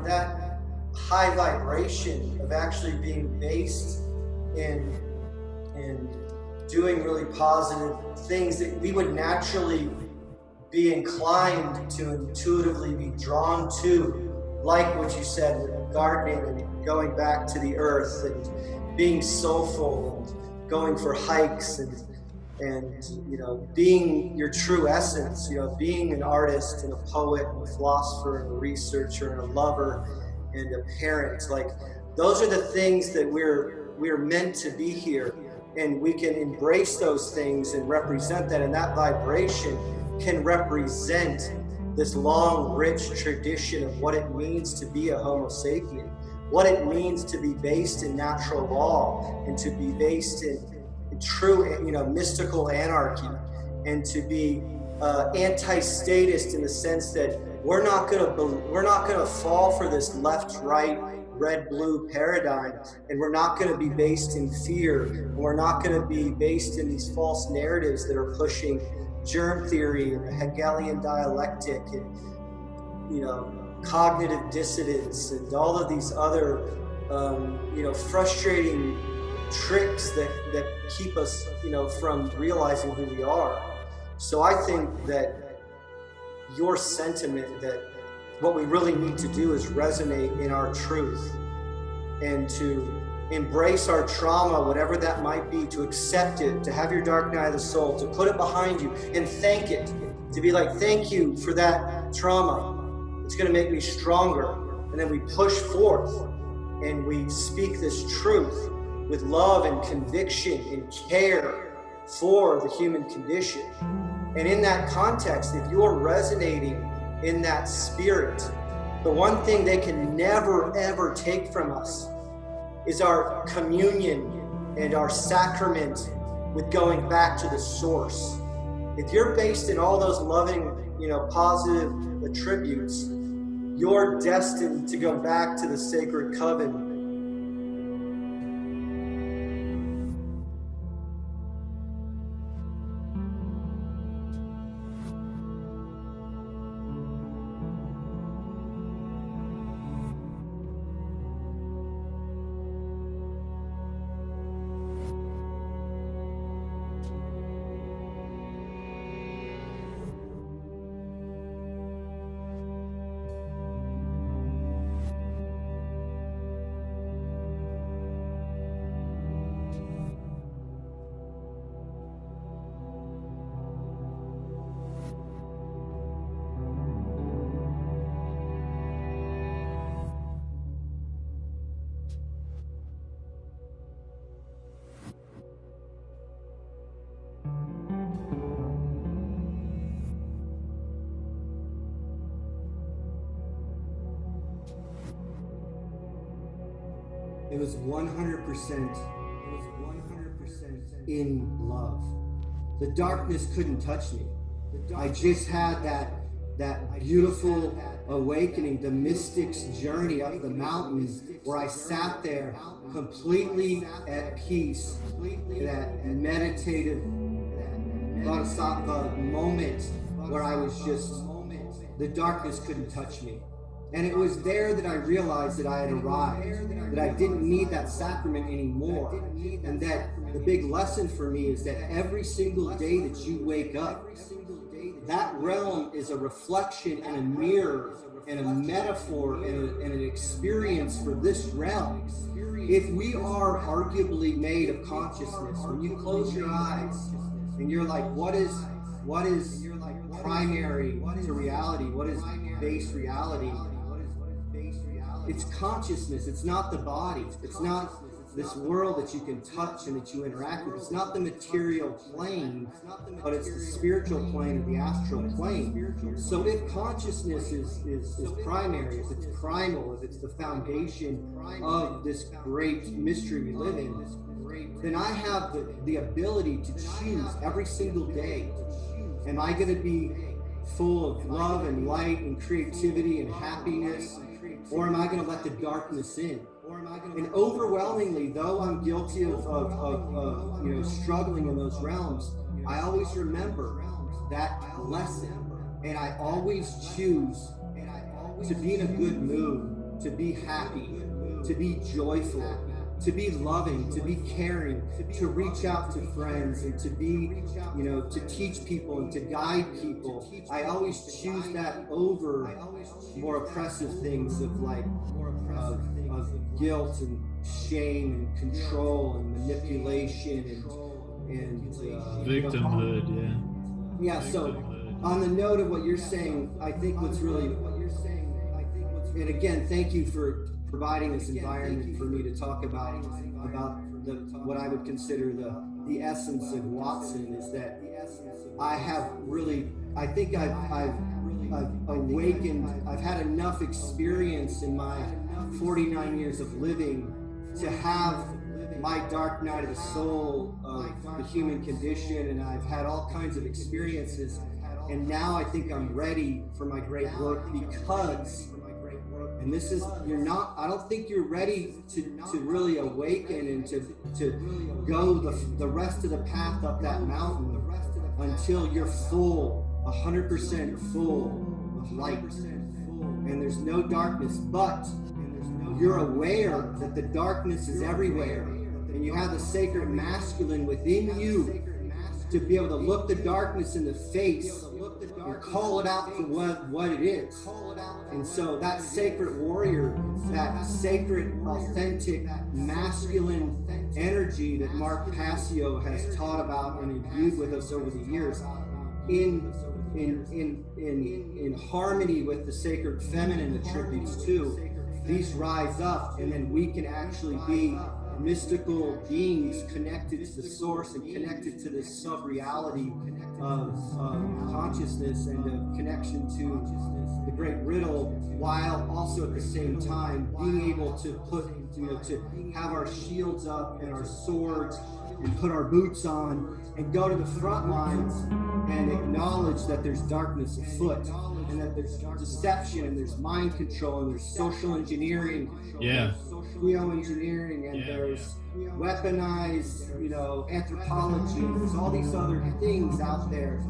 that high vibration of actually being based in doing really positive things that we would naturally be inclined to intuitively be drawn to, like what you said with gardening and going back to the earth and being soulful and going for hikes and you know, being your true essence, you know, being an artist and a poet and a philosopher and a researcher and a lover and a parent. Like, those are the things that we're meant to be here, and we can embrace those things and represent that, and that vibration can represent this long, rich tradition of what it means to be a Homo sapien, what it means to be based in natural law and to be based in true, you know, mystical anarchy, and to be anti-statist in the sense that we're not gonna fall for this left-right, red-blue paradigm, and we're not gonna be based in fear, and we're not gonna be based in these false narratives that are pushing germ theory and the Hegelian dialectic and, you know, cognitive dissidence and all of these other, you know, frustrating tricks that keep us, you know, from realizing who we are. So I think that your sentiment that what we really need to do is resonate in our truth and to embrace our trauma, whatever that might be, to accept it, to have your dark night of the soul, to put it behind you and thank it, to be like, thank you for that trauma. It's going to make me stronger. And then we push forth and we speak this truth with love and conviction and care for the human condition. And in that context, if you're resonating in that spirit, the one thing they can never, ever take from us is our communion and our sacrament with going back to the source. If you're based in all those loving, you know, positive attributes, you're destined to go back to the sacred coven. It was 100% in love. The darkness couldn't touch me. I just had that beautiful awakening, the mystic's journey up the mountains, where I sat there completely at peace, that meditative bodhisattva moment where I was just, the darkness couldn't touch me. And it was there that I realized that I had arrived, that I didn't need that sacrament anymore. And that the big lesson for me is that every single day that you wake up, that realm is a reflection and a mirror and a metaphor and an experience for this realm. If we are arguably made of consciousness, when you close your eyes and you're like, what is primary to reality? What is base reality? It's consciousness. It's not the body. It's not this world that you can touch and that you interact with. It's not the material plane, but it's the spiritual plane or the astral plane. So if consciousness is primary, if it's primal, if it's the foundation of this great mystery we live in, then I have the ability to choose every single day. Am I going to be full of love and light and creativity and happiness? Or am I going to let the darkness in? And overwhelmingly, though I'm guilty of you know, struggling in those realms, I always remember that lesson, and I always choose to be in a good mood to be happy, to be joyful, to be loving, to be caring, to reach out to friends, and to be, to teach people and to guide people. I always choose that over more oppressive things of of guilt and shame and control and manipulation and victimhood. Yeah. So on the note of what you're saying, I think what's really, and again, thank you for providing this environment for me to talk about the what I would consider the essence of Watsun, is that I have really, I think I've awakened. I've had enough experience in my 49 years of living to have my dark night of the soul of the human condition, and I've had all kinds of experiences, and now I think I'm ready for my great work, because, and this is, I don't think you're ready to really awaken and to go the rest of the path up that mountain until you're full, 100% full of light, and there's no darkness, but you're aware that the darkness is everywhere, and you have the sacred masculine within you to be able to look the darkness in the face and call it out for what it is. And so that sacred warrior, that sacred, authentic, masculine energy that Mark Passio has taught about and imbued with us over the years, in harmony with the sacred feminine attributes too, these rise up, and then we can actually be mystical beings connected to the source and connected to this sub-reality of consciousness and of connection to the great riddle, while also at the same time being able to put, to have our shields up and our swords and put our boots on and go to the front lines and acknowledge that there's darkness afoot, and that there's deception, and there's mind control, and there's social engineering, geoengineering, and there's weaponized, anthropology, and there's all these other things out there,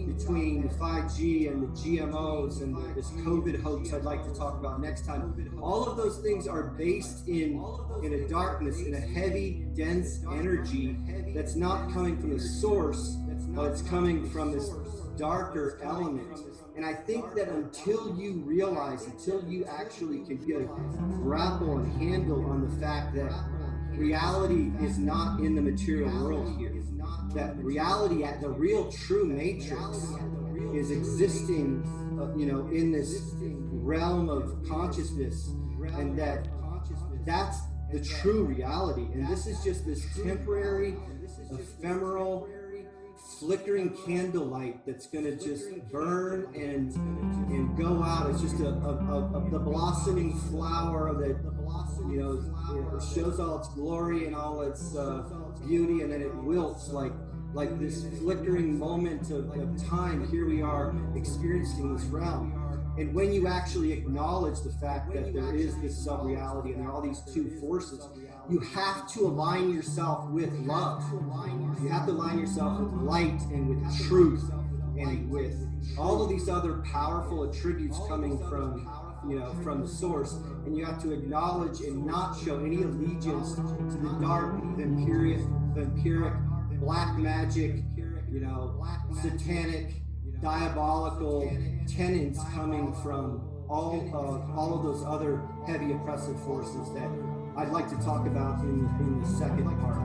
between the 5G and the GMOs and this COVID hoax I'd like to talk about next time. All of those things are based in a darkness, in a heavy, dense energy that's not coming from the source, but it's coming from this darker element. And I think that until you realize, until you actually can get a grapple and handle on the fact that reality is not in the material world here, that reality, at the real true matrix, is existing, in this realm of consciousness, and that's the true reality. And this is just this temporary, ephemeral, flickering candlelight that's going to just burn and go out. It's just the blossoming flower that it shows all its glory and all its beauty, and then it wilts like this flickering moment of time. Here we are experiencing this realm. And when you actually acknowledge the fact that there is this sub-reality and there are all these two forces, you have to align yourself with love. You have to align yourself with light and with truth and with all of these other powerful attributes coming from the source. And you have to acknowledge and not show any allegiance to the dark, vampiric, black magic, satanic, diabolical tenets coming from all of those other heavy oppressive forces that I'd like to talk about in the second part.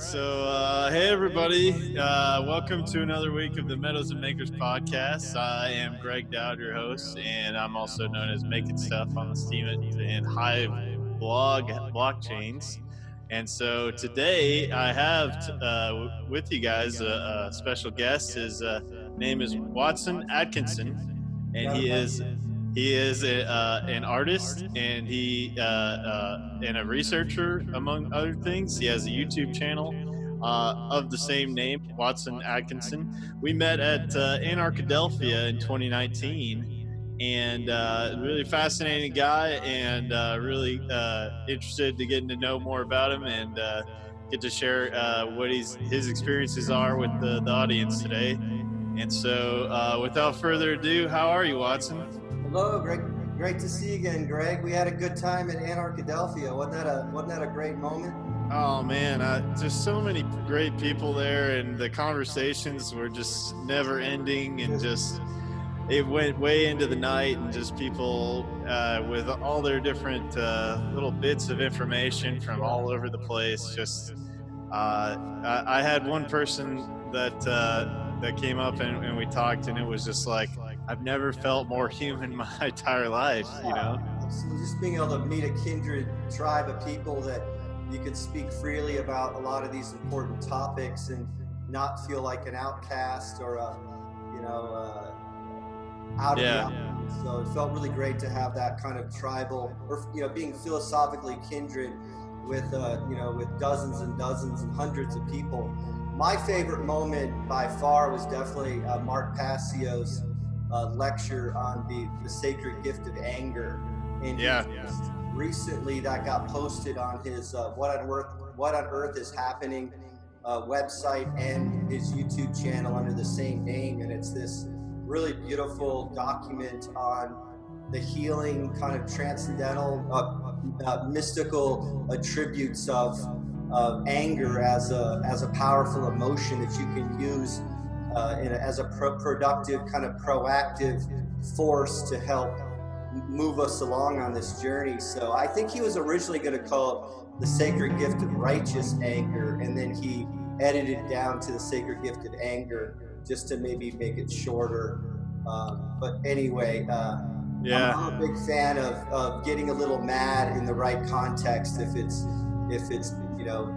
right. So, hey, everybody. Welcome to another week of the Meadows and Makers podcast. I am Greg Dowd, your host, and I'm also known as Making Stuff on the Steemit and Hive blockchains. And so today I have with you guys a special guest. His name is Watsun Atkinsun, and he is an artist, and and a researcher, among other things. He has a YouTube channel of the same name, Watsun Atkinsun. We met at Anarchadelphia in 2019, and really fascinating guy, and really interested to getting to know more about him, and get to share what his experiences are with the audience today. And so, without further ado, how are you, Watsun? Hello, great to see you again, Greg. We had a good time in Anarchadelphia. Wasn't that a great moment? Oh man, just so many great people there, and the conversations were just never ending, and just it went way into the night, and just people with all their different little bits of information from all over the place. Just I had one person that came up, and we talked, and it was just like, I've never felt more human my entire life, you know? Absolutely. Just being able to meet a kindred tribe of people that you could speak freely about a lot of these important topics and not feel like an outcast or out of the outcast. So it felt really great to have that kind of tribal, or being philosophically kindred with with dozens and dozens and hundreds of people. My favorite moment by far was definitely Mark Passio's lecture on the sacred gift of anger. And recently that got posted on his What on Earth is Happening website and his YouTube channel under the same name. And it's this really beautiful document on the healing, kind of transcendental, mystical attributes of anger as a powerful emotion that you can use as a productive, kind of proactive force to help move us along on this journey. So I think he was originally going to call it the sacred gift of righteous anger, and then he edited it down to the sacred gift of anger just to maybe make it shorter. But anyway, I'm a big fan of getting a little mad in the right context if it's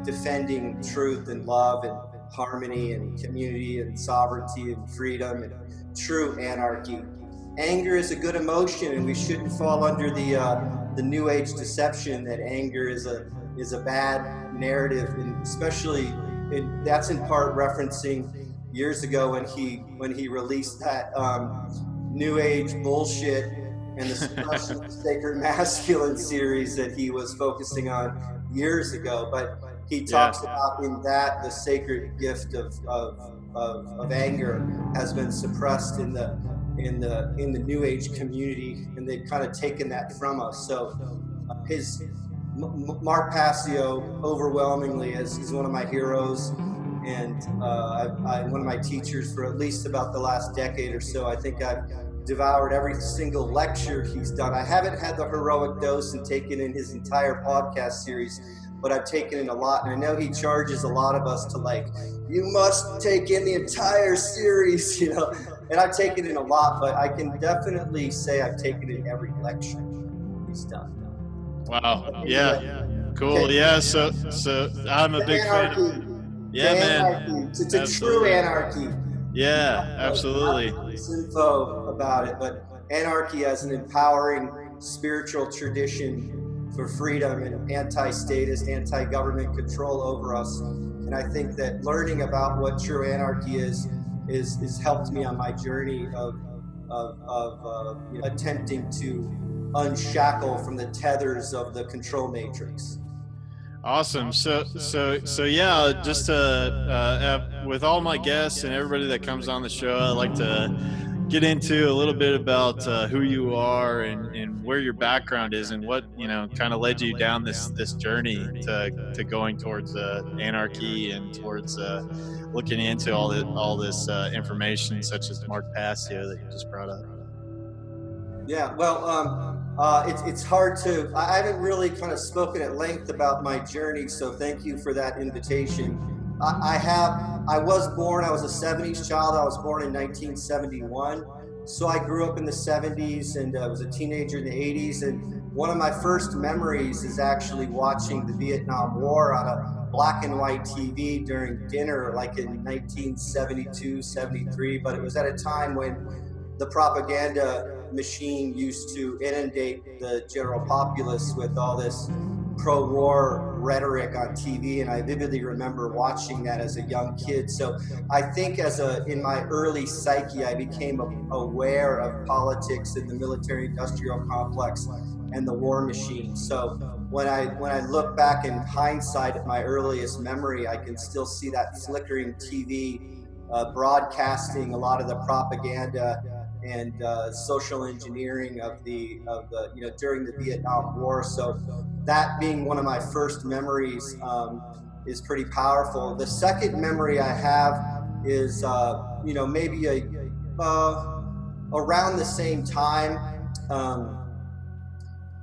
defending truth and love and harmony and community and sovereignty and freedom and true anarchy. Anger is a good emotion, and we shouldn't fall under the new age deception that anger is a bad narrative, and especially that's in part referencing years ago when he released that new age bullshit and the suppression of the sacred masculine series that he was focusing on years ago. But he talks about in that the sacred gift of anger has been suppressed in the new age community, and they've kind of taken that from us. So Mark Passio overwhelmingly is one of my heroes, and one of my teachers for at least about the last decade or so. I think I've devoured every single lecture he's done. I haven't had the heroic dose and taken in his entire podcast series, but I've taken in a lot, and I know he charges a lot of us to you must take in the entire series, and I've taken in a lot, but I can definitely say I've taken in every lecture he's done. Wow. Yeah. Cool. Yeah. So I'm a big fan of, man. To true anarchy. Yeah, absolutely. Info about it, but anarchy as an empowering spiritual tradition for freedom and anti-statist, anti-government control over us. And I think that learning about what true anarchy is helped me on my journey of attempting to unshackle from the tethers of the control matrix. Awesome. So yeah, just with all my guests and everybody that comes on the show, I like to get into a little bit about who you are and where your background is, and what kind of led you down this journey to going towards anarchy and towards looking into all this information, such as Mark Passio that you just brought up. Yeah, well, it's hard I haven't really kind of spoken at length about my journey, so thank you for that invitation. I was a 70s child. I was born in 1971. So I grew up in the 70s and was a teenager in the 80s. And one of my first memories is actually watching the Vietnam War on a black and white TV during dinner, like in 1972, 73. But it was at a time when the propaganda machine used to inundate the general populace with all this pro-war rhetoric on TV, and I vividly remember watching that as a young kid. So I think in my early psyche, I became aware of politics in the military-industrial complex and the war machine. So when I look back in hindsight at my earliest memory, I can still see that flickering TV broadcasting a lot of the propaganda and social engineering of the during the Vietnam War. So that being one of my first memories is pretty powerful. The second memory I have is maybe around the same time.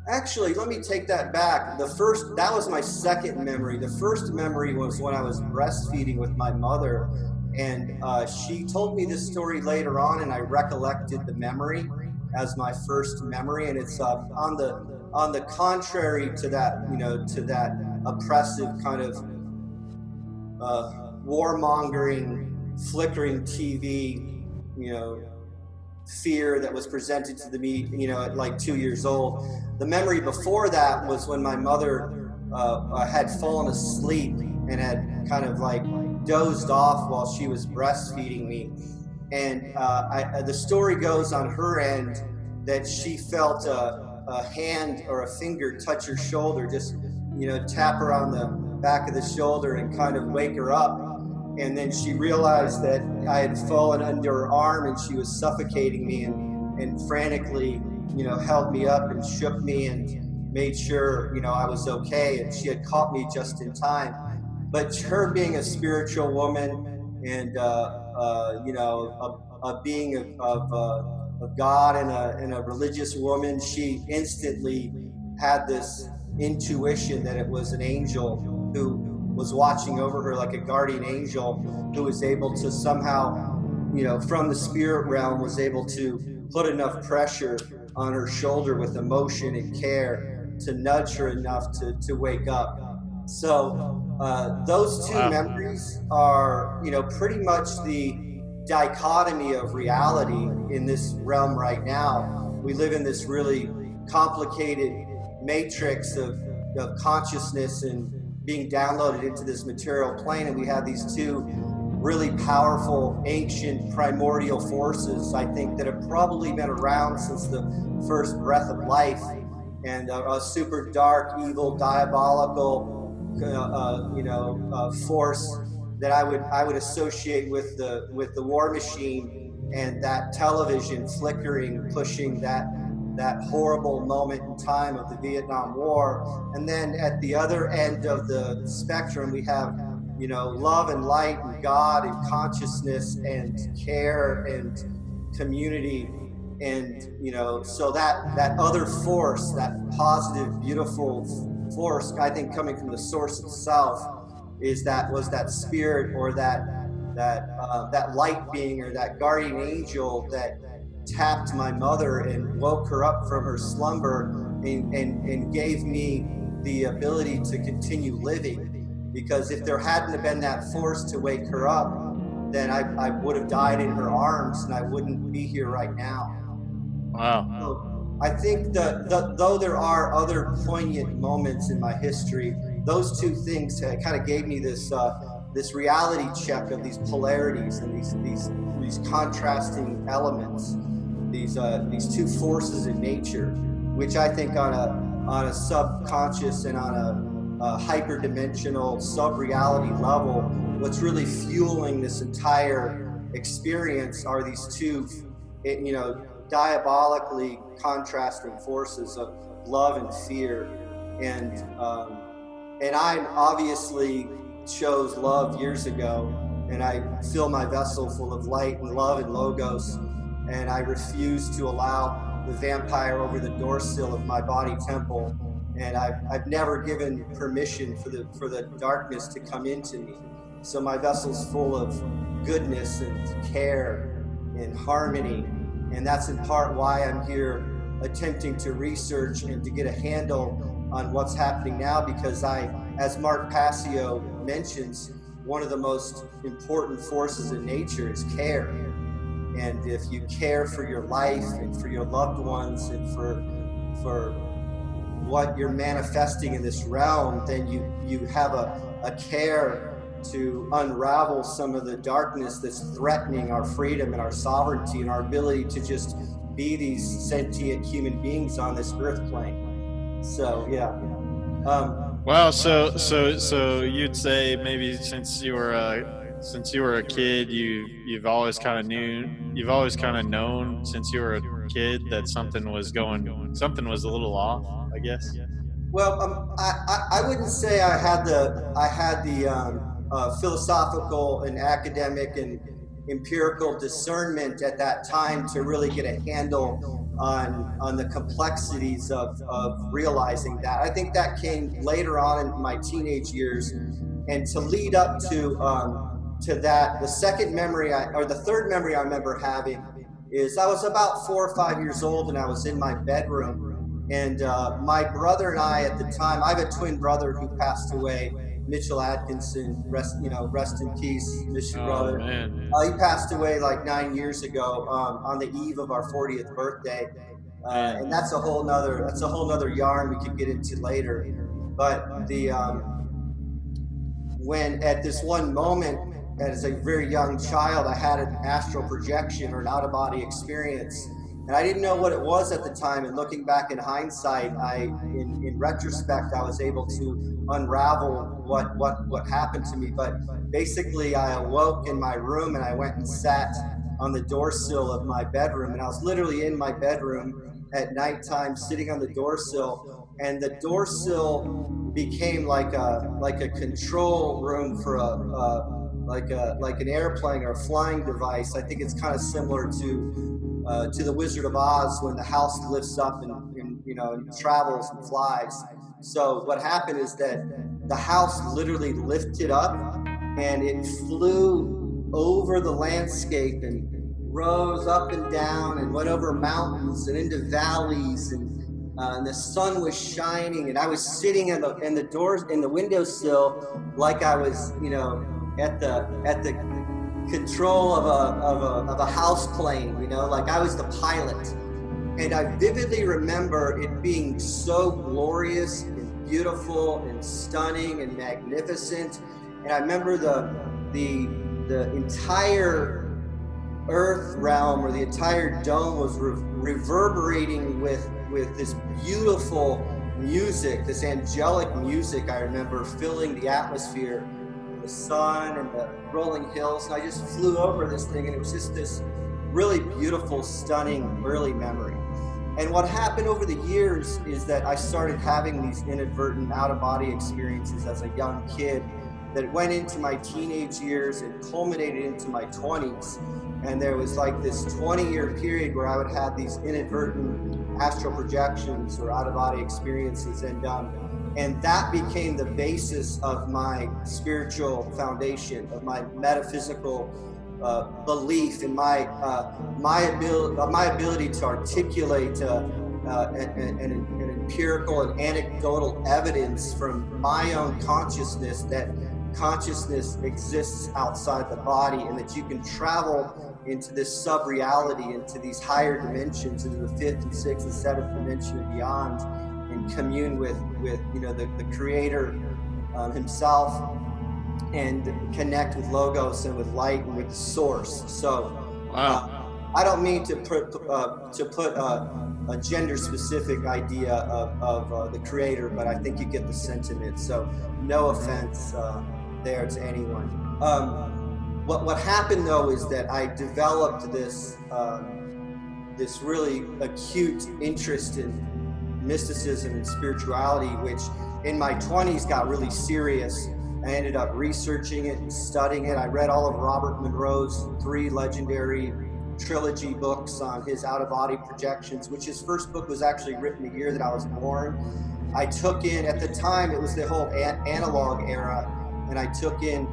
Actually, let me take that back. That was my second memory. The first memory was when I was breastfeeding with my mother, and she told me this story later on, and I recollected the memory as my first memory. And it's on the contrary to that, to that oppressive kind of warmongering, flickering TV, fear that was presented to me, at like 2 years old. The memory before that was when my mother had fallen asleep and had kind of like dozed off while she was breastfeeding me. And the story goes on her end that she felt a hand or a finger touch her shoulder, just, tap her on the back of the shoulder and kind of wake her up. And then she realized that I had fallen under her arm and she was suffocating me, and frantically, held me up and shook me and made sure, I was okay. And she had caught me just in time. But her being a spiritual woman and, a being of God and a religious woman, she instantly had this intuition that it was an angel who was watching over her, like a guardian angel who was able to somehow, from the spirit realm, was able to put enough pressure on her shoulder with emotion and care to nudge her enough to wake up. So those two memories are, pretty much the dichotomy of reality in this realm right now. We live in this really complicated matrix of consciousness and being downloaded into this material plane, and we have these two really powerful, ancient, primordial forces, I think, that have probably been around since the first breath of life, and a super dark, evil, diabolical force that I would associate with the war machine and that television flickering, pushing that horrible moment in time of the Vietnam War. And then at the other end of the spectrum, we have, love and light and God and consciousness and care and community. And, so that other force, that positive, beautiful force, I think, coming from the source itself, was that spirit or that light being or that guardian angel that tapped my mother and woke her up from her slumber and gave me the ability to continue living. Because if there hadn't have been that force to wake her up, then I would have died in her arms and I wouldn't be here right now. Wow. So I think though there are other poignant moments in my history, those two things kind of gave me this reality check of these polarities and these contrasting elements, these two forces in nature, which I think on a subconscious and on a hyperdimensional sub-reality level, what's really fueling this entire experience are these two, diabolically contrasting forces of love and fear. And I obviously chose love years ago, and I fill my vessel full of light and love and logos, and I refuse to allow the vampire over the doorsill of my body temple. And I've never given permission for the darkness to come into me. So my vessel's full of goodness and care and harmony. And that's in part why I'm here attempting to research and to get a handle on what's happening now, because as Mark Passio mentions, one of the most important forces in nature is care. And if you care for your life and for your loved ones and for what you're manifesting in this realm, then you have a care to unravel some of the darkness that's threatening our freedom and our sovereignty and our ability to just be these sentient human beings on this earth plane. So yeah. Wow. So you'd say maybe since you were a kid, you've always kind of known since you were a kid that something was a little off, I guess. Well, I wouldn't say I had the philosophical and academic and empirical discernment at that time to really get a handle on the complexities of realizing that. I think that came later on in my teenage years, and to lead up to that, the third memory I remember having is I was about 4 or 5 years old, and I was in my bedroom. And my brother and I at the time, I have a twin brother who passed away, Watsun Atkinsun, rest in peace, miss you, brother. Man. He passed away like 9 years ago on the eve of our 40th birthday. And that's a whole nother yarn we could get into later. But when at this one moment, as a very young child, I had an astral projection or an out-of-body experience. And I didn't know what it was at the time. And looking back in hindsight, in retrospect, I was able to unravel what happened to me. But basically, I awoke in my room and I went and sat on the doorsill of my bedroom. And I was literally in my bedroom at nighttime, sitting on the doorsill. And the doorsill became like a control room for like an airplane or a flying device. I think it's kind of similar to the Wizard of Oz when the house lifts up and travels and flies. So what happened is that the house literally lifted up and it flew over the landscape and rose up and down and went over mountains and into valleys, and the sun was shining, and I was sitting in the windowsill like I was at the control of a house plane, like I was the pilot. And I vividly remember it being so glorious and beautiful and stunning and magnificent. And I remember the entire earth realm, or the entire dome, was reverberating with this beautiful music, this angelic music. I remember filling the atmosphere, the sun and the rolling hills, and I just flew over this thing, and it was just this really beautiful, stunning early memory. And what happened over the years is that I started having these inadvertent out-of-body experiences as a young kid that went into my teenage years and culminated into my 20s. And there was like this 20-year period where I would have these inadvertent astral projections or out-of-body experiences, and that became the basis of my spiritual foundation, of my metaphysical belief in my ability to articulate an empirical and anecdotal evidence from my own consciousness that consciousness exists outside the body, and that you can travel into this sub-reality, into these higher dimensions, into the 5th and 6th and 7th dimension and beyond, and commune with the creator himself, and connect with logos and with light and with the source. So I don't mean to put a gender specific idea of the creator, but I think you get the sentiment. So no offense there to anyone. What happened though is that I developed this really acute interest in mysticism and spirituality, which in my 20s got really serious. I ended up researching it and studying it. I read all of Robert Monroe's 3 legendary trilogy books on his out-of-body projections, which his first book was actually written the year that I was born. I took in, at the time, it was the whole analog era, and I took in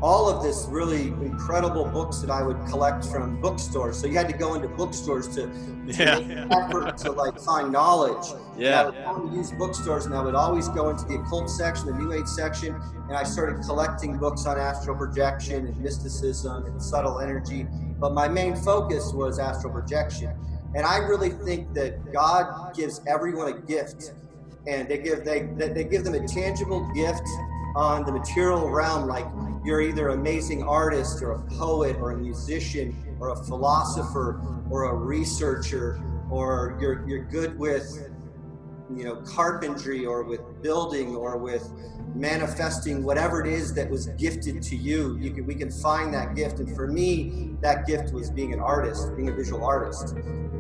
all of this really incredible books that I would collect from bookstores. So you had to go into bookstores to make an effort to like find knowledge. And I would go to use bookstores, and I would always go into the occult section, the New Age section, and I started collecting books on astral projection and mysticism and subtle energy. But my main focus was astral projection. And I really think that God gives everyone a gift, and they give them a tangible gift on the material realm. Like, you're either an amazing artist or a poet or a musician or a philosopher or a researcher, or you're good with, you know, carpentry or with building or with manifesting, whatever it is that was gifted to you. We can find that gift. And for me, that gift was being an artist, being a visual artist.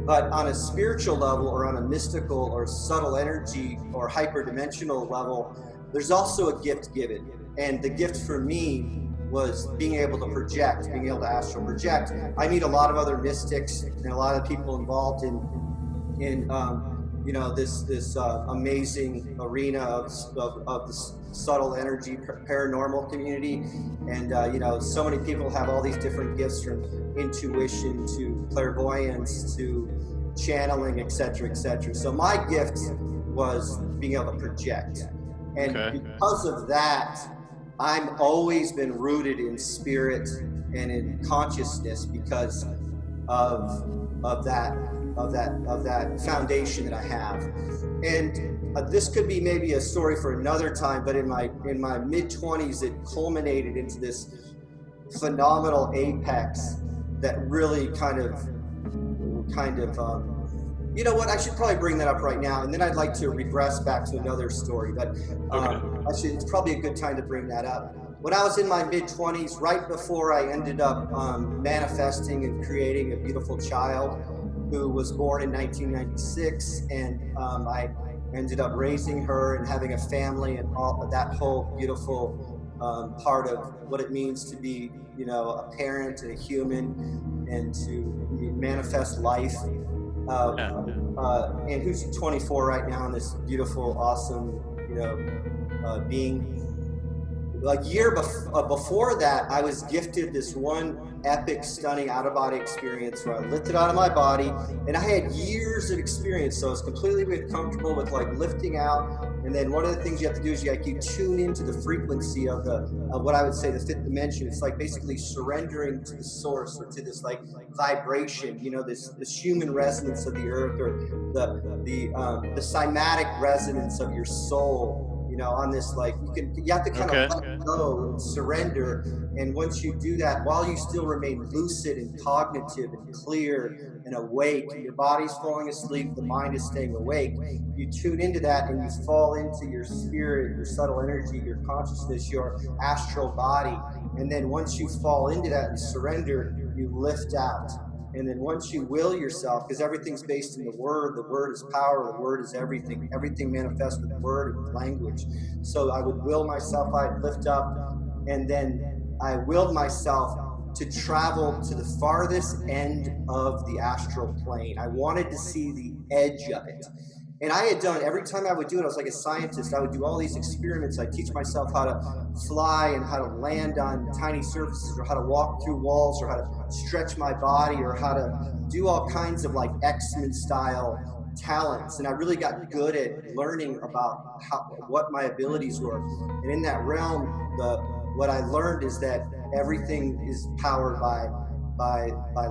But on a spiritual level, or on a mystical or subtle energy or hyperdimensional level, there's also a gift given. And the gift for me was being able to project, being able to astral project. I meet a lot of other mystics and a lot of people involved in you know, this amazing arena of the subtle energy paranormal community. And you know, so many people have all these different gifts, from intuition to clairvoyance to channeling, etc., etc. So my gift was being able to project. And because of that, I've always been rooted in spirit and in consciousness, because of that foundation that I have. And this could be maybe a story for another time, but in my mid-20s, it culminated into this phenomenal apex that really kind of you know what, I should probably bring that up right now, and then I'd like to regress back to another story, but it's probably a good time to bring that up. When I was in my mid-20s, right before I ended up manifesting and creating a beautiful child who was born in 1996, and I ended up raising her and having a family, and all of that whole beautiful part of what it means to be, you know, a parent and a human, and to manifest life. And who's 24 right now, and this beautiful, awesome, you know, being. A year before that, I was gifted this one epic, stunning out-of-body experience where I lifted out of my body, and I had years of experience, so I was completely comfortable with like lifting out. And then one of the things you have to do is you tune into the frequency of what I would say the fifth dimension. It's like basically surrendering to the source, or to this like vibration, you know, this human resonance of the earth, or the cymatic resonance of your soul. You know, on this, like, you have to kind of let go and surrender. And once you do that, while you still remain lucid and cognitive and clear and awake, your body's falling asleep, the mind is staying awake, you tune into that and you fall into your spirit, your subtle energy, your consciousness, your astral body. And then once you fall into that and surrender, you lift out. And then once you will yourself, because everything's based in the word is power, the word is everything. Everything manifests with word and with language. So I would will myself, I'd lift up, and then I willed myself to travel to the farthest end of the astral plane. I wanted to see the edge of it. And I had done, every time I would do it, I was like a scientist. I would do all these experiments. I'd teach myself how to fly and how to land on tiny surfaces, or how to walk through walls, or how to stretch my body, or how to do all kinds of like X-Men style talents. And I really got good at learning about what my abilities were. And in that realm, what I learned is that everything is powered by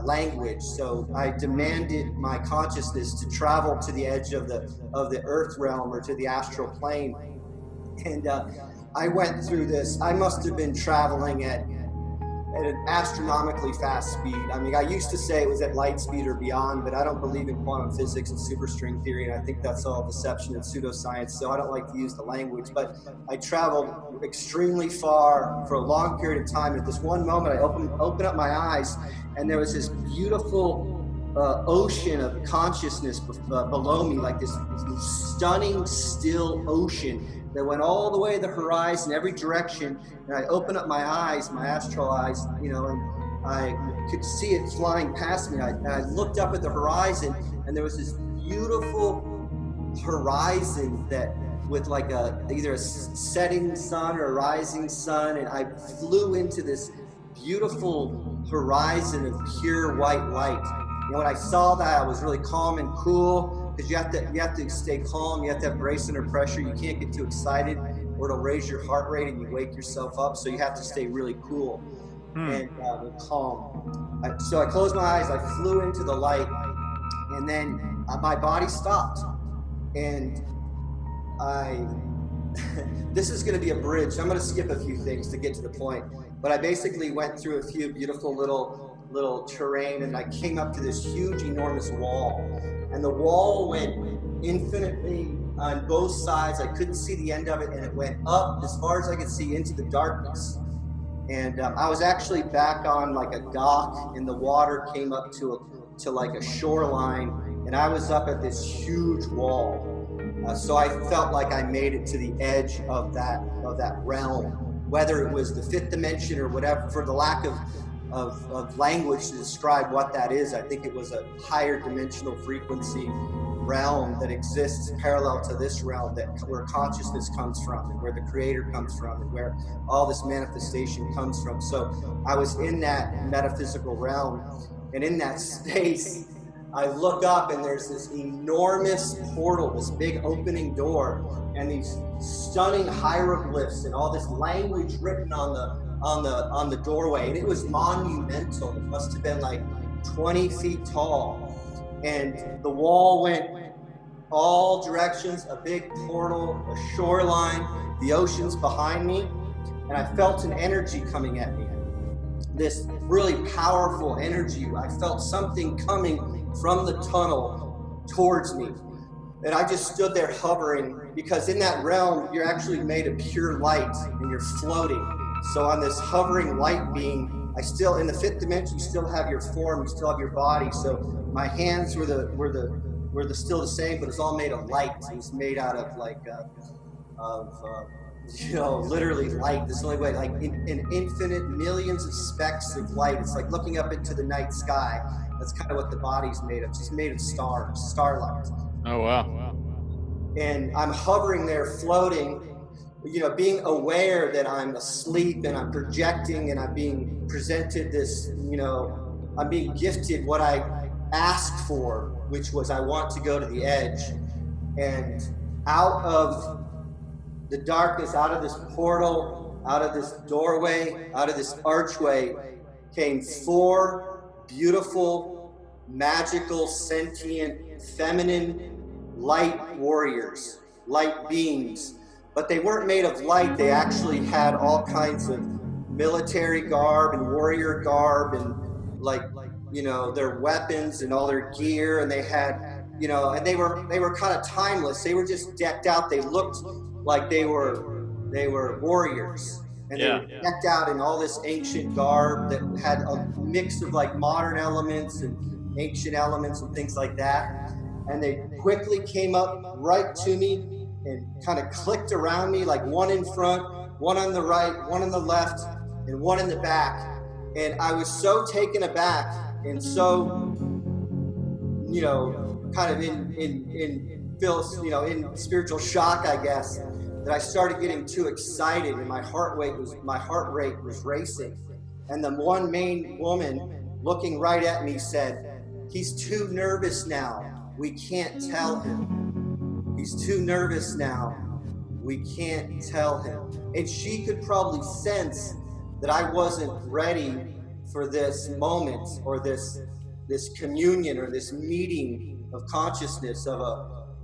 language. So I demanded my consciousness to travel to the edge of the earth realm, or to the astral plane. And I went through this. I must have been traveling at an astronomically fast speed. I mean, I used to say it was at light speed or beyond, but I don't believe in quantum physics and superstring theory, and I think that's all deception and pseudoscience, so I don't like to use the language. But I traveled extremely far for a long period of time. At this one moment, I opened up my eyes, and there was this beautiful ocean of consciousness below me, like this stunning, still ocean that went all the way to the horizon, every direction. And I opened up my eyes, my astral eyes, you know, and I could see it flying past me. I looked up at the horizon, and there was this beautiful horizon that with like either a setting sun or a rising sun, and I flew into this beautiful horizon of pure white light. And when I saw that, I was really calm and cool, because you have to stay calm. You have to have grace under pressure. You can't get too excited, or it'll raise your heart rate and you wake yourself up. So you have to stay really cool and calm. So I closed my eyes. I flew into the light, and then my body stopped, and this is going to be a bridge. I'm going to skip a few things to get to the point, but I basically went through a few beautiful little terrain, and I came up to this huge, enormous wall, and the wall went infinitely on both sides. I couldn't see the end of it, and it went up as far as I could see into the darkness. And I was actually back on like a dock, and the water came up to like a shoreline, and I was up at this huge wall. So I felt like I made it to the edge of that realm, whether it was the fifth dimension or whatever, for the lack of language to describe what that is. I think it was a higher dimensional frequency realm that exists parallel to this realm, where consciousness comes from, and where the creator comes from, and where all this manifestation comes from. So I was in that metaphysical realm, and in that space, I look up, and there's this enormous portal, this big opening door, and these stunning hieroglyphs and all this language written on the doorway. And it was monumental. It must have been like 20 feet tall. And the wall went all directions, a big portal, a shoreline, the ocean's behind me, and I felt an energy coming at me. This really powerful energy. I felt something coming from the tunnel towards me. And I just stood there hovering, because in that realm, you're actually made of pure light, and you're floating. So on this hovering light being, in the fifth dimension, you still have your form, you still have your body. So my hands were still the same, but it's all made of light. It was made out of literally light. This is the only way, like in infinite millions of specks of light. It's like looking up into the night sky. That's kind of what the body's made of. It's just made of stars, starlight. Oh, wow. And I'm hovering there, floating, being aware that I'm asleep, and I'm projecting, and I'm being presented this, I'm being gifted what I asked for, which was I want to go to the edge. And out of the darkness, out of this portal, out of this doorway, out of this archway, came 4 beautiful, magical, sentient, feminine, light warriors, light beings. But they weren't made of light. They actually had all kinds of military garb and warrior garb, and their weapons and all their gear, and they had, and they were kind of timeless. They were just decked out. They looked like they were warriors, and they were decked out in all this ancient garb that had a mix of like modern elements and ancient elements and things like that. And they quickly came up right to me and kind of clicked around me, like one in front, one on the right, one on the left, and one in the back. And I was so taken aback and so, kind of in spiritual shock, I guess, that I started getting too excited, and my heart rate was racing. And the one main woman looking right at me said, "He's too nervous now. We can't tell him. He's too nervous now. We can't tell him." And she could probably sense that I wasn't ready for this moment, or this communion, or this meeting of consciousness of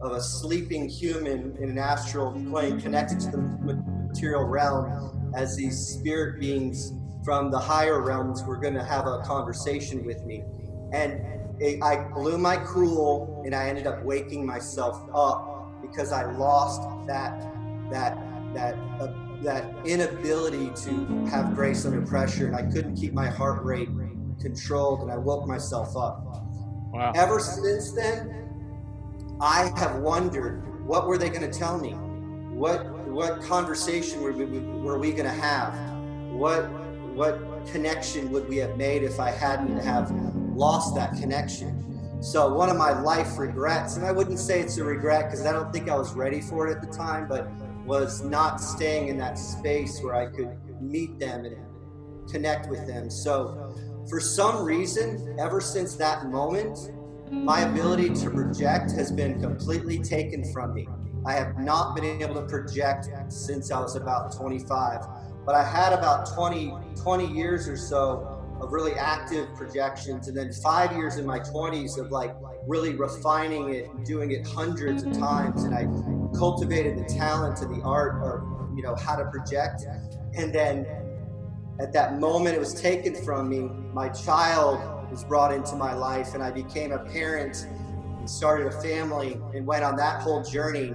a sleeping human in an astral plane connected to the material realm, as these spirit beings from the higher realms were going to have a conversation with me. And I blew my cool, and I ended up waking myself up, because I lost that inability to have grace under pressure, and I couldn't keep my heart rate controlled, and I woke myself up. Wow. Ever since then, I have wondered, what were they going to tell me? What conversation were we going to have? What connection would we have made if I hadn't have lost that connection? So one of my life regrets, and I wouldn't say it's a regret because I don't think I was ready for it at the time, but was not staying in that space where I could meet them and connect with them. So for some reason, ever since that moment, my ability to project has been completely taken from me. I have not been able to project since I was about 25, but I had about 20 years or so of really active projections, and then 5 years in my 20s of like really refining it and doing it hundreds of times. And I cultivated the talent and the art of, how to project. And then at that moment it was taken from me, my child was brought into my life, and I became a parent and started a family and went on that whole journey.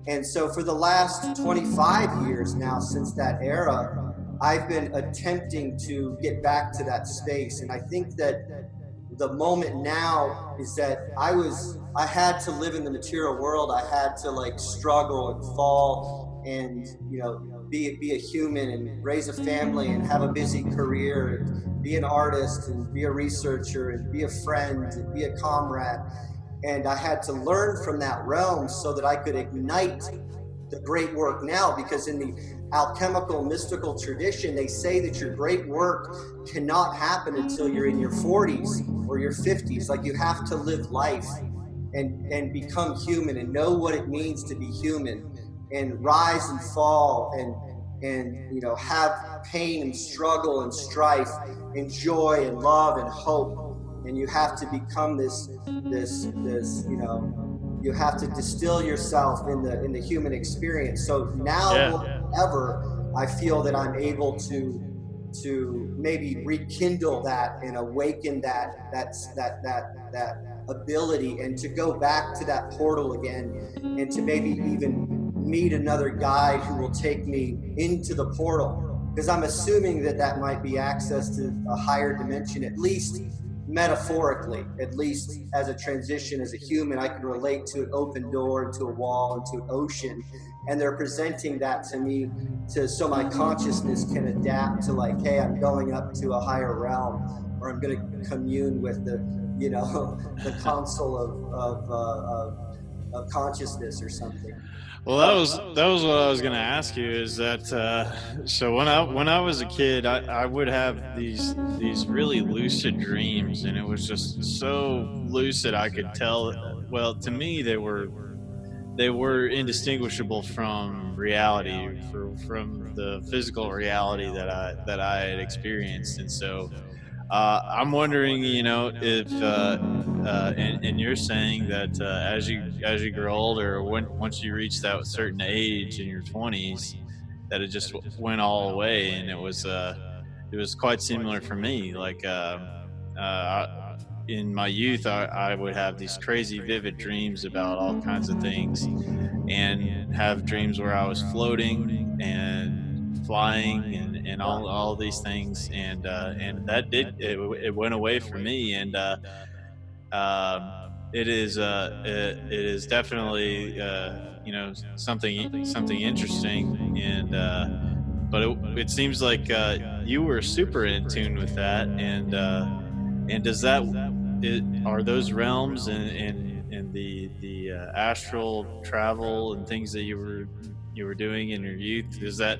And so for the last 25 years now, since that era, I've been attempting to get back to that space. And I think that the moment now is that I had to live in the material world. I had to like struggle and fall and, be a human and raise a family and have a busy career and be an artist and be a researcher and be a friend and be a comrade. And I had to learn from that realm so that I could ignite the great work now, because in the alchemical mystical tradition, they say that your great work cannot happen until you're in your 40s or your 50s. Like, you have to live life and become human and know what it means to be human and rise and fall and have pain and struggle and strife and joy and love and hope. And you have to become this you have to distill yourself in the human experience. So now more than ever, I feel that I'm able to maybe rekindle that and awaken that ability, and to go back to that portal again, and to maybe even meet another guide who will take me into the portal, because I'm assuming that might be access to a higher dimension, at least metaphorically, at least as a transition. As a human, I can relate to an open door, into a wall, into an ocean, and they're presenting that to me so my consciousness can adapt to, like, hey, I'm going up to a higher realm, or I'm going to commune with the console of consciousness or something. Well, that was what I was going to ask you. Is that so? When I was a kid, I would have these really lucid dreams, and it was just so lucid I could tell. Well, to me, they were indistinguishable from reality, from the physical reality that I had experienced. And so I'm wondering, if and you're saying that as you grow older, once you reach that certain age in your 20s, that it just went all away. And it was quite similar for me. Like in my youth, I would have these crazy vivid dreams about all kinds of things, and have dreams where I was floating and flying and all these things. And that it went away for me. And it is definitely something interesting. And but it seems like you were super in tune with that. And does that are those realms and the astral travel and things that you were doing in your youth, does that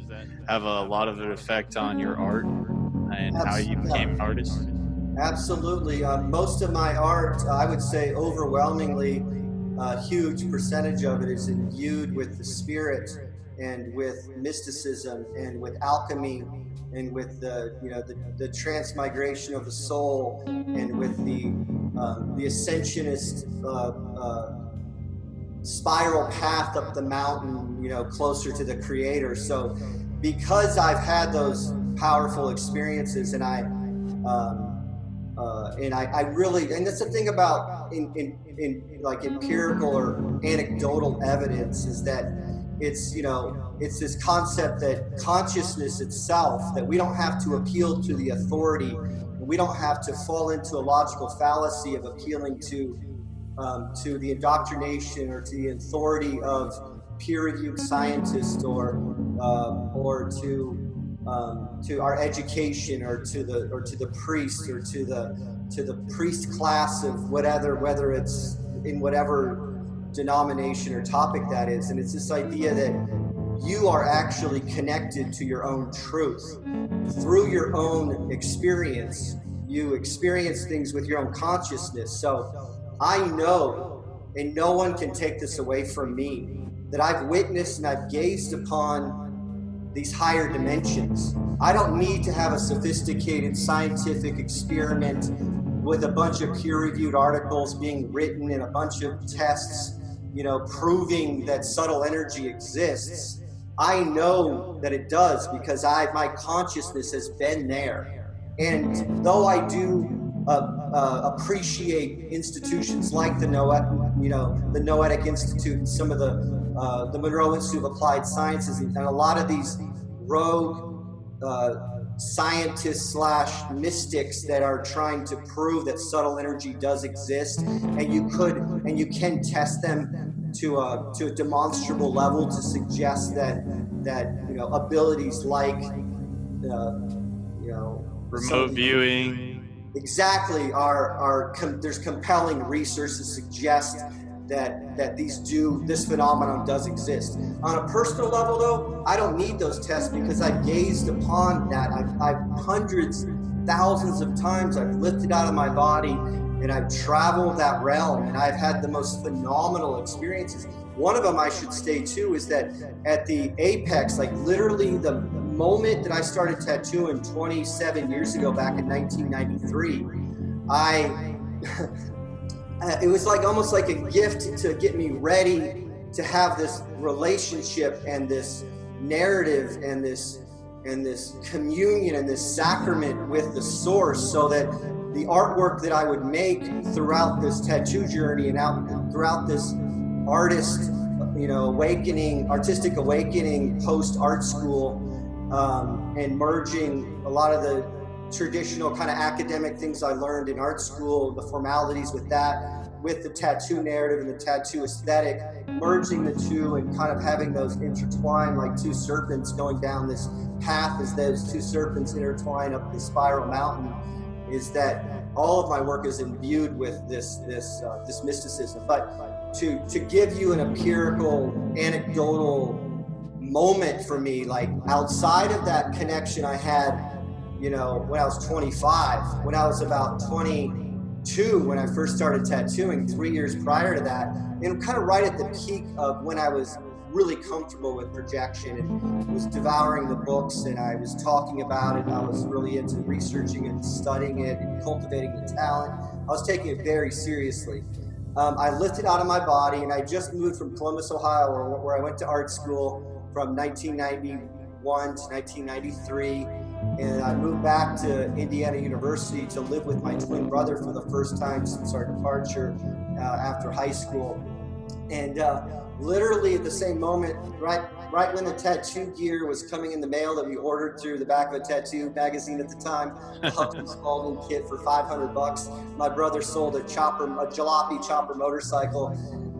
have a lot of an effect on your art and how you became an artist? Absolutely. Most of my art, I would say overwhelmingly, a huge percentage of it is imbued with the spirit and with mysticism and with alchemy and with the transmigration of the soul, and with the ascensionist spiral path up the mountain, closer to the creator. So because I've had those powerful experiences, and I really, and that's the thing about in like empirical or anecdotal evidence, is that it's this concept that consciousness itself, that we don't have to appeal to the authority, and we don't have to fall into a logical fallacy of appealing to the indoctrination or to the authority of peer-reviewed scientists, or to our education, or to the priest, or to the priest class of whether it's in whatever denomination or topic that is. And it's this idea that you are actually connected to your own truth through your own experience. You experience things with your own consciousness. So I know, and no one can take this away from me, that I've witnessed and I've gazed upon these higher dimensions. I don't need to have a sophisticated scientific experiment with a bunch of peer-reviewed articles being written and a bunch of tests, proving that subtle energy exists. I know that it does because my consciousness has been there. And though I do appreciate institutions like the Noetic Institute and some of the Monroe Institute of Applied Sciences and a lot of these rogue scientists / mystics that are trying to prove that subtle energy does exist, and you can test them to a demonstrable level to suggest that abilities like remote viewing exactly there's compelling research to suggest that this phenomenon does exist. On a personal level, though, I don't need those tests because I've gazed upon that. I've hundreds, thousands of times I've lifted out of my body and I've traveled that realm and I've had the most phenomenal experiences. One of them I should say too is that at the apex, like literally the moment that I started tattooing 27 years ago, back in 1993, it was almost like a gift to get me ready to have this relationship and this narrative and this communion and this sacrament with the source, so that the artwork that I would make throughout this tattoo journey and throughout this artistic awakening post art school, and merging a lot of the traditional kind of academic things I learned in art school, the formalities with that, with the tattoo narrative and the tattoo aesthetic, merging the two and kind of having those intertwine like two serpents going down this path as those two serpents intertwine up the spiral mountain, is that all of my work is imbued with this mysticism. But to give you an empirical, anecdotal moment for me, like outside of that connection I had, when I was 25, when I was about 22, when I first started tattooing, 3 years prior to that, and kind of right at the peak of when I was really comfortable with projection and was devouring the books and I was talking about it. I was really into researching and studying it and cultivating the talent. I was taking it very seriously. I lifted out of my body, and I just moved from Columbus, Ohio, where I went to art school from 1991 to 1993. And I moved back to Indiana University to live with my twin brother for the first time since our departure after high school. And literally at the same moment, right when the tattoo gear was coming in the mail that we ordered through the back of a tattoo magazine at the time, a Huffman Spalding kit for $500, my brother sold a jalopy chopper motorcycle,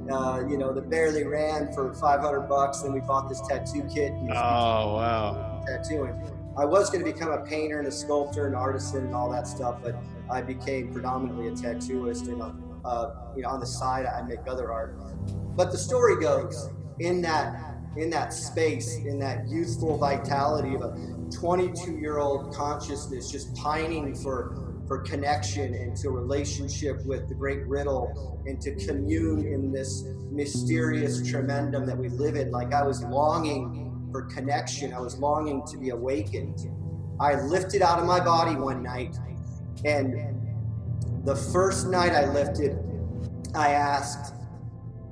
that barely ran for $500. Then we bought this tattoo kit. Oh, wow. Tattooing. I was going to become a painter and a sculptor and artisan and all that stuff, but I became predominantly a tattooist, and on the side I make other art. But the story goes, in that space, in that youthful vitality of a 22-year-old consciousness just pining for connection and to relationship with the great riddle and to commune in this mysterious tremendum that we live in. Like, I was longing for connection. I was longing to be awakened. I lifted out of my body one night, and the first night I lifted, I asked,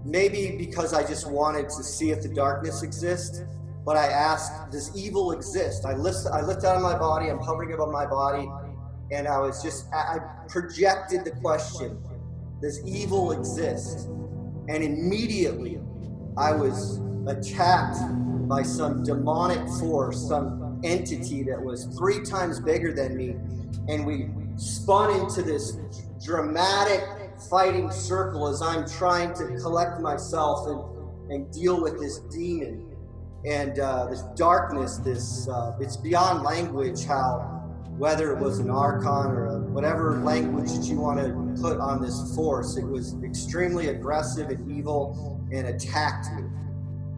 maybe because I just wanted to see if the darkness exists, but I asked, does evil exist? I lift out of my body, I'm hovering above my body, and I projected the question, does evil exist? And immediately I was attacked by some demonic force, some entity that was 3 times bigger than me, and we spun into this dramatic fighting circle as I'm trying to collect myself and deal with this demon and this darkness. It's beyond language how whether it was an archon or whatever language that you want to put on this force. It was extremely aggressive and evil and attacked me.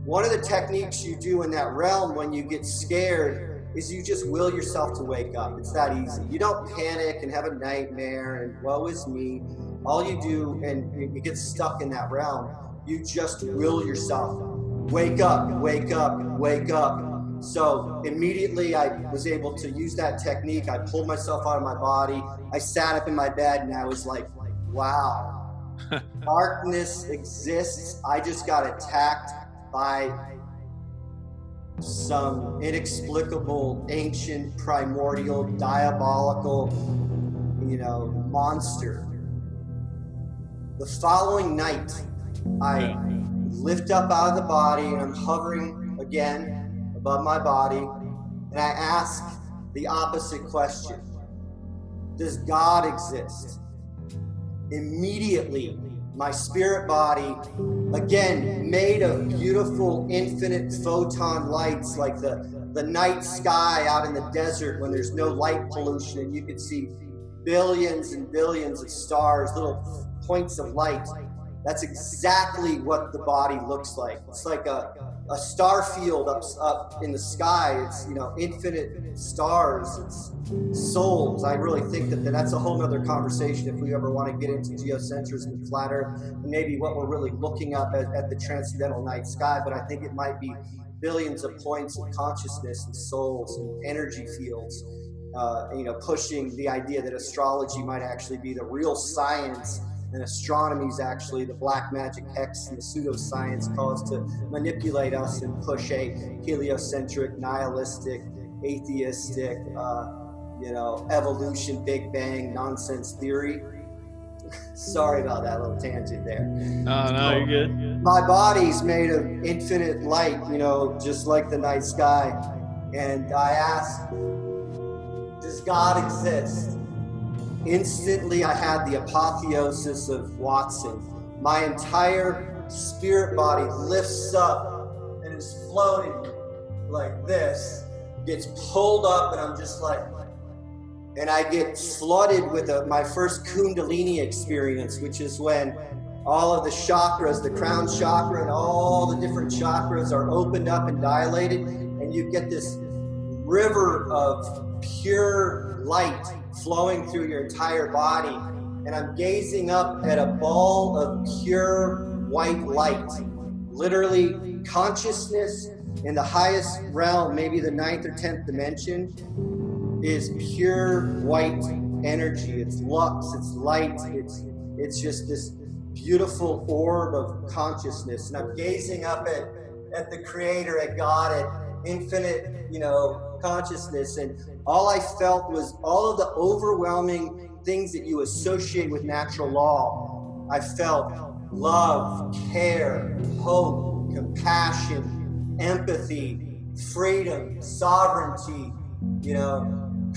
One of the techniques you do in that realm when you get scared is you just will yourself to wake up. It's that easy. You don't panic and have a nightmare and woe is me. All you do, and you get stuck in that realm, you just will yourself. Wake up, wake up, wake up. So immediately I was able to use that technique. I pulled myself out of my body. I sat up in my bed and I was like, wow, darkness exists. I just got attacked by some inexplicable, ancient, primordial, diabolical, monster. The following night, I lift up out of the body and I'm hovering again above my body, and I ask the opposite question: does God exist? Immediately, my spirit body, again, made of beautiful infinite photon lights, like the night sky out in the desert when there's no light pollution and you can see billions and billions of stars, little points of light. That's exactly what the body looks like. It's like a star field up in the sky. It's, infinite stars. It's souls. I really think that's a whole other conversation if we ever want to get into geocentrism and flat earth and maybe what we're really looking up at the transcendental night sky. But I think it might be billions of points of consciousness and souls and energy fields, pushing the idea that astrology might actually be the real science. And astronomy is actually the black magic hex and the pseudoscience caused to manipulate us and push a heliocentric, nihilistic, atheistic, evolution, Big Bang nonsense theory. Sorry about that little tangent there. No, you're good. My body's made of infinite light, just like the night sky. And I ask, does God exist? Instantly, I had the apotheosis of Watsun. My entire spirit body lifts up and is floating like this, gets pulled up, and I'm just like, and I get flooded with my first Kundalini experience, which is when all of the chakras, the crown chakra and all the different chakras are opened up and dilated, and you get this river of pure light flowing through your entire body. And I'm gazing up at a ball of pure white light. Literally, consciousness in the highest realm, maybe the 9th or 10th dimension, is pure white energy. It's lux, it's light, it's just this beautiful orb of consciousness. And I'm gazing up at the Creator, at God, at infinite, consciousness, and all I felt was all of the overwhelming things that you associate with natural law. I felt love, care, hope, compassion, empathy, freedom, sovereignty,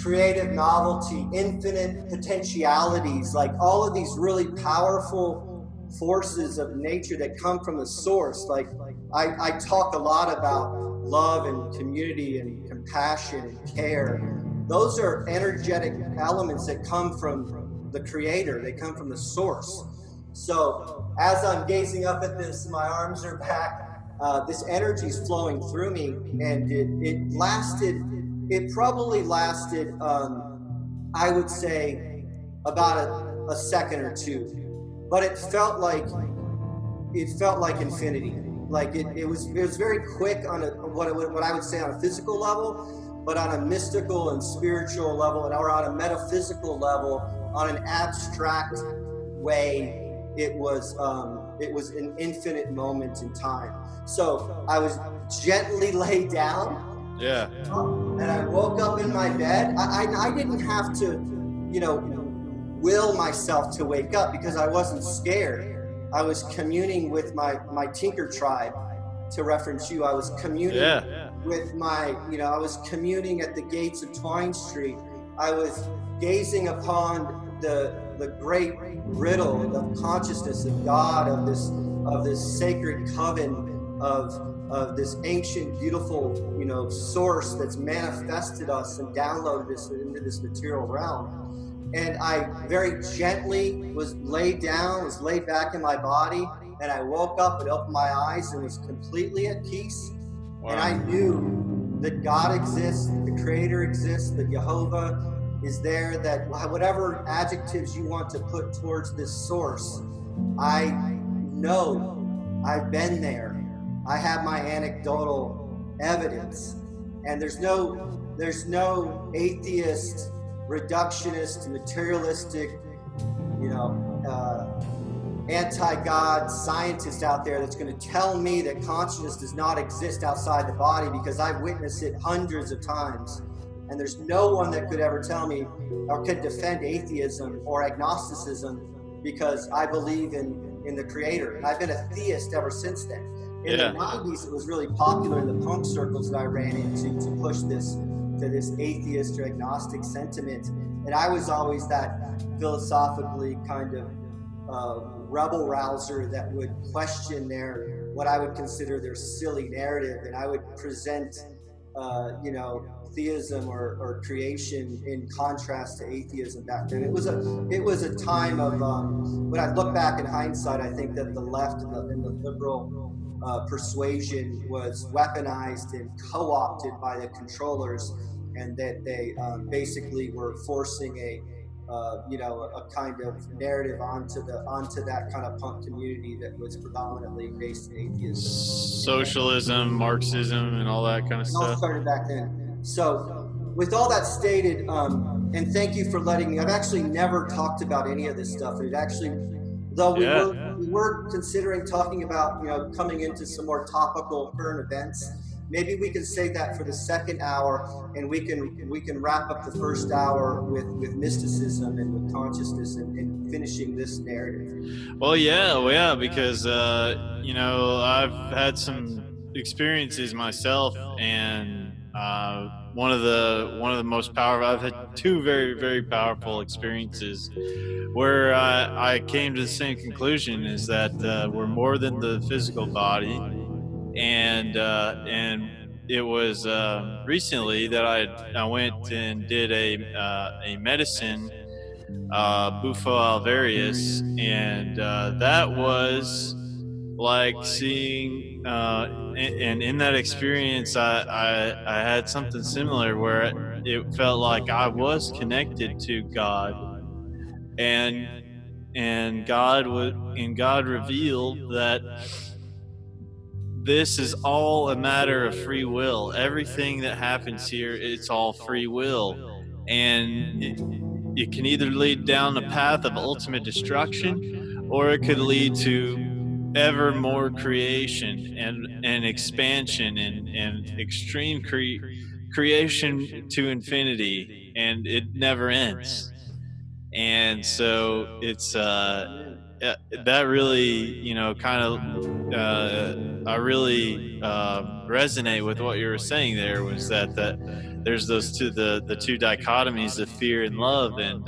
creative novelty, infinite potentialities, like all of these really powerful forces of nature that come from the source. Like I talk a lot about love and community and compassion and care. Those are energetic elements that come from the Creator. They come from the source. So as I'm gazing up at this, my arms are back. This energy is flowing through me, and it probably lasted, I would say, about a second or two. But it felt like infinity. Like it was very quick on what I would say on a physical level, but on a mystical and spiritual level, or on a metaphysical level, on an abstract way, it was an infinite moment in time. So I was gently laid down. Yeah. And I woke up in my bed. I didn't have to, will myself to wake up because I wasn't scared. I was communing with my Tinker tribe, to reference you. I was communing with I was communing at the gates of Twine Street. I was gazing upon the great riddle of consciousness of God, of this sacred coven of this ancient, beautiful, source that's manifested us and downloaded us into this material realm. And I very gently was laid back in my body, and I woke up and opened my eyes and was completely at peace. Wow. And I knew that God exists, the Creator exists, that Jehovah is there, that whatever adjectives you want to put towards this source, I know, I've been there. I have my anecdotal evidence, and there's no atheist, reductionist, materialistic, anti-God scientist out there that's going to tell me that consciousness does not exist outside the body, because I've witnessed it hundreds of times. And there's no one that could ever tell me or could defend atheism or agnosticism, because I believe in the Creator. And I've been a theist ever since then. In the 90s, it was really popular in the punk circles that I ran into to push this atheist or agnostic sentiment. And I was always that philosophically kind of rebel rouser that would question what I would consider their silly narrative. And I would present, theism or creation in contrast to atheism back then. It was a time of, when I look back in hindsight, I think that the left and the liberal persuasion was weaponized and co-opted by the controllers, and that they basically were forcing a kind of narrative onto that kind of punk community that was predominantly based in atheism, socialism, Marxism, and all that kind of stuff. It all started back then. So, with all that stated, and thank you for letting me. I've actually never talked about any of this stuff. It actually, though we were considering talking about coming into some more topical current events. Maybe we can save that for the second hour, and we can wrap up the first hour with mysticism and with consciousness and finishing this narrative. Well, yeah, because I've had some experiences myself, and one of the most powerful. I've had two very, very powerful experiences where I came to the same conclusion: is that we're more than the physical body. And it was recently that I went and did a medicine, Bufo alvarius, and that was like seeing, and in that experience I had something similar where it felt like I was connected to God, and God revealed that this is all a matter of free will. Everything that happens here, it's all free will. And it can either lead down a path of ultimate destruction, or it could lead to ever more creation and expansion and extreme creation to infinity. And it never ends. And so it's that really, kind of I really resonate with what you were saying there, was that there's those the two dichotomies of fear and love, and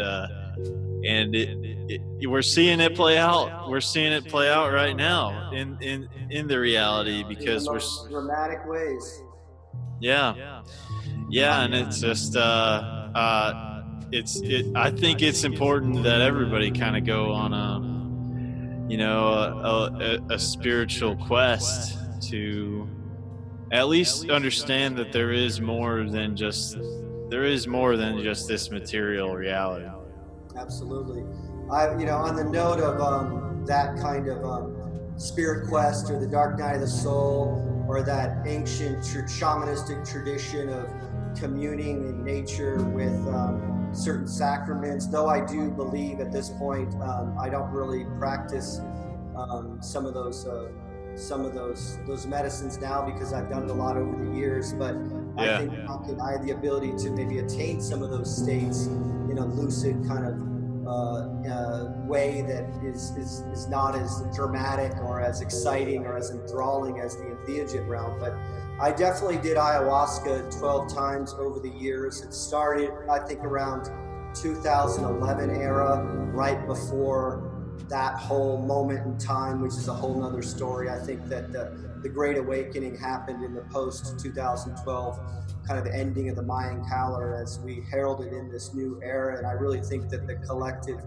we're seeing it play out. We're seeing it play out right now in the reality, because in the most dramatic ways. Yeah, and it's just I think it's important that everybody kind of go on a spiritual quest to at least understand that there is more than just this material reality. Absolutely. On the note of that kind of spirit quest, or the dark night of the soul, or that ancient shamanistic tradition of communing in nature with certain sacraments, though I do believe at this point, I don't really practice some of those medicines now, because I've done it a lot over the years. But I think I have the ability to maybe attain some of those states in a lucid kind of way that is not as dramatic or as exciting or as enthralling as the entheogen realm. But I definitely did ayahuasca 12 times over the years. It started, I think, around 2011 era, right before that whole moment in time, which is a whole nother story. I think that the Great Awakening happened in the post 2012 kind of ending of the Mayan calendar as we heralded in this new era. And I really think that the collective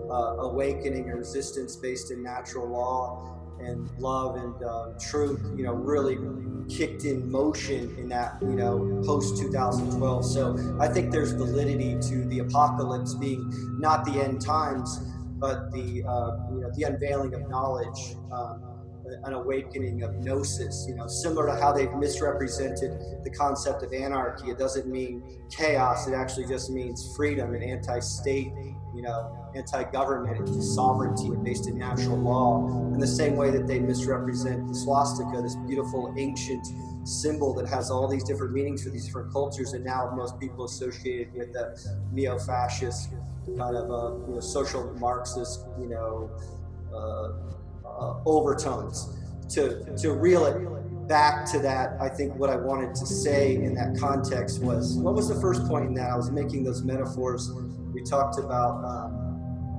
awakening and resistance based in natural law and love and truth, really kicked in motion in that, post 2012. So I think there's validity to the apocalypse being not the end times, but the unveiling of knowledge, an awakening of gnosis. Similar to how they've misrepresented the concept of anarchy. It doesn't mean chaos. It actually just means freedom and anti-state, anti-government and sovereignty and based in natural law. In the same way that they misrepresent the swastika, this beautiful ancient symbol that has all these different meanings for these different cultures, and now most people associate it with the neo-fascist kind of social Marxist overtones. To reel it back to that, I think what I wanted to say in that context was, what was the first point in that? I was making those metaphors. We talked about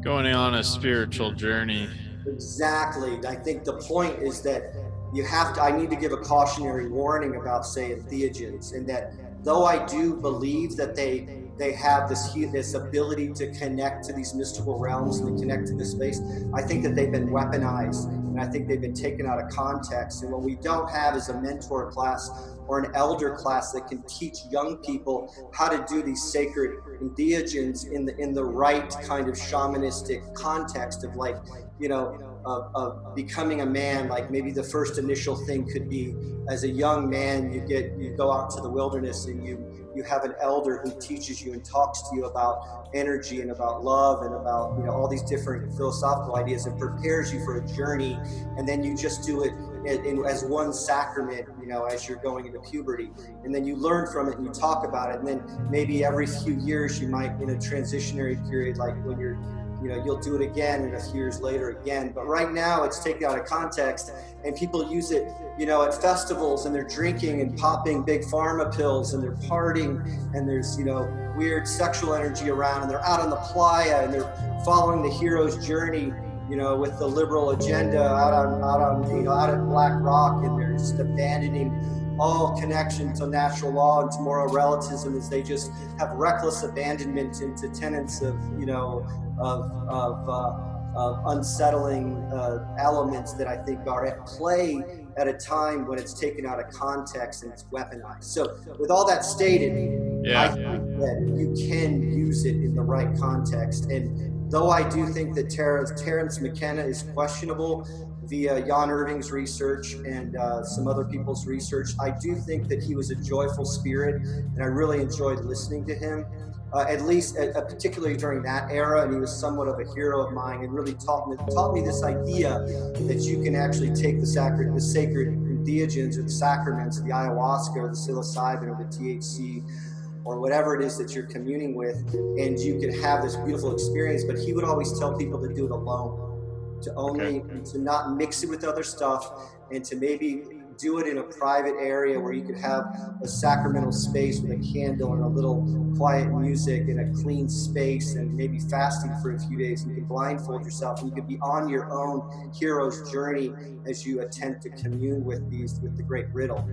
going on a spiritual journey. Exactly. I think the point is that I need to give a cautionary warning about, say, entheogens, and that though I do believe that they have this ability to connect to these mystical realms and to connect to this space, I think that they've been weaponized, and I think they've been taken out of context. And what we don't have is a mentor class or an elder class that can teach young people how to do these sacred entheogens in the right kind of shamanistic context of of becoming a man. Like maybe the first initial thing could be, as a young man, you go out to the wilderness and you have an elder who teaches you and talks to you about energy and about love and about all these different philosophical ideas and prepares you for a journey, and then you just do it as one sacrament, as you're going into puberty, and then you learn from it and you talk about it, and then maybe every few years you might, in a transitionary period, like when you're you'll do it again, and a few years later again. But right now it's taken out of context, and people use it, at festivals, and they're drinking and popping big pharma pills, and they're partying, and there's, weird sexual energy around, and they're out on the playa, and they're following the hero's journey, with the liberal agenda out at Black Rock, and they're just abandoning all connection to natural law and to moral relativism, as they just have reckless abandonment into tenets of unsettling elements that I think are at play at a time when it's taken out of context and it's weaponized. So with all that stated, I think that you can use it in the right context. And though I do think that Terence McKenna is questionable via Jan Irving's research and some other people's research, I do think that he was a joyful spirit, and I really enjoyed listening to him. At least particularly during that era, and he was somewhat of a hero of mine, and really taught me this idea that you can actually take the sacred entheogens or the sacraments, the ayahuasca or the psilocybin or the THC or whatever it is that you're communing with, and you can have this beautiful experience. But he would always tell people to do it alone, to not mix it with other stuff, and to maybe do it in a private area where you could have a sacramental space with a candle and a little quiet music and a clean space, and maybe fasting for a few days. You can blindfold yourself, and you could be on your own hero's journey as you attempt to commune with the great riddle.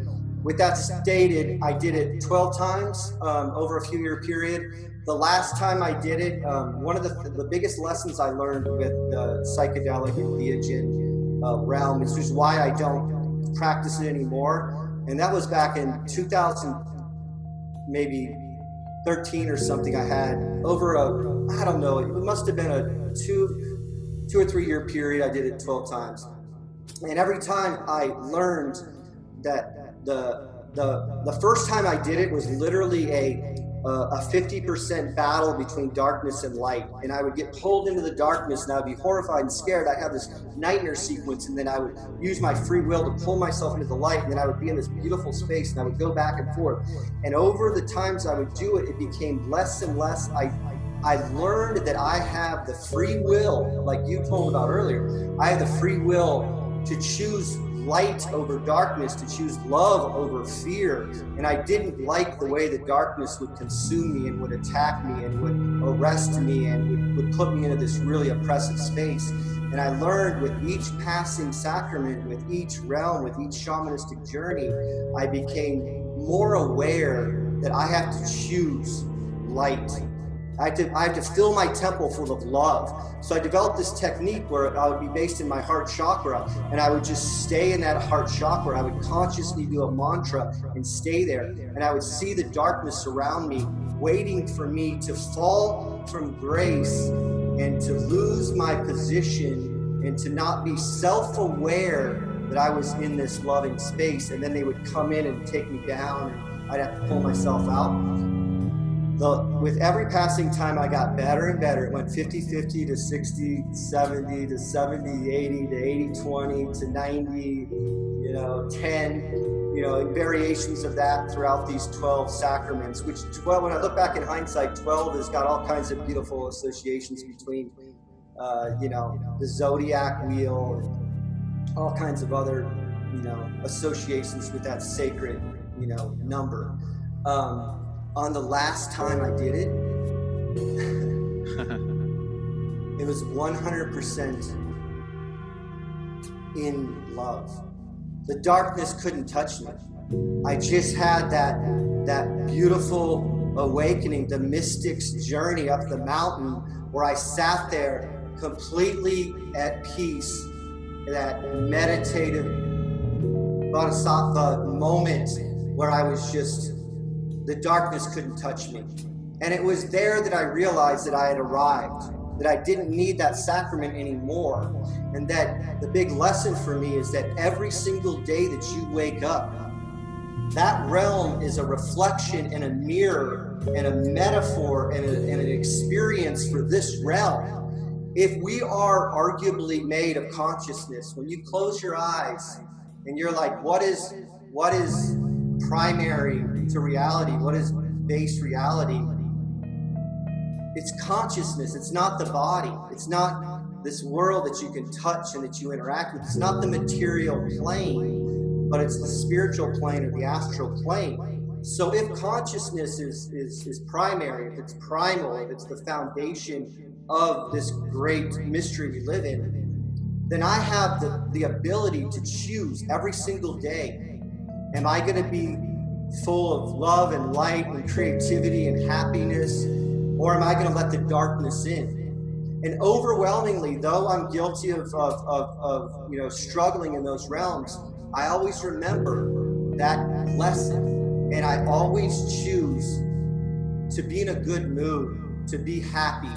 With that stated, I did it 12 times over a few year period. The last time I did it, one of the biggest lessons I learned with the psychedelic entheogen realm, which is why I don't practice it anymore, and that was back in 2000, maybe 13 or something. I had over I don't know, it must have been a two or 3 year period. I did it 12 times, and every time I learned that the first time I did it was literally a 50% battle between darkness and light, and I would get pulled into the darkness, and I would be horrified and scared. I'd have this nightmare sequence, and then I would use my free will to pull myself into the light, and then I would be in this beautiful space, and I would go back and forth. And over the times I would do it, it became less and less. I learned that I have the free will, like you told about earlier. I have the free will to choose light over darkness, to choose love over fear. And I didn't like the way the darkness would consume me and would attack me and would arrest me and would put me into this really oppressive space. And I learned with each passing sacrament, with each realm, with each shamanistic journey, I became more aware that I have to choose light. I had to fill my temple full of love. So I developed this technique where I would be based in my heart chakra, and I would just stay in that heart chakra. I would consciously do a mantra and stay there. And I would see the darkness around me, waiting for me to fall from grace and to lose my position and to not be self-aware that I was in this loving space. And then they would come in and take me down, and I'd have to pull myself out. With every passing time, I got better and better. It went 50-50 to 60-70 to 70-80 to 80-20 to 90, 10, and variations of that throughout these 12 sacraments, which 12, when I look back in hindsight, 12 has got all kinds of beautiful associations between, the zodiac wheel and all kinds of other, associations with that sacred, number. On the last time I did it, it was 100% in love. The darkness couldn't touch me. I just had that beautiful awakening, the mystic's journey up the mountain, where I sat there completely at peace, that meditative bodhisattva moment where I was just, the darkness couldn't touch me. And it was there that I realized that I had arrived, that I didn't need that sacrament anymore. And that the big lesson for me is that every single day that you wake up, that realm is a reflection and a mirror and a metaphor and an experience for this realm. If we are arguably made of consciousness, when you close your eyes and you're like, what is primary to reality? What is base reality? It's consciousness. It's not the body. It's not this world that you can touch and that you interact with. It's not the material plane, but it's the spiritual plane or the astral plane. So if consciousness is primary, if it's primal, if it's the foundation of this great mystery we live in, then I have the ability to choose every single day. Am I going to be full of love and light and creativity and happiness, or am I going to let the darkness in? And overwhelmingly, though I'm guilty of struggling in those realms, I always remember that lesson, and I always choose to be in a good mood, to be happy,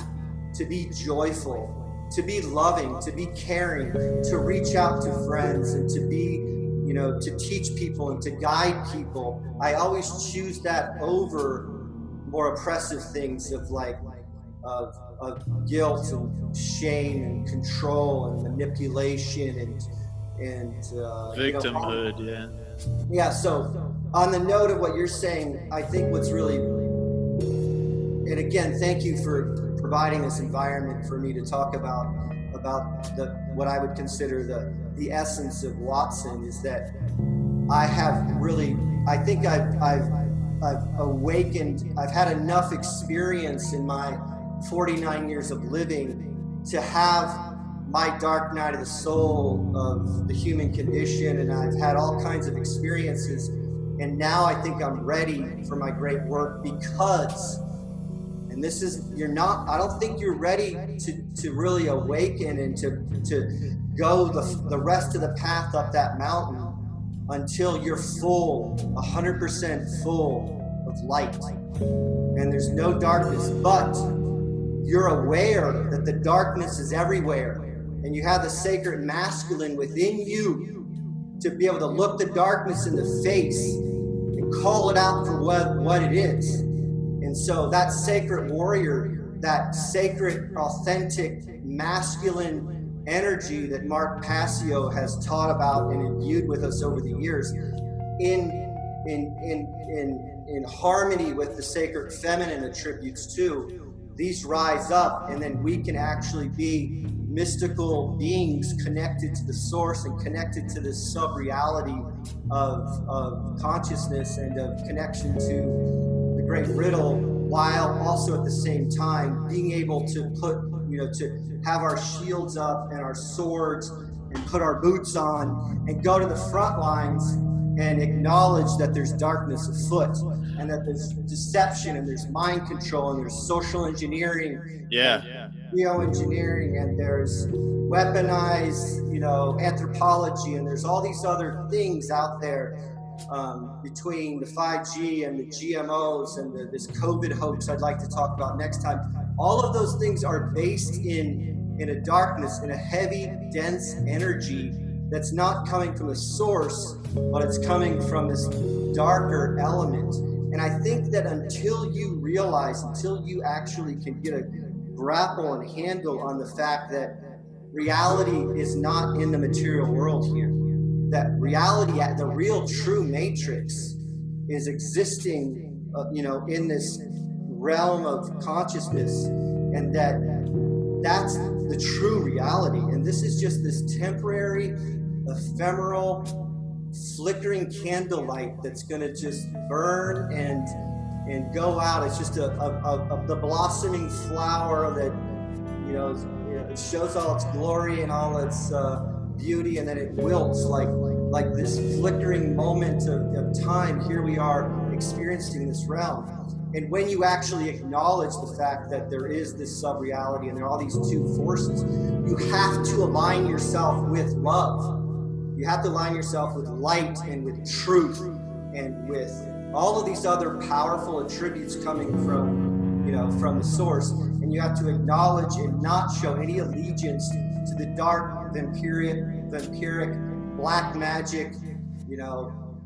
to be joyful, to be loving, to be caring, to reach out to friends, and to be to teach people and to guide people. I always choose that over more oppressive things of guilt and shame and control and manipulation and victimhood. Yeah. So on the note of what you're saying, I think what's really, and again, thank you for providing this environment for me to talk about what I would consider the essence of Watsun, is that I think I've awakened, I've had enough experience in my 49 years of living to have my dark night of the soul of the human condition, and I've had all kinds of experiences, and now I think I'm ready for my great work because, and this is, I don't think you're ready to really awaken and to go the rest of the path up that mountain until you're full, 100% full of light. And there's no darkness, but you're aware that the darkness is everywhere. And you have the sacred masculine within you to be able to look the darkness in the face and call it out for what it is. And so that sacred warrior, that sacred, authentic, masculine energy that Mark Passio has taught about and imbued with us over the years, in harmony with the sacred feminine attributes too, these rise up, and then we can actually be mystical beings connected to the source and connected to this sub-reality of consciousness and of connection to the great riddle, while also at the same time being able to put, to have our shields up and our swords and put our boots on and go to the front lines and acknowledge that there's darkness afoot and that there's deception and there's mind control and there's social engineering, geoengineering, and there's weaponized, anthropology, and there's all these other things out there between the 5G and the GMOs and this COVID hoax I'd like to talk about next time. All of those things are based in a darkness, in a heavy, dense energy that's not coming from the source, but it's coming from this darker element. And I think that until you actually can get a grapple and handle on the fact that reality is not in the material world here, that reality, the real true matrix, is existing, in this realm of consciousness, and that's the true reality. And this is just this temporary, ephemeral, flickering candlelight that's going to just burn and go out. It's just the blossoming flower that it shows all its glory and all its beauty, and then it wilts like this flickering moment of time. Here we are experiencing this realm. And when you actually acknowledge the fact that there is this sub-reality and there are all these two forces, you have to align yourself with love. You have to align yourself with light and with truth and with all of these other powerful attributes coming from the source. And you have to acknowledge and not show any allegiance to the dark, vampiric, black magic,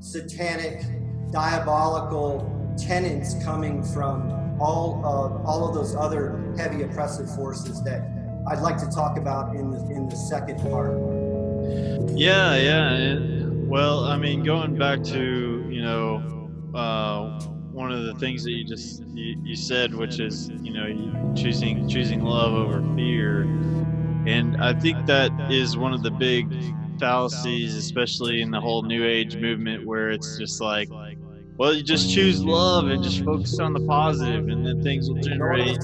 satanic, diabolical tenets coming from all of those other heavy oppressive forces that I'd like to talk about in the second part. Well, I mean, going back to one of the things that you said, which is choosing love over fear, and I think that is one of the big fallacies, especially in the whole New Age movement, where it's just like, well, you just choose love and just focus on the positive, and then things will generate.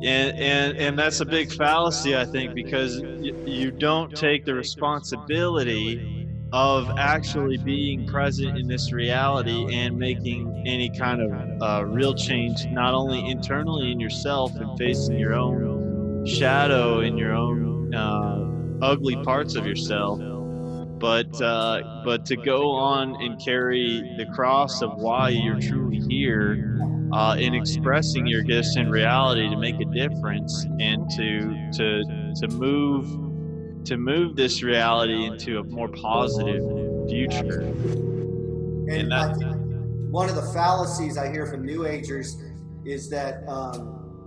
And that's a big fallacy, I think, because you don't take the responsibility of actually being present in this reality and making any kind of real change, not only internally in yourself and facing your own shadow and your own ugly parts of yourself, but to go on and carry the cross of why you're truly here, in expressing your gifts in reality to make a difference, and to move this reality into a more positive future. And I think one of the fallacies I hear from New Agers is that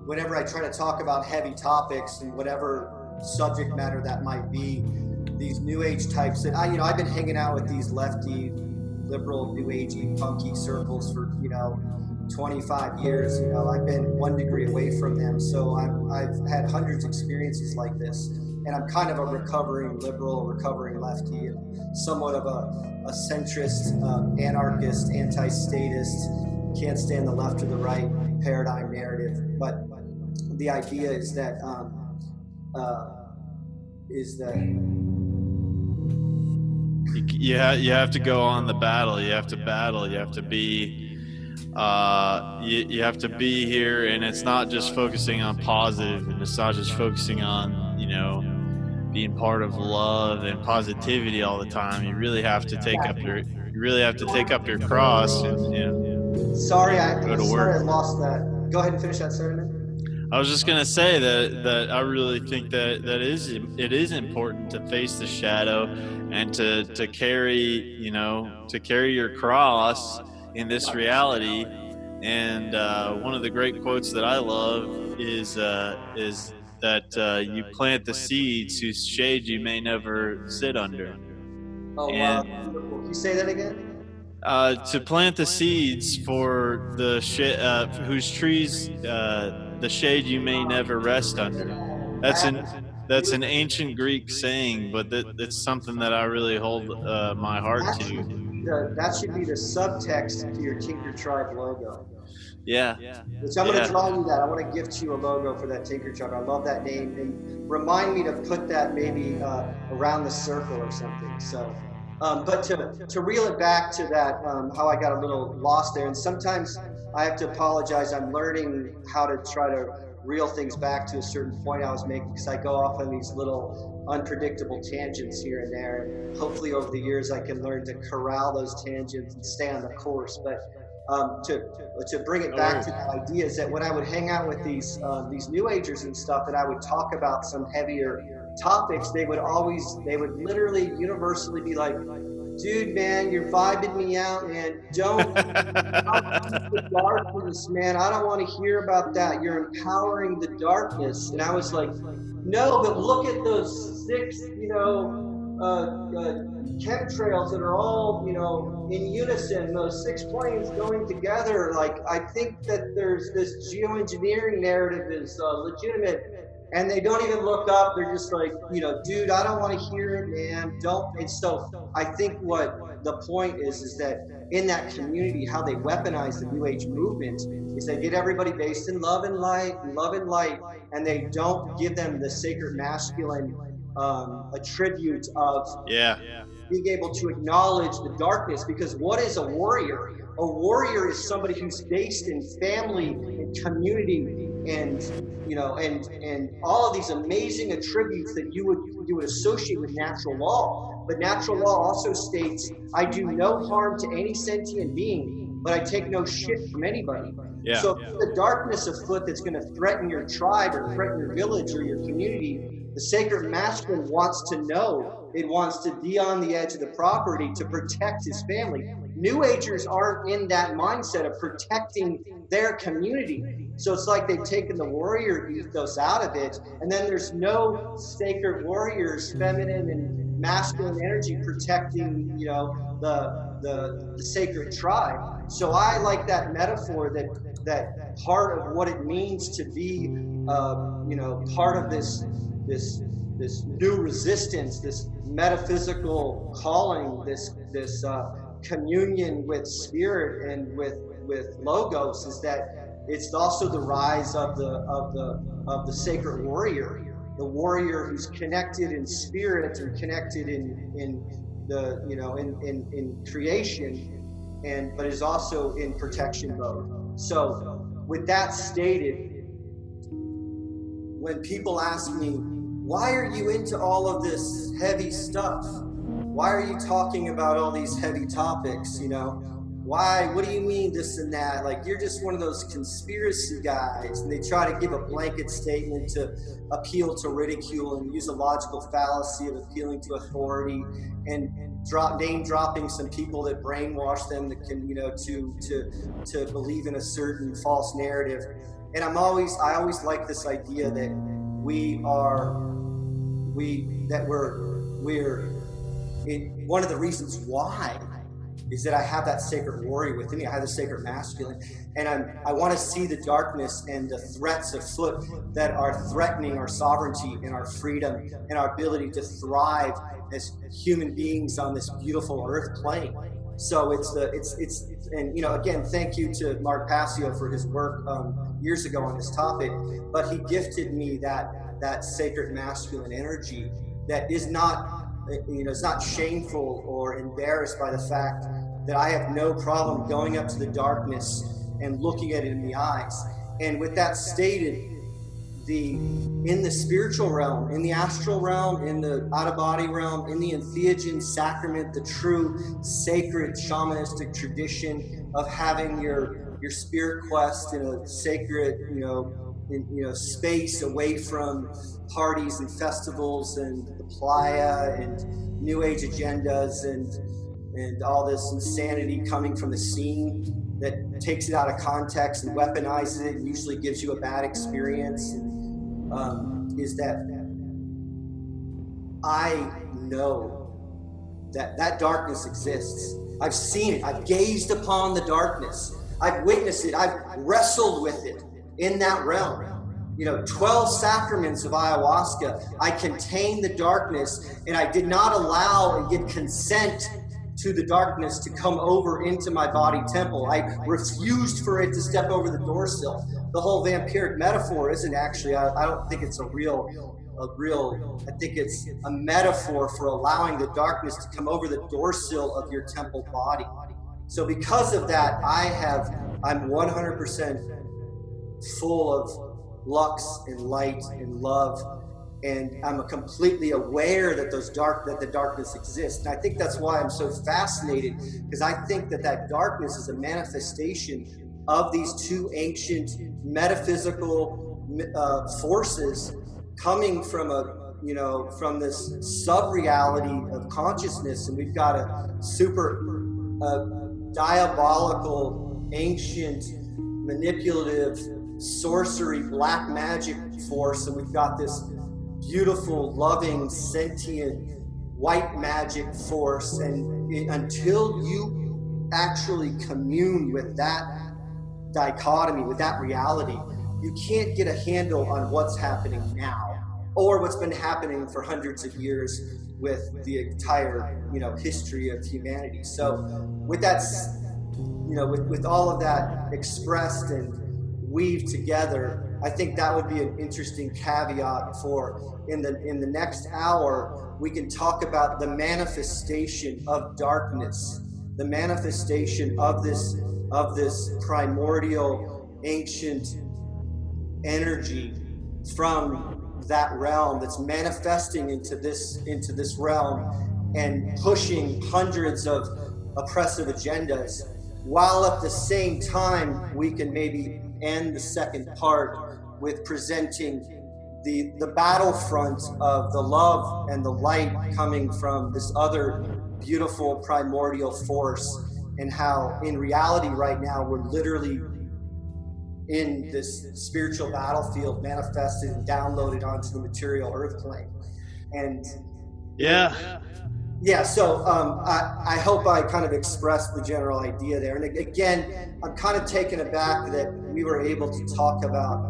whenever I try to talk about heavy topics and whatever subject matter that might be, these New Age types that I've been hanging out with these lefty, liberal, New Agey, punky circles for 25 years. I've been 1 degree away from them, so I've had hundreds of experiences like this, and I'm kind of a recovering liberal, recovering lefty, and somewhat of a centrist, anarchist, anti-statist, can't stand the left or the right paradigm narrative. But the idea is that you have to go on the battle. You have to battle. You have to be. You have to be here, and it's not just focusing on positive, and it's not just focusing on being part of love and positivity all the time. You really have to take up your cross and Sorry, I lost that. Go ahead and finish that sentence. I was just gonna say that I really think that it is important to face the shadow and to carry your cross in this reality. And one of the great quotes that I love is that you plant the seeds whose shade you may never sit under. Oh, wow. Can you say that again? To plant the seeds for the whose trees the shade you may never rest under. That's an ancient Greek saying, but it's something that I really hold my heart to. That should be the subtext to your Tinker Tribe logo. Yeah. Which I'm going to draw you that. I want to gift you a logo for that Tinker Tribe. I love that name, and remind me to put that maybe around the circle or something. So, but to reel it back to that, how I got a little lost there, and sometimes I have to apologize. I'm learning how to try to reel things back to a certain point I was making, because I go off on these little unpredictable tangents here and there. And hopefully over the years I can learn to corral those tangents and stay on the course. But to bring it back to the idea is that when I would hang out with these New Agers and stuff, and I would talk about some heavier topics, they would literally universally be like, dude, man, you're vibing me out, man. Don't the darkness, man. I don't want to hear about that. You're empowering the darkness. And I was like, no, but look at those 6, chemtrails that are all, in unison, those 6 planes going together. Like, I think that there's this geoengineering narrative is legitimate. And they don't even look up. They're just like, dude, I don't want to hear it, man. Don't. And so I think what the point is that in that community, how they weaponize the New Age movement is they get everybody based in love and light, and they don't give them the sacred masculine attribute of being able to acknowledge the darkness. Because what is a warrior? A warrior is somebody who's based in family and community and and all of these amazing attributes that you would associate with natural law. But natural law also states, I do no harm to any sentient being, but I take no shit from anybody. Yeah. So if the darkness afoot that's going to threaten your tribe or threaten your village or your community, the sacred masculine wants to know. It wants to be on the edge of the property to protect his family. New Agers aren't in that mindset of protecting their community. So it's like they've taken the warrior ethos out of it, and then there's no sacred warriors, feminine and masculine energy protecting, the sacred tribe. So I like that metaphor that part of what it means to be, part of this new resistance, this metaphysical calling, this communion with spirit and with logos, is that it's also the rise of the sacred warrior, the warrior who's connected in spirit and connected in the in creation, but is also in protection mode. So with that stated, when people ask me, why are you into all of this heavy stuff? Why are you talking about all these heavy topics? Why? What do you mean this and that? Like, you're just one of those conspiracy guys. And they try to give a blanket statement to appeal to ridicule and use a logical fallacy of appealing to authority and name dropping some people that brainwash them that can, to believe in a certain false narrative. And I always like this idea that we're one of the reasons why is that I have that sacred warrior within me. I have the sacred masculine, and I want to see the darkness and the threats afoot that are threatening our sovereignty and our freedom and our ability to thrive as human beings on this beautiful earth plane. So again, thank you to Mark Passio for his work years ago on this topic, but he gifted me that sacred masculine energy that is not, it's not shameful or embarrassed by the fact that I have no problem going up to the darkness and looking at it in the eyes. And with that stated, in the spiritual realm, in the astral realm, in the out-of-body realm, in the entheogen sacrament, the true sacred shamanistic tradition of having your spirit quest in a sacred, space away from parties and festivals and the playa and New Age agendas and all this insanity coming from the scene that takes it out of context and weaponizes it and usually gives you a bad experience, is that I know that darkness exists. I've seen it. I've gazed upon the darkness. I've witnessed it. I've wrestled with it in that realm. 12 sacraments of ayahuasca. I contained the darkness, and I did not allow and give consent to the darkness to come over into my body temple. I refused for it to step over the door sill. The whole vampiric metaphor isn't actually, I don't think it's a real, I think it's a metaphor for allowing the darkness to come over the door sill of your temple body. So because of that, I'm 100% full of lux and light and love, and I'm completely aware that the darkness exists. And I think that's why I'm so fascinated, because I think that darkness is a manifestation of these two ancient metaphysical forces coming from from this sub-reality of consciousness. And we've got a super diabolical, ancient, manipulative, sorcery, black magic force, and we've got this beautiful, loving, sentient, white magic force. And until you actually commune with that dichotomy, with that reality, you can't get a handle on what's happening now, or what's been happening for hundreds of years with the entire history of humanity. So with that, with all of that expressed and weaved together, I think that would be an interesting caveat for in the next hour. We can talk about the manifestation of darkness, the manifestation of this primordial ancient energy from that realm that's manifesting into this realm and pushing hundreds of oppressive agendas, while at the same time we can maybe end the second part with presenting the battlefront of the love and the light coming from this other beautiful primordial force, and how in reality right now we're literally in this spiritual battlefield manifested and downloaded onto the material earth plane. And so I hope I kind of expressed the general idea there. And again, I'm kind of taken aback that we were able to talk about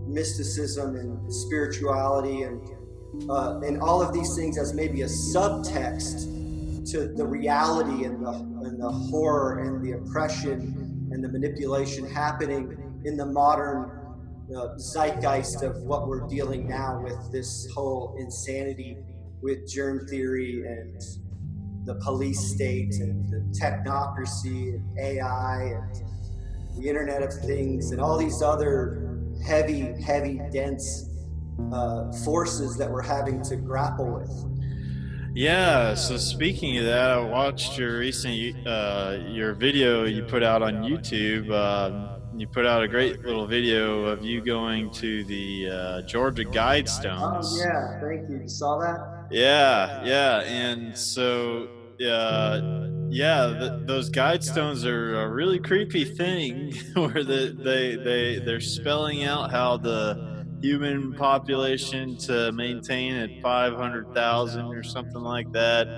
mysticism and spirituality and all of these things as maybe a subtext to the reality and the horror and the oppression and the manipulation happening in the modern zeitgeist of what we're dealing now with, this whole insanity with germ theory and the police state and the technocracy and AI and the Internet of Things and all these other heavy, dense forces that we're having to grapple with. Yeah, so speaking of that, I watched your recent your video you put out on YouTube. You put out a great little video of you going to the Georgia Guidestones. Oh yeah, thank you. You saw that? Yeah, and so those Guidestones are a really creepy thing, where they're spelling out how the human population to maintain at 500,000 or something like that.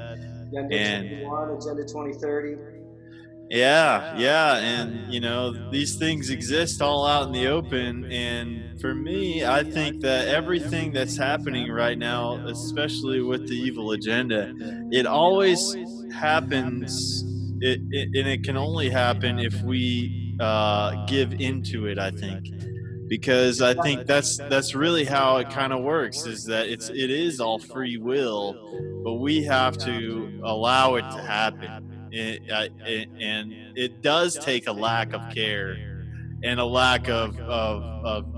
Agenda 21, Agenda 2030. Yeah, and these things exist all out in the open. And for me, I think that everything that's happening right now, especially with the evil agenda, it always happens. And it can only happen if we give into it, I think, because I think that's really how it kind of works, is that it is all free will, but we have to allow it to happen. And it does take a lack of care and a lack of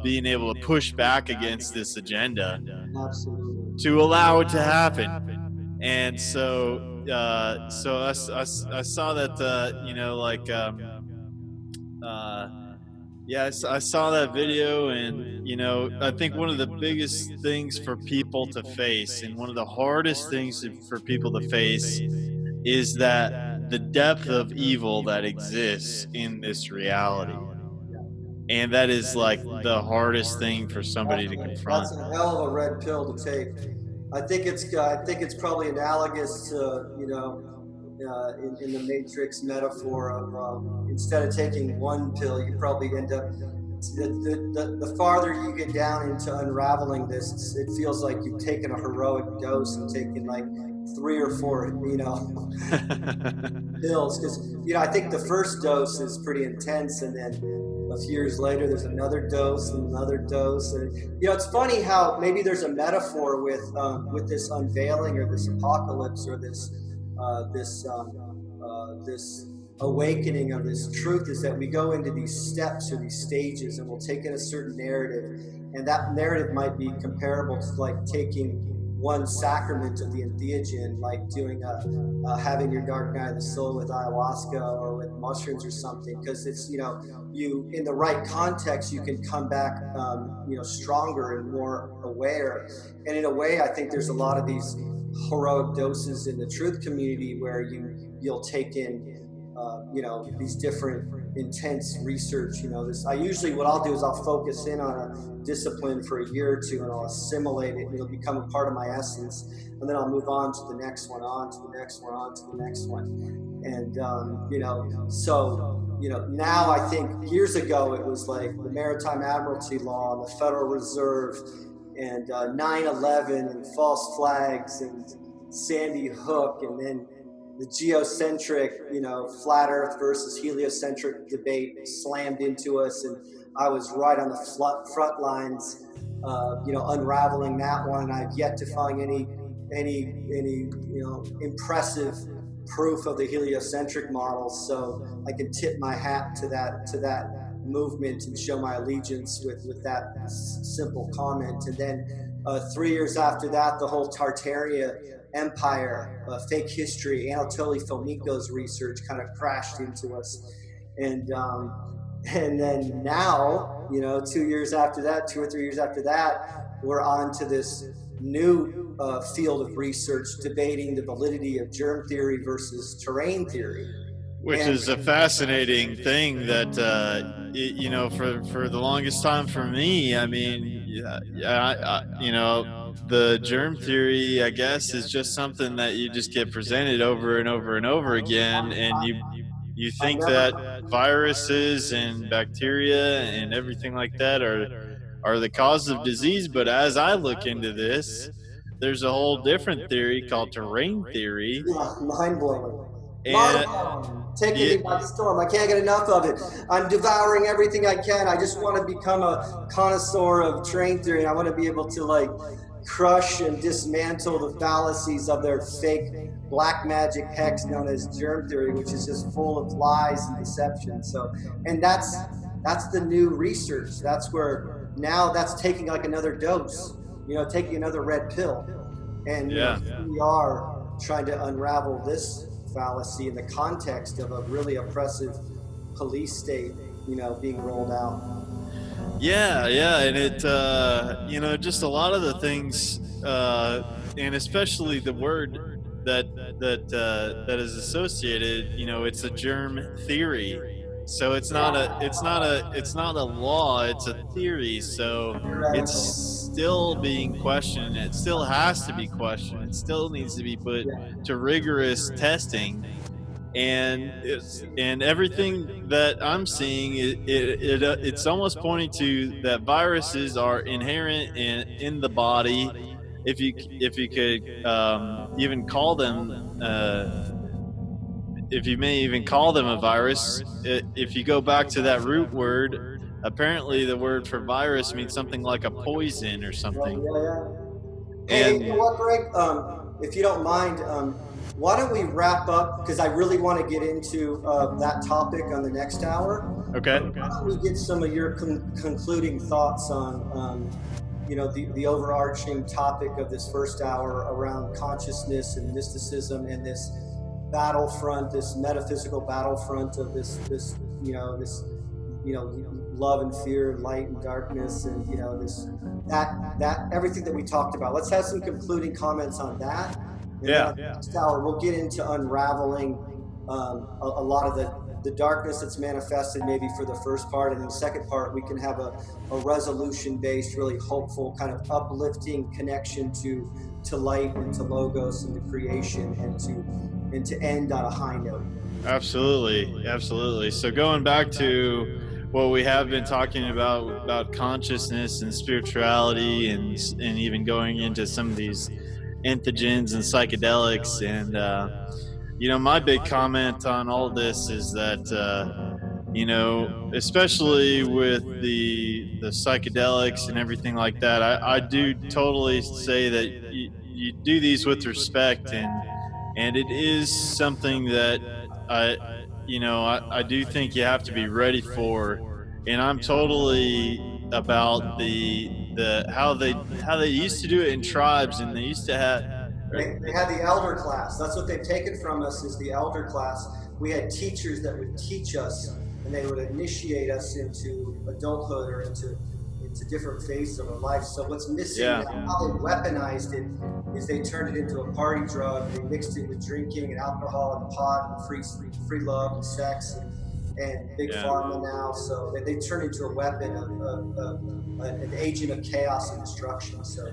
being able to push back against this agenda. Absolutely. To allow it to happen. And so I saw that I saw that video, and I think one of the biggest things for people to face, and one of the hardest things for people to face, is that the depth of evil that exists in this reality. And that is like the hardest thing for somebody to confront. That's a hell of a red pill to take. I think it's probably analogous to in the Matrix metaphor of instead of taking one pill, you probably end up the farther you get down into unraveling this, it feels like you've taken a heroic dose and taken like 3 or 4, pills. Because, I think the first dose is pretty intense, and then a few years later, there's another dose and another dose. And, it's funny how maybe there's a metaphor with this unveiling or this apocalypse or this awakening of this truth, is that we go into these steps or these stages, and we'll take in a certain narrative, and that narrative might be comparable to like taking one sacrament of the entheogen, like doing having your dark night of the soul with ayahuasca or with mushrooms or something, because it's you in the right context you can come back stronger and more aware. And in a way, I think there's a lot of these heroic doses in the truth community where you'll take in these different intense research. What I'll do is I'll focus in on a discipline for a year or two, and I'll assimilate it, and it'll become a part of my essence, and then I'll move on to the next one, on to the next one, on to the next one. And now I think years ago it was like the Maritime Admiralty Law and the Federal Reserve and 9/11 and false flags and Sandy Hook, and then the geocentric, flat Earth versus heliocentric debate slammed into us, and I was right on the front lines, unraveling that one. And I've yet to find any impressive proof of the heliocentric model. So I can tip my hat to that movement and show my allegiance with that simple comment. And then 3 years after that, the whole Tartaria empire, fake history, Anatoly Fomenko's research kind of crashed into us. And then now, 2 years after that, 2 or 3 years after that, we're on to this new field of research debating the validity of germ theory versus terrain theory. Which is a fascinating thing that, for the longest time for me, I mean, the germ theory, I guess, is just something that you just get presented over and over and over again. And you think that viruses and bacteria and everything like that are the cause of disease. But as I look into this, there's a whole different theory called terrain theory. Yeah, mind-blowing. Taking me by the storm. I can't get enough of it. I'm devouring everything I can. I just want to become a connoisseur of terrain theory, and I want to be able to crush and dismantle the fallacies of their fake black magic hex known as germ theory, which is just full of lies and deception. So, and that's the new research. That's where now that's taking like another dose, taking another red pill, and we are trying to unravel this fallacy in the context of a really oppressive police state, being rolled out. Yeah, and it, just a lot of the things, and especially the word that is associated. It's a germ theory, so it's not a law. It's a theory. So it's still being questioned. It still has to be questioned. It still needs to be put to rigorous testing. And everything that I'm seeing, it's almost pointing to that viruses are inherent in the body. If you could even call them, if you may even call them a virus, if you go back to that root word, apparently the word for virus means something like a poison or something. Hey, you know what, Greg? If you don't mind, why don't we wrap up, because I really want to get into that topic on the next hour. Okay. Why don't we get some of your concluding thoughts on the overarching topic of this first hour around consciousness and mysticism, and this battlefront, this metaphysical battlefront of this love and fear, light and darkness, and that everything that we talked about. Let's have some concluding comments on that. And next hour we'll get into unraveling a lot of the darkness that's manifested maybe for the first part, and then the second part we can have a resolution-based, really hopeful, kind of uplifting connection to light and to logos and to creation, and to end on a high note. Absolutely. So going back to what we have been talking about consciousness and spirituality, and even going into some of these entheogens and psychedelics. And my big comment on all this is that especially with the psychedelics and everything like that, I do totally say that you do these with respect, and it is something that I I do think you have to be ready for. And I'm totally about the how they used to do it in tribes, and they used to have. They had the elder class. That's what they've taken from us, is the elder class. We had teachers that would teach us, and they would initiate us into adulthood or into different phases of our life. So what's missing now, how they weaponized it, is they turned it into a party drug. They mixed it with drinking and alcohol and pot and free love and sex and big pharma now. So they turn into a weapon of an agent of chaos and destruction. So,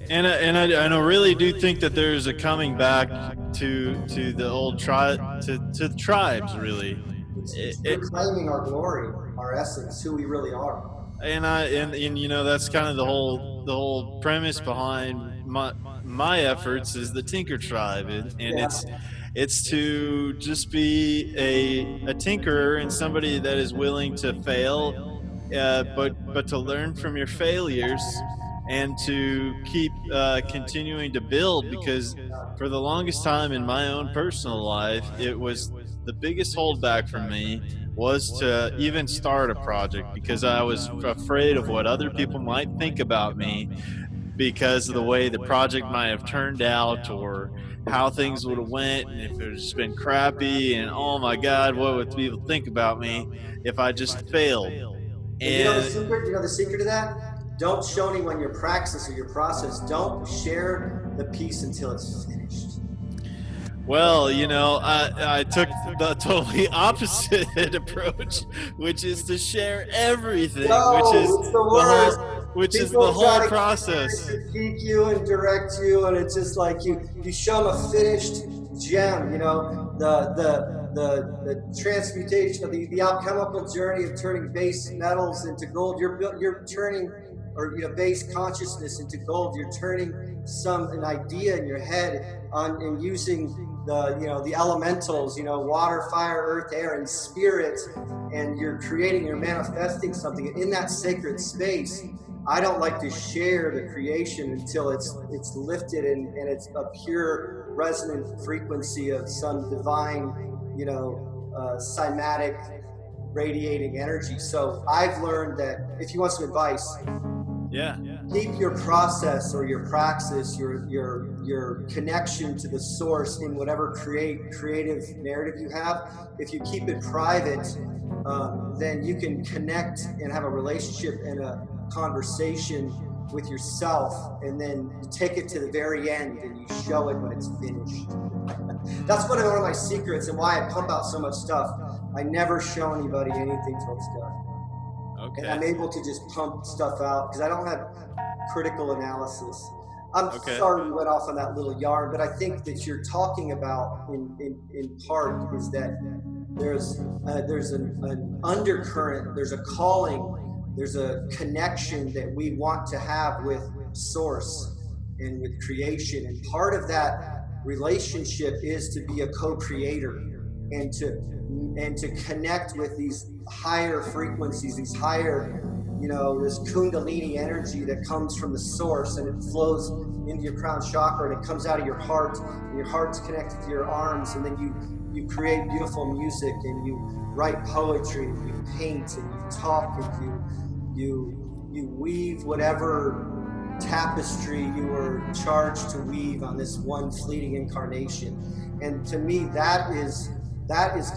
and I really do think that there's a coming back to the old to the tribes. Really, it's reclaiming our glory, our essence, who we really are. And that's kind of the whole premise behind my efforts, is the Tinker Tribe, and it's to just be a tinkerer and somebody that is willing to fail, but to learn from your failures and to keep continuing to build. Because for the longest time in my own personal life, it was the biggest holdback for me was to even start a project, because I was afraid of what other people might think about me because of the way the project might have turned out, or how things would have went, and if it had just been crappy, and oh my God, what would people think about me if I just failed? And you know the secret to that? Don't show anyone your praxis or your process. Don't share the piece until it's finished. Well, I took the totally opposite approach, which is to share everything, which is the whole process. Critique you and direct you, and it's just like you show them a finished gem. The transmutation of the alchemical journey of turning base metals into gold. You're turning, or base consciousness into gold. You're turning an idea in your head and using the elementals, water, fire, earth, air, and spirit, and you're manifesting something in that sacred space. I don't like to share the creation until it's lifted and it's a pure resonant frequency of some divine, cymatic radiating energy. So I've learned that if you want some advice, keep your process or your praxis, your connection to the source in whatever creative narrative you have. If you keep it private, then you can connect and have a relationship and a conversation with yourself, and then you take it to the very end and you show it when it's finished. That's one of my secrets and why I pump out so much stuff. I never show anybody anything till it's done. Okay. And I'm able to just pump stuff out because I don't have critical analysis. I'm sorry we went off on that little yarn, but I think that you're talking about in part is that there's an undercurrent, there's a calling, there's a connection that we want to have with source and with creation. And part of that relationship is to be a co-creator and to connect with these higher frequencies, these higher, this kundalini energy that comes from the source, and it flows into your crown chakra, and it comes out of your heart, and your heart's connected to your arms, and then you create beautiful music, and you write poetry, and you paint, and you talk, and you weave whatever tapestry you were charged to weave on this one fleeting incarnation. And to me, that is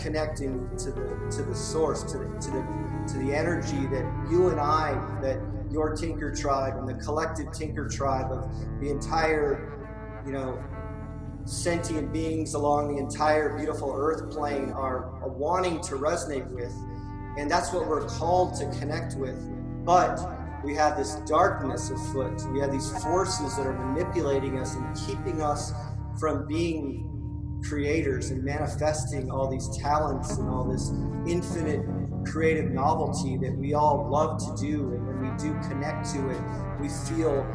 connecting to the source, to the energy that you and I, that your Tinker Tribe and the collective Tinker Tribe of the entire, sentient beings along the entire beautiful earth plane are wanting to resonate with. And that's what we're called to connect with. But we have this darkness afoot. We have these forces that are manipulating us and keeping us from being creators and manifesting all these talents and all this infinite creative novelty that we all love to do. And when we do connect to it, we feel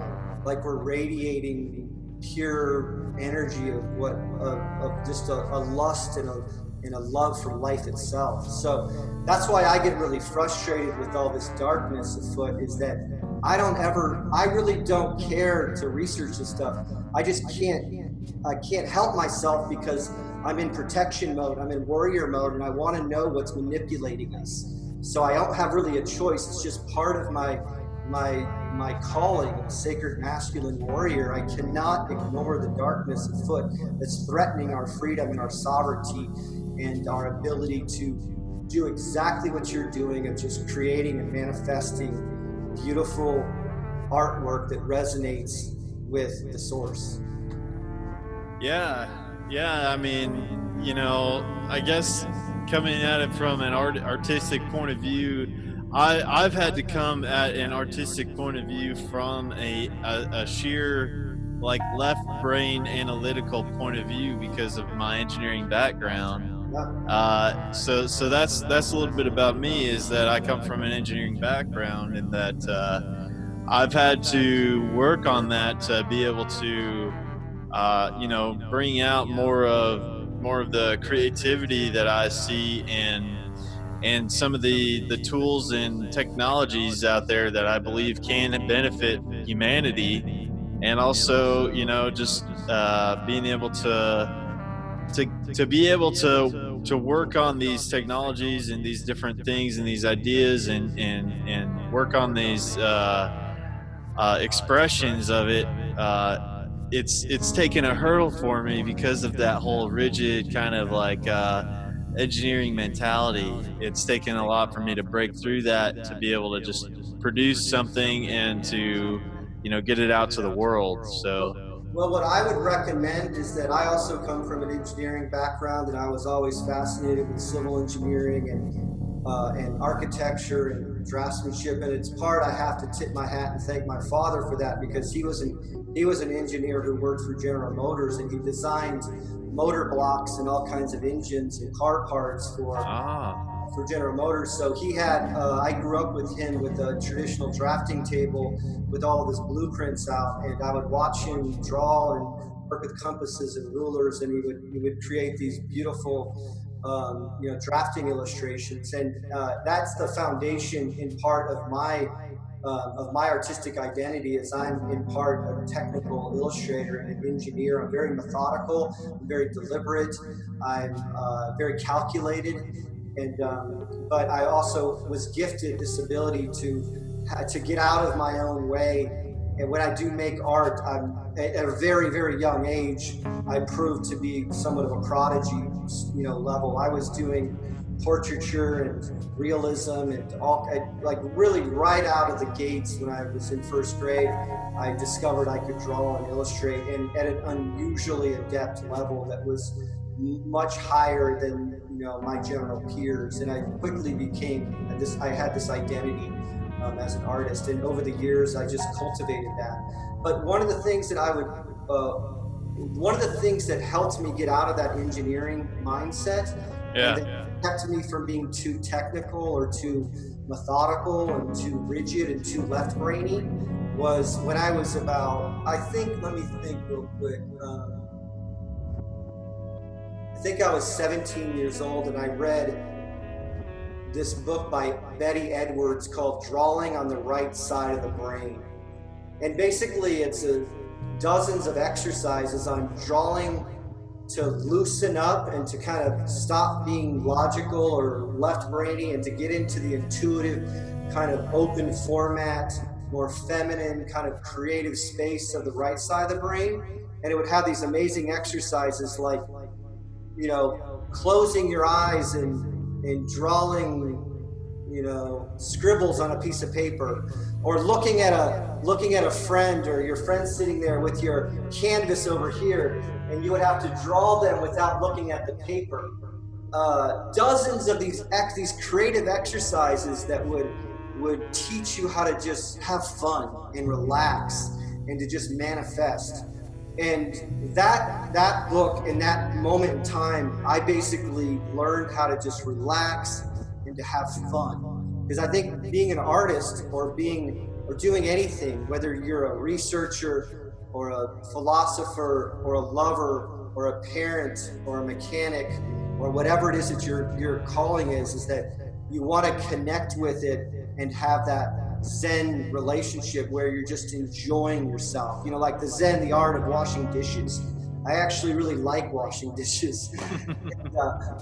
like we're radiating pure energy of just a lust and a love for life itself. So that's why I get really frustrated with all this darkness afoot, is that I really don't care to research this stuff. I can't help myself, because I'm in protection mode, I'm in warrior mode, and I want to know what's manipulating us. So I don't have really a choice. It's just part of my calling of sacred masculine warrior. I cannot ignore the darkness afoot that's threatening our freedom and our sovereignty and our ability to do exactly what you're doing, of just creating and manifesting beautiful artwork that resonates with the source. Yeah. I mean, I guess coming at it from an artistic point of view, I've had to come at an artistic point of view from a sheer like left brain analytical point of view because of my engineering background. So that's a little bit about me, is that I come from an engineering background, and that I've had to work on that to be able to bring out more of the creativity that I see and some of the tools and technologies out there that I believe can benefit humanity, and also just being able to be able to work on these technologies and these different things and these ideas and work on these expressions of it. It's taken a hurdle for me because of that whole rigid kind of like engineering mentality. It's taken a lot for me to break through that, to be able to just produce something and to get it out to the world. So Well, what I would recommend is that I also come from an engineering background, and I was always fascinated with civil engineering and architecture and draftsmanship. And it's part I have to tip my hat and thank my father for that, because he was an engineer who worked for General Motors, and he designed motor blocks and all kinds of engines and car parts for General Motors. So he had, I grew up with him with a traditional drafting table with all of his blueprints out, and I would watch him draw and work with compasses and rulers, and he would create these beautiful, drafting illustrations. And that's the foundation in part of my artistic identity, is I'm in part a technical illustrator and an engineer. I'm very methodical, I'm very deliberate, I'm very calculated. And but I also was gifted this ability to get out of my own way. And when I do make art, I'm at a very, very young age, I proved to be somewhat of a prodigy, level. I was doing portraiture and realism and like really right out of the gates. When I was in first grade, I discovered I could draw and illustrate, and at an unusually adept level that was much higher than my general peers. And I quickly became I had this identity as an artist, and over the years I just cultivated that. But one of the things that helped me get out of that engineering mindset, that kept me from being too technical or too methodical and too rigid and too left brainy, was when I was about, let me think real quick. I think I was 17 years old, and I read this book by Betty Edwards called Drawing on the Right Side of the Brain. And basically it's dozens of exercises on drawing to loosen up and to kind of stop being logical or left brainy, and to get into the intuitive kind of open format, more feminine kind of creative space of the right side of the brain. And it would have these amazing exercises like, closing your eyes and drawing, scribbles on a piece of paper, or looking at a friend, or your friend sitting there with your canvas over here, and you would have to draw them without looking at the paper. Dozens of these creative exercises that would teach you how to just have fun and relax and to just manifest. And that book, in that moment in time, I basically learned how to just relax and to have fun. Because I think being an artist or doing anything, whether you're a researcher or a philosopher or a lover or a parent or a mechanic or whatever it is that your calling is that you want to connect with it and have that Zen relationship where you're just enjoying yourself. You know, like the Zen, the art of washing dishes. I actually really like washing dishes.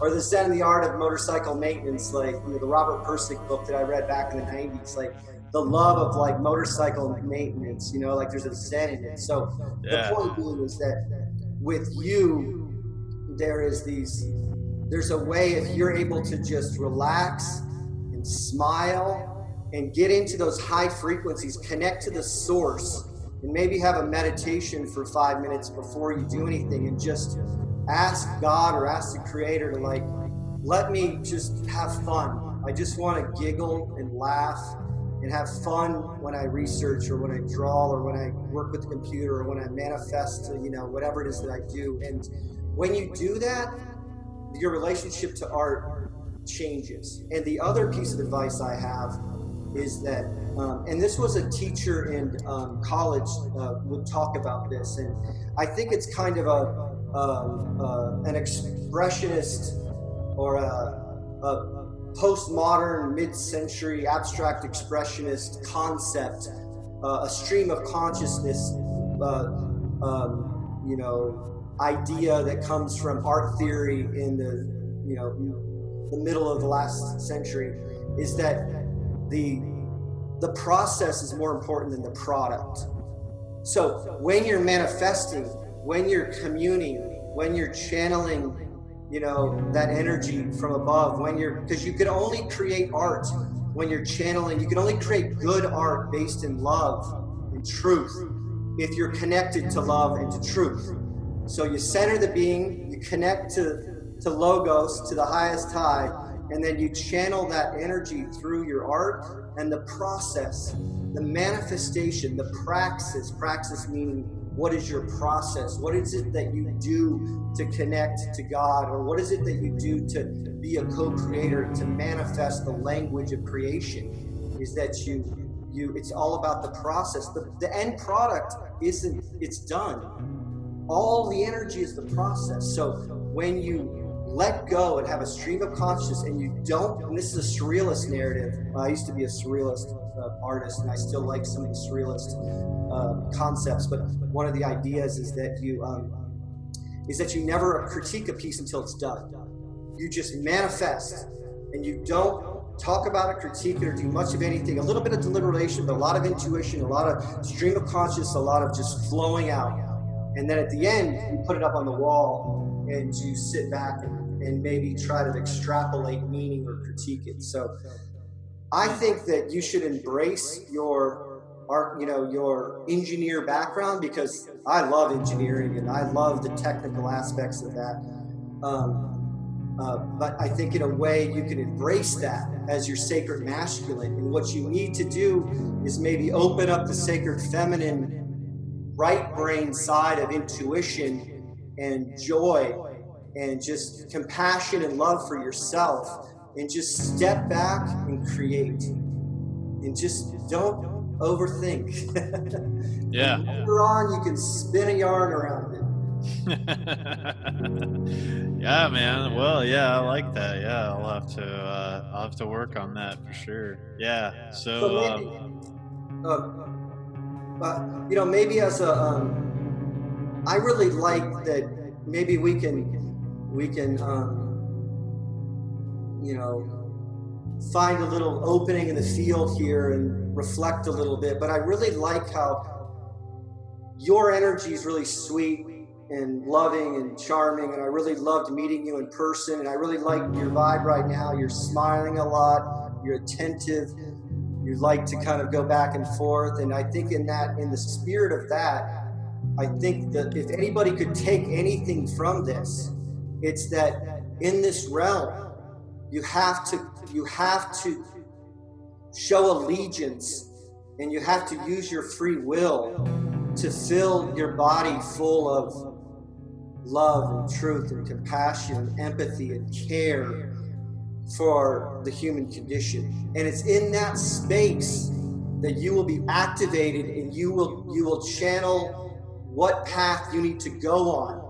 Or the Zen, the art of motorcycle maintenance, like, you know, the Robert Persick book that I read back in the 90s, like the love of like motorcycle maintenance, you know, like there's a Zen in it. So the point being is that with you, there's a way, if you're able to just relax and smile and get into those high frequencies, connect to the source, and maybe have a meditation for 5 minutes before you do anything, and just ask God or ask the Creator to, like, let me just have fun. I just want to giggle and laugh and have fun when I research or when I draw or when I work with the computer or when I manifest, you know, whatever it is that I do. And when you do that, your relationship to art changes. And the other piece of advice I have is that, and this was a teacher in college would talk about this, and I think it's kind of an expressionist or a postmodern mid-century abstract expressionist concept, a stream of consciousness, you know, idea that comes from art theory in the middle of the last century, is that the process is more important than the product. So when you're manifesting, when you're communing, when you're channeling, you know, that energy from above, because you can only create art when you're channeling, you can only create good art based in love and truth if you're connected to love and to truth. So you center the being, you connect to Logos, to the highest high, and then you channel that energy through your art, and the process, the manifestation, the praxis meaning what is your process? What is it that you do to connect to God? Or what is it that you do to be a co-creator, to manifest the language of creation? Is that it's all about the process. The end product it's done. All the energy is the process. So when you let go and have a stream of consciousness, and you don't, and this is a surrealist narrative. I used to be a surrealist artist, and I still like some of the surrealist concepts, but one of the ideas is that you never critique a piece until it's done. You just manifest, and you don't talk about it, critique it, or do much of anything. A little bit of deliberation, but a lot of intuition, a lot of stream of consciousness, a lot of just flowing out. And then at the end, you put it up on the wall, and you sit back and maybe try to extrapolate meaning or critique it. So I think that you should embrace your art, your engineer background, because I love engineering and I love the technical aspects of that. But I think in a way you can embrace that as your sacred masculine. And what you need to do is maybe open up the sacred feminine right brain side of intuition and joy and just compassion and love for yourself, and just step back and create, and just don't overthink. Yeah. Later on, you can spin a yarn around it. Yeah, man. Well, yeah, I like that. Yeah, I'll have to work on that for sure. Yeah. So maybe, maybe as a, I really like that. Maybe we can, find a little opening in the field here and reflect a little bit. But I really like how your energy is really sweet and loving and charming, and I really loved meeting you in person, and I really like your vibe right now. You're smiling a lot, you're attentive, you like to kind of go back and forth, and I think in the spirit of that, I think that if anybody could take anything from this, it's that in this realm, you have to show allegiance, and you have to use your free will to fill your body full of love and truth and compassion and empathy and care for the human condition. And it's in that space that you will be activated, and you will channel what path you need to go on,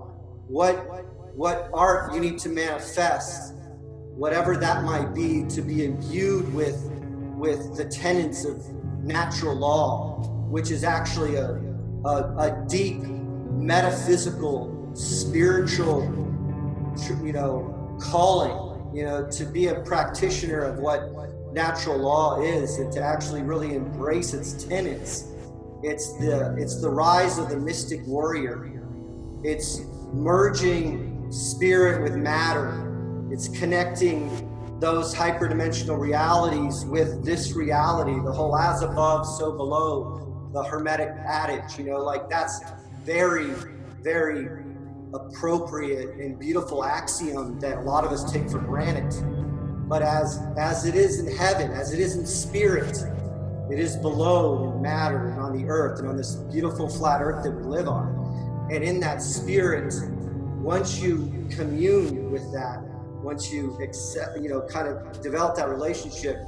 what art you need to manifest, whatever that might be, to be imbued with the tenets of natural law, which is actually a deep metaphysical, spiritual, calling, to be a practitioner of what natural law is, and to actually really embrace its tenets. It's the rise of the mystic warrior. It's merging spirit with matter. It's connecting those hyperdimensional realities with this reality, the whole as above, so below, the Hermetic adage, that's very, very appropriate and beautiful axiom that a lot of us take for granted. But as it is in heaven, as it is in spirit, it is below in matter and on the earth and on this beautiful flat earth that we live on. And in that spirit, once you commune with that, once you accept, kind of develop that relationship,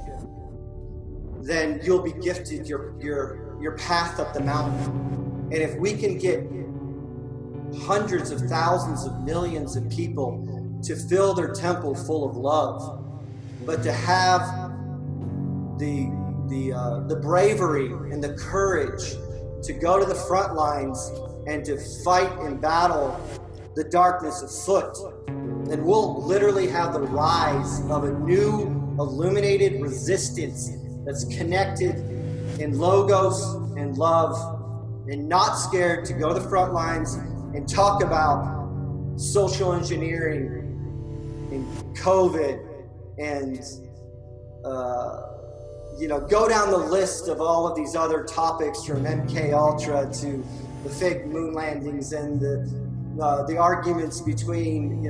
then you'll be gifted your path up the mountain. And if we can get hundreds of thousands of millions of people to fill their temple full of love, but to have the bravery and the courage to go to the front lines and to fight and battle the darkness afoot, then we'll literally have the rise of a new illuminated resistance that's connected in logos and love, and not scared to go to the front lines and talk about social engineering and COVID and go down the list of all of these other topics, from MK Ultra to the fake moon landings and the arguments between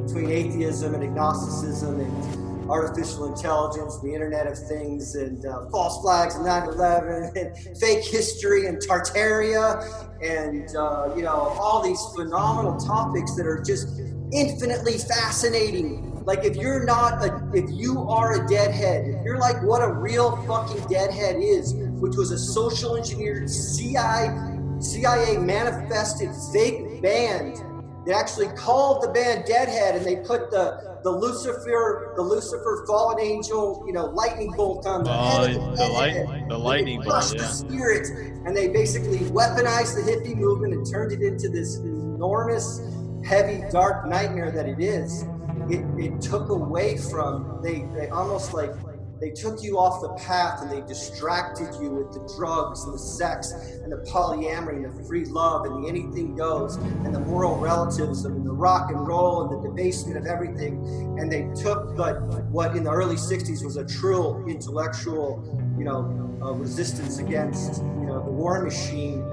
between atheism and agnosticism and artificial intelligence, the Internet of Things, and false flags and 9/11 and fake history and Tartaria and all these phenomenal topics that are just infinitely fascinating. Like, if you are a deadhead, if you're like what a real fucking deadhead is, which was a social engineered CIA manifested fake band that actually called the band Deadhead, and they put the Lucifer fallen angel, lightning bolt on the head of the lightning bolt, the spirit, and they basically weaponized the hippie movement and turned it into this enormous, heavy, dark nightmare that it is. It took away from, they almost like, they took you off the path, and they distracted you with the drugs and the sex and the polyamory and the free love and the anything goes and the moral relativism and the rock and roll and the debasement of everything. And they took what in the early 60s was a true intellectual, resistance against, the war machine.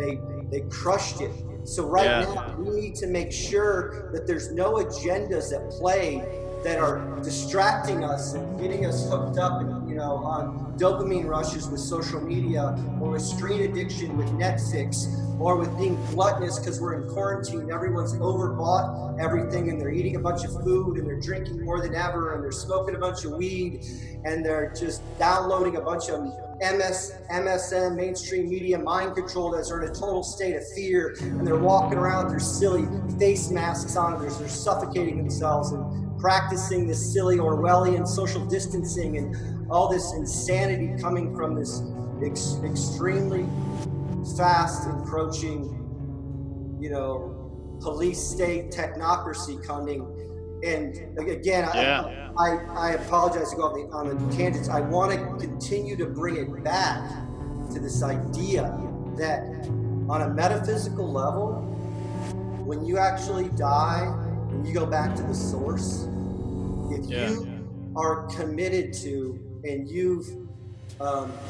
They crushed it. So now we need to make sure that there's no agendas at play that are distracting us and getting us hooked up and, on dopamine rushes with social media, or with screen addiction with Netflix, or with being gluttonous because we're in quarantine. Everyone's overbought everything, and they're eating a bunch of food, and they're drinking more than ever, and they're smoking a bunch of weed, and they're just downloading a bunch of MSM, mainstream media mind control, that are in a total state of fear, and they're walking around with their silly face masks on, and they're suffocating themselves and practicing this silly Orwellian social distancing and all this insanity coming from this extremely fast encroaching, police state technocracy coming. And again, I apologize to go on the tangents. I want to continue to bring it back to this idea that on a metaphysical level, when you actually die and you go back to the source, if you are committed to, and you've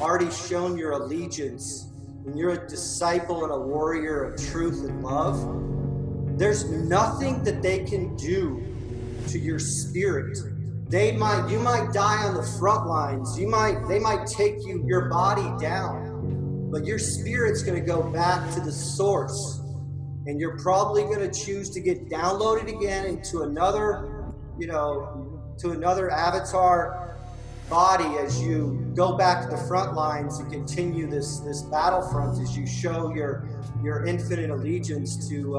already shown your allegiance, and you're a disciple and a warrior of truth and love, there's nothing that they can do to your spirit. You might die on the front lines. They might take your body down, but your spirit's going to go back to the source, and you're probably going to choose to get downloaded again into another to another avatar body as you go back to the front lines and continue this battlefront, as you show your infinite allegiance to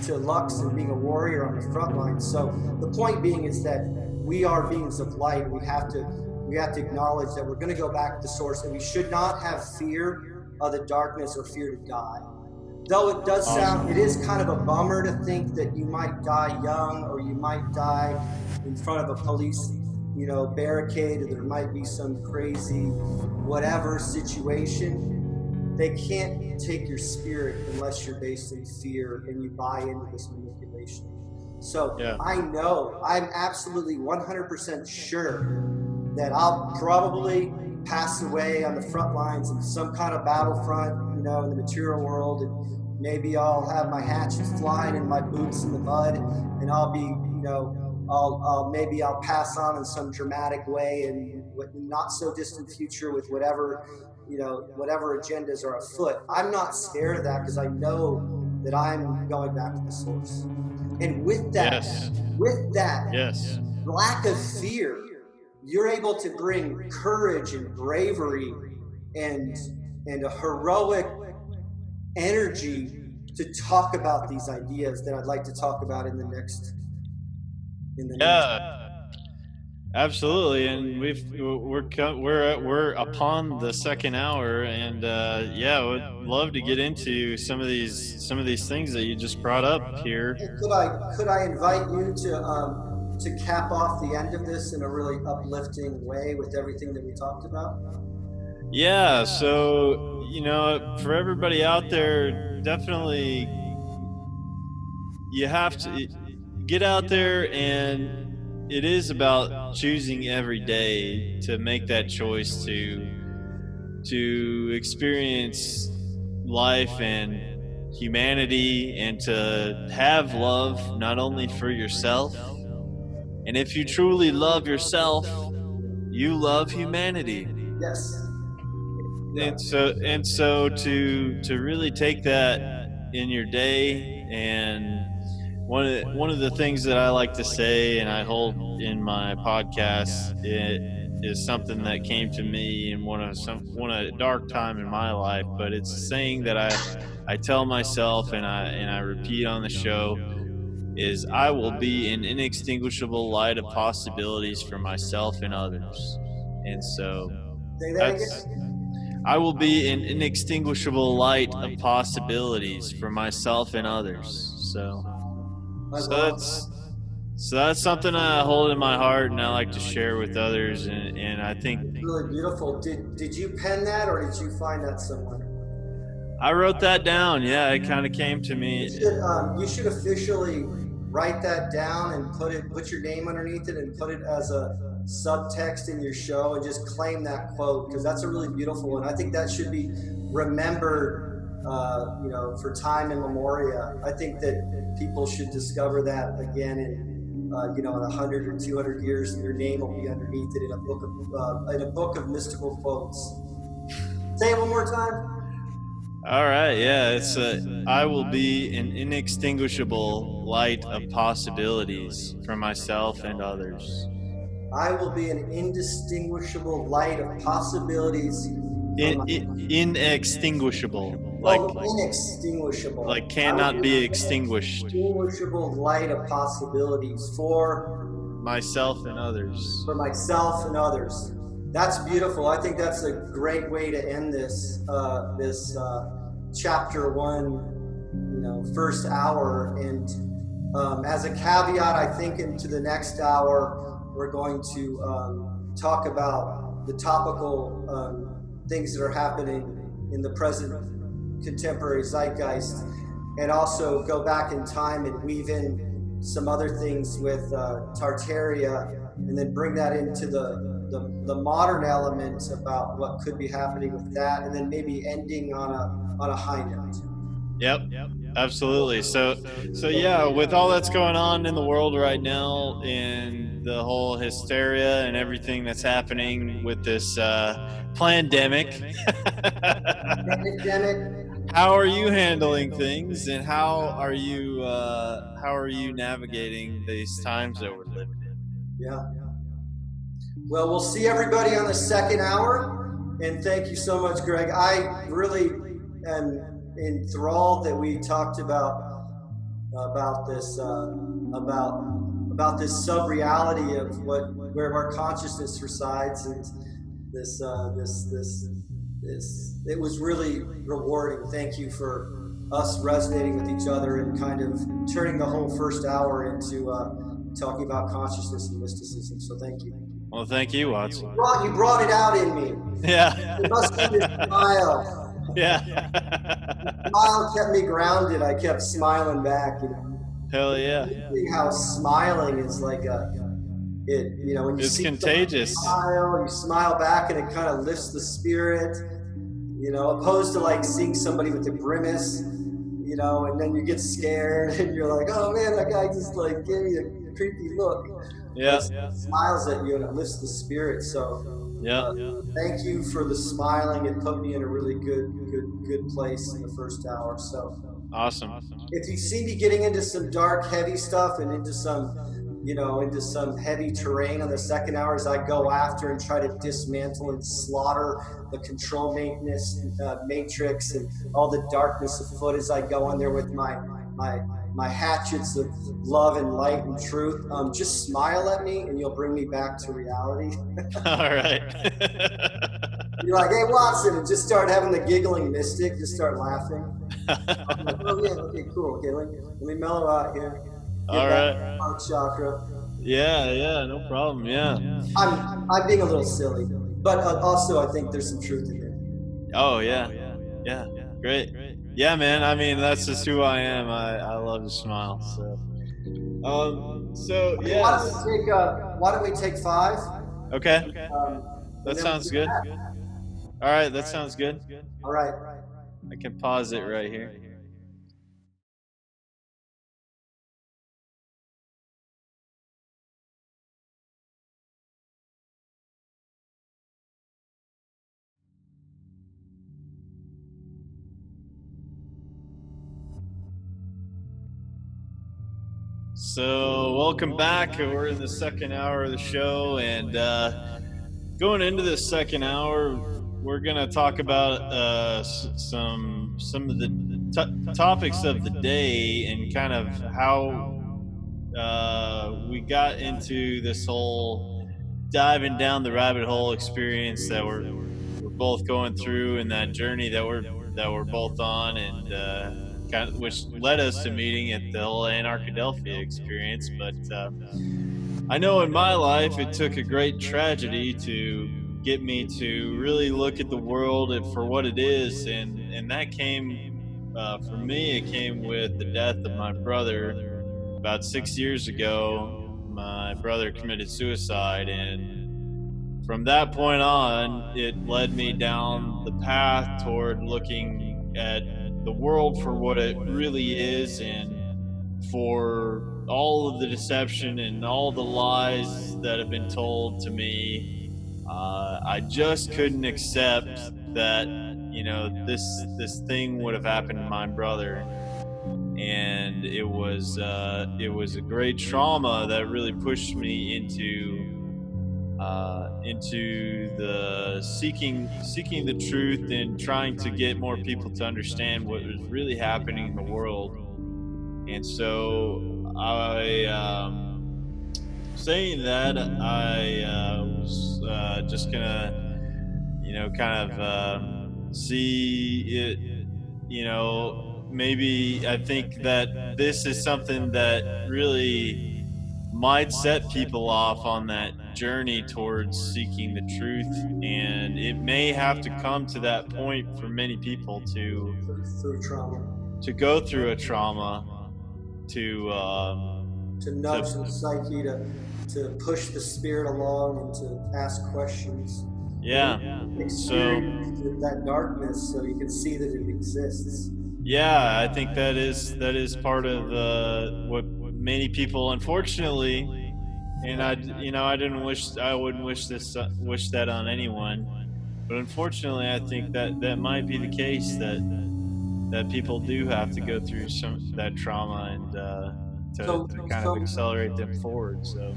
Lux and being a warrior on the front lines. So the point being is that we are beings of light. We have to acknowledge that we're going to go back to the source, and we should not have fear of the darkness or fear to die. Though it does sound, it is kind of a bummer to think that you might die young, or you might die in front of a police barricade, or there might be some crazy whatever situation. They can't take your spirit unless you're based in fear and you buy into this manipulation. So yeah. I'm absolutely 100% sure that I'll probably pass away on the front lines in some kind of battlefront, in the material world, and maybe I'll have my hatchet flying and my boots in the mud, and I'll be, I'll pass on in some dramatic way in not so distant future with whatever agendas are afoot. I'm not scared of that because I know that I'm going back to the source. And with that, yes, lack of fear, you're able to bring courage and bravery and a heroic energy to talk about these ideas that I'd like to talk about in the next. Absolutely, and we're upon the second hour, and would love to get into some of these things that you just brought up here. Could I invite you to cap off the end of this in a really uplifting way with everything that we talked about? Yeah, so for everybody out there, definitely you have to get out there, and it is about choosing every day to make that choice to experience life and humanity, and to have love not only for yourself. And if you truly love yourself, you love humanity. Yes. And so to really take that in your day. And one of the things that I like to say, and I hold in my podcast, it is something that came to me in one of a dark time in my life, but it's a saying that I tell myself and I repeat on the show, is I will be an inextinguishable light of possibilities for myself and others. And so I will be an inextinguishable light of possibilities for myself and others. So that's something I hold in my heart, and I like to share with others. And I think it's really beautiful. Did you pen that, or did you find that somewhere? I wrote that down. Yeah, it kind of came to me. You should officially write that down and put your name underneath it, and put it as a subtext in your show, and just claim that quote, because that's a really beautiful one. I think that should be remembered, for time immemorial. I think that people should discover that again in 100 or 200 years, and your name will be underneath it in a book of mystical quotes. Say it one more time. All right, yeah, it's I will be an inextinguishable light of possibilities for myself and others. I will be an indistinguishable light of possibilities. Inextinguishable. Inextinguishable. Like cannot be extinguished. Indistinguishable light of possibilities for myself and others. For myself and others. That's beautiful. I think that's a great way to end this chapter 1, first hour. And as a caveat, I think into the next hour, we're going to talk about the topical things that are happening in the present contemporary zeitgeist, and also go back in time and weave in some other things with Tartaria, and then bring that into the modern elements about what could be happening with that, and then maybe ending on a high note. Yep. Absolutely. So yeah, with all that's going on in the world right now, and the whole hysteria and everything that's happening with this pandemic, how are you handling things, and how are you navigating these times that we're living in? Yeah. Well, we'll see everybody on the second hour. And thank you so much, Greg. I really am enthralled that we talked about this about this sub reality of where our consciousness resides, and this it was really rewarding. Thank you for us resonating with each other and kind of turning the whole first hour into talking about consciousness and mysticism. So thank you. Well, thank you, Watson. You brought it out in me. Yeah. It must be your smile. Yeah. Smile kept me grounded. I kept smiling back. Hell yeah. How smiling is like when you it's see contagious. You smile back and it kind of lifts the spirit, opposed to like seeing somebody with a grimace, and then you get scared and you're like, oh man, that guy just like gave me a creepy look. Yeah. Smiles at you and it lifts the spirit. So thank you for the smiling. It put me in a really good place in the first hour. So awesome. If you see me getting into some dark, heavy stuff and into some heavy terrain on the second hour, as I go after and try to dismantle and slaughter the control matrix and all the darkness afoot as I go on there with my hatchets of love and light and truth. Just smile at me and you'll bring me back to reality. All right. You're like, hey, Watson, and just start having the giggling mystic, just start laughing. I'm like, oh, yeah, okay, cool. Okay, let me mellow out here. All right. Heart chakra. Yeah, no problem. Yeah. I'm being a little silly, but also I think there's some truth in it. Oh, yeah. Great. Yeah, man. I mean, that's just who I am. I love to smile. So okay, why don't we take 5? Okay. That sounds good. All right, that sounds good. All right. I can pause it right here. So welcome back. We're in the second hour of the show, and going into this second hour, we're gonna talk about some of the topics of the day and kind of how we got into this whole diving down the rabbit hole experience that we're both going through, and that journey that we're both on, and which led us to meeting at the whole Anarchadelphia experience. But I know in my life it took a great tragedy to get me to really look at the world for what it is, and that came for me. It came with the death of my brother about 6 years ago. My brother committed suicide, and from that point on, it led me down the path toward looking at the world for what it really is, and for all of the deception and all the lies that have been told to me. I just couldn't accept that this thing would have happened to my brother, and it was a great trauma that really pushed me into the seeking the truth and trying to get more people to understand what was really happening in the world. And so saying that, I was just gonna kind of see it, maybe I think that this is something that really might set people off on that journey towards seeking the truth, and it may have to come to that point for many people to go through a trauma, to nudge the psyche, to push the spirit along and to ask questions. Experience that darkness so you can see that it exists. Yeah, I think that is part of what many people, unfortunately, and I wouldn't wish that on anyone, but unfortunately, I think that might be the case, that that people do have to go through some that trauma and to kind of So accelerate them forward. So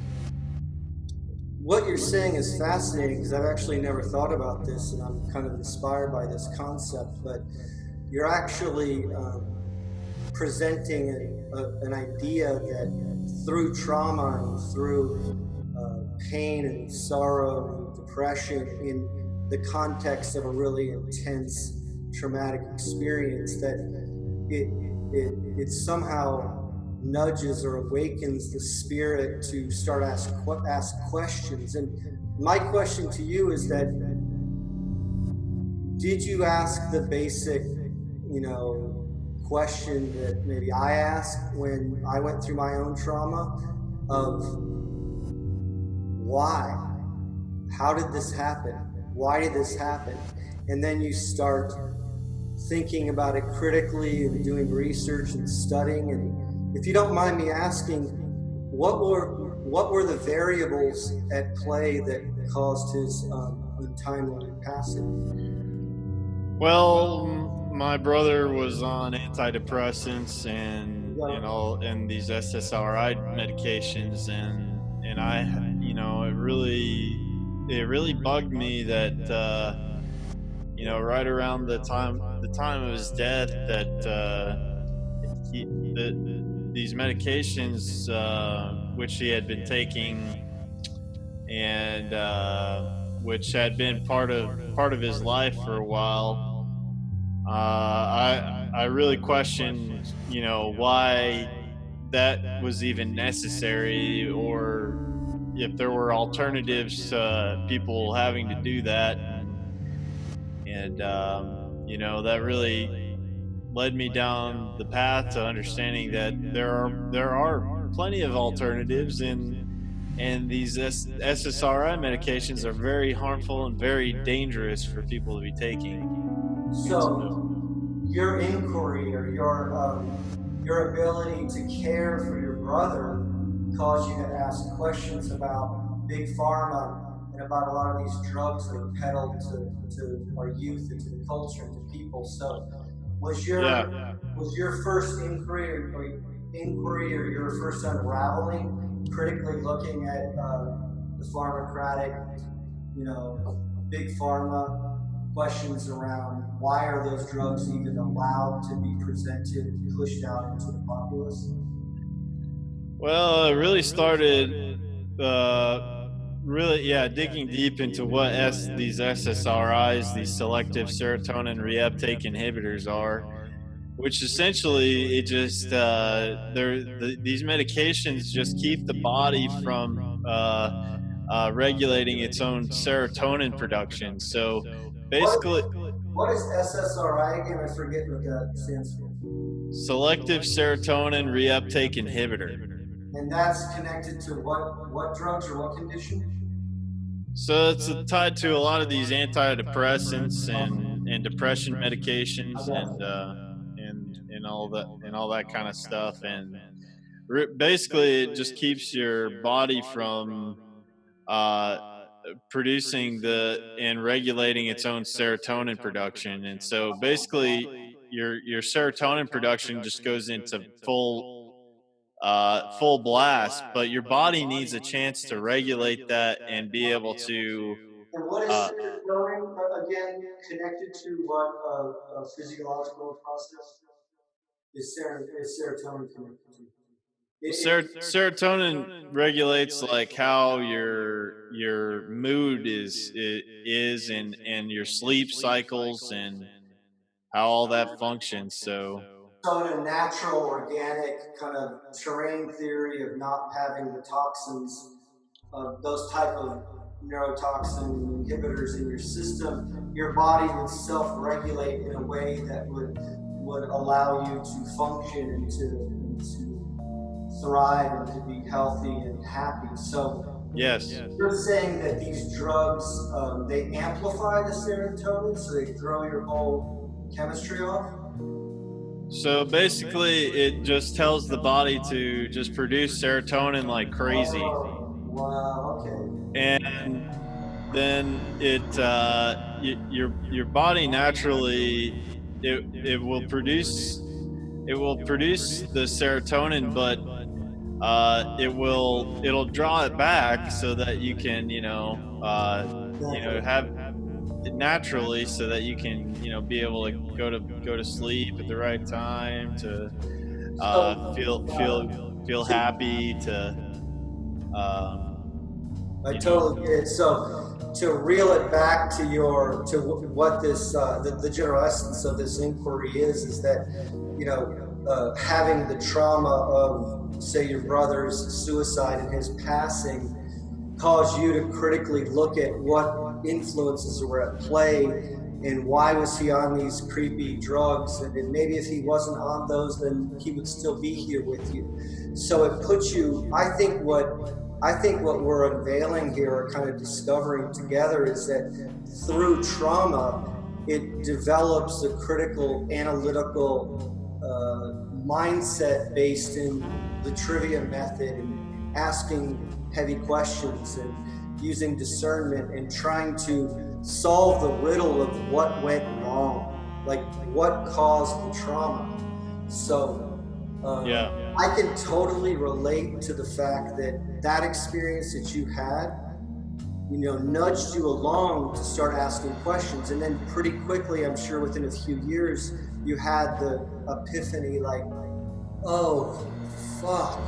what you're saying is fascinating because I've actually never thought about this, and I'm kind of inspired by this concept. But you're actually presenting an idea that through trauma and through pain and sorrow and depression in the context of a really intense traumatic experience, that it somehow nudges or awakens the spirit to start ask questions. And my question to you is that, did you ask the basic, question that maybe I asked when I went through my own trauma of why? How did this happen? Why did this happen? And then you start thinking about it critically and doing research and studying. And if you don't mind me asking, what were the variables at play that caused his untimely passing? well, my brother was on antidepressants and these SSRI medications, and it really bugged me that right around the time of his death that these medications which he had been taking and which had been part of his life for a while. I really questioned, why that was even necessary, or if there were alternatives to people having to do that, and that really led me down the path to understanding that there are plenty of alternatives, and these SSRI medications are very harmful and very dangerous for people to be taking. And so, So your inquiry or your ability to care for your brother caused you to ask questions about big pharma and about a lot of these drugs that are peddled to our youth and to the culture and to people. So was yeah. your first inquiry or your first unraveling critically looking at the pharmacratic, big pharma, questions around why are those drugs even allowed to be presented and pushed out into the populace? Well, it really started, really, yeah, digging deep into what these SSRIs, these selective serotonin reuptake inhibitors, are, which essentially these medications just keep the body from regulating its own serotonin production. So What basically, what is SSRI again? I forget what that stands for. selective serotonin reuptake inhibitor. And that's connected to what drugs or what condition? So it's tied to a lot of these antidepressants Okay, and depression I medications got it. and all that kind of stuff. And basically, it just keeps your body from uh, producing and regulating its own serotonin production. And so basically, your serotonin production just goes into full blast, but your body needs a chance to regulate that and be able to And what is uh, serotonin again connected to what physiological process is serotonin connected to? serotonin regulates like how your mood is and your sleep cycles and how all that functions. So So in a natural, organic kind of terrain theory of not having the toxins of those type of neurotoxin inhibitors in your system, your body would self-regulate in a way that would allow you to function and to thrive and to be healthy and happy. So yes. you're saying that these drugs they amplify the serotonin, so they throw your whole chemistry off. So basically, it just tells the body to just produce serotonin like crazy, Oh, wow. Okay. and then your body naturally. it will produce the serotonin, but it'll draw it back so that you can have it naturally, so that you can be able to go to sleep at the right time, to feel happy, to I totally get it. So to reel it back to what this the general essence of this inquiry is that having the trauma of, say, your brother's suicide and his passing caused you to critically look at what influences were at play and why was he on these creepy drugs, and maybe if he wasn't on those, then he would still be here with you. So it puts you, I think what we're unveiling here, or kind of discovering together, is that through trauma, it develops a critical analytical mindset based in the trivia method, and asking heavy questions and using discernment and trying to solve the riddle of what went wrong, like what caused the trauma. So I can totally relate to the fact that experience that you had, nudged you along to start asking questions. And then pretty quickly, I'm sure within a few years, you had the epiphany like, oh, fuck.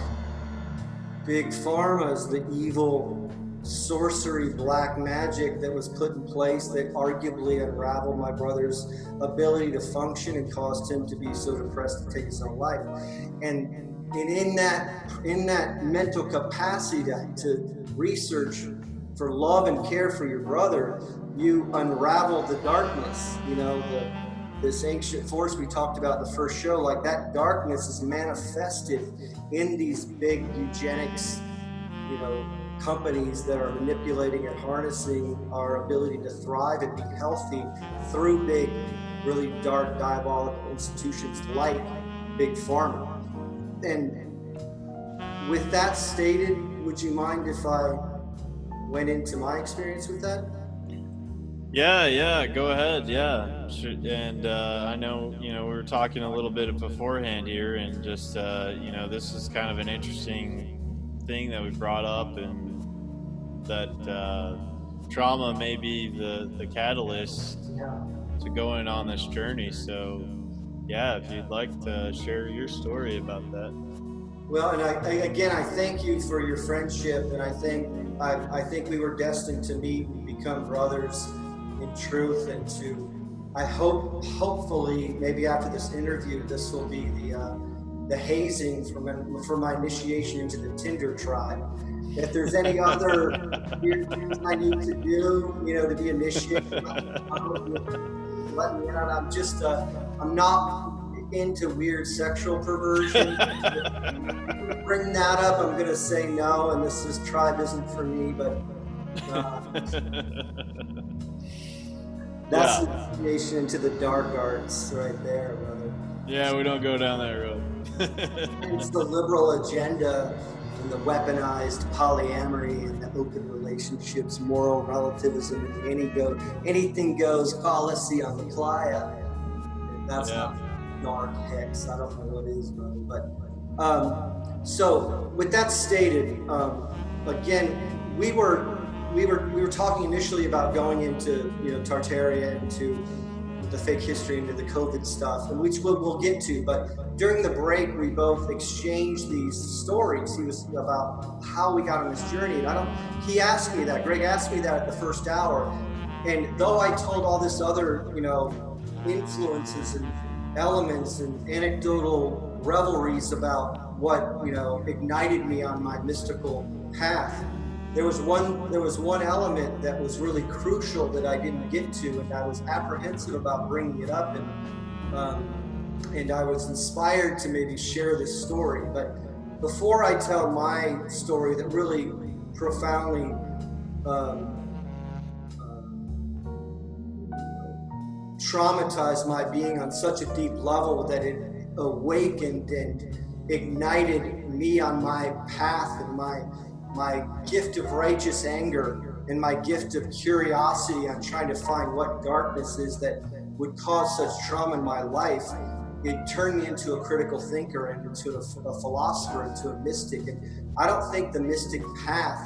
Big Pharma is the evil sorcery, black magic that was put in place that arguably unraveled my brother's ability to function and caused him to be so depressed to take his own life. And in that mental capacity to research for love and care for your brother, you unravel the darkness, this ancient force we talked about in the first show. Like, that darkness is manifested in these big eugenics, companies that are manipulating and harnessing our ability to thrive and be healthy through big, really dark, diabolical institutions like Big Pharma. And with that stated, would you mind if I went into my experience with that? Yeah, go ahead. Yeah, sure. And I know, we were talking a little bit beforehand here, and just this is kind of an interesting thing that we brought up, and that trauma may be the catalyst to going on this journey. So yeah, if you'd like to share your story about that. Well, and I thank you for your friendship, and I think we were destined to meet and become brothers in truth, and I hopefully maybe after this interview, this will be the hazing for my initiation into the Tinder tribe. If there's any other weird things I need to do, to be initiated, let me know. I'm not into weird sexual perversion. Bring that up, I'm gonna say no, and this tribe isn't for me. But that's the initiation into the dark arts right there, brother. Yeah, we don't go down that road. It's the liberal agenda and the weaponized polyamory and the open relationships, moral relativism, and the anything goes policy on the playa. That's not dark hex. I don't know what it is, brother. But so with that stated, again, we were talking initially about going into Tartaria, into the fake history, into the COVID stuff, and which we'll get to. But during the break, we both exchanged these stories. He was about how we got on this journey, and he asked me that. Greg asked me that at the first hour, and though I told all this other influences and elements and anecdotal revelries about what ignited me on my mystical path, there was one element that was really crucial that I didn't get to, and I was apprehensive about bringing it up, and I was inspired to maybe share this story. But before I tell my story that really profoundly traumatized my being on such a deep level that it awakened and ignited me on my path, and my gift of righteous anger and my gift of curiosity on trying to find what darkness is that would cause such trauma in my life, it turned me into a critical thinker and into a philosopher, into a mystic. And I don't think the mystic path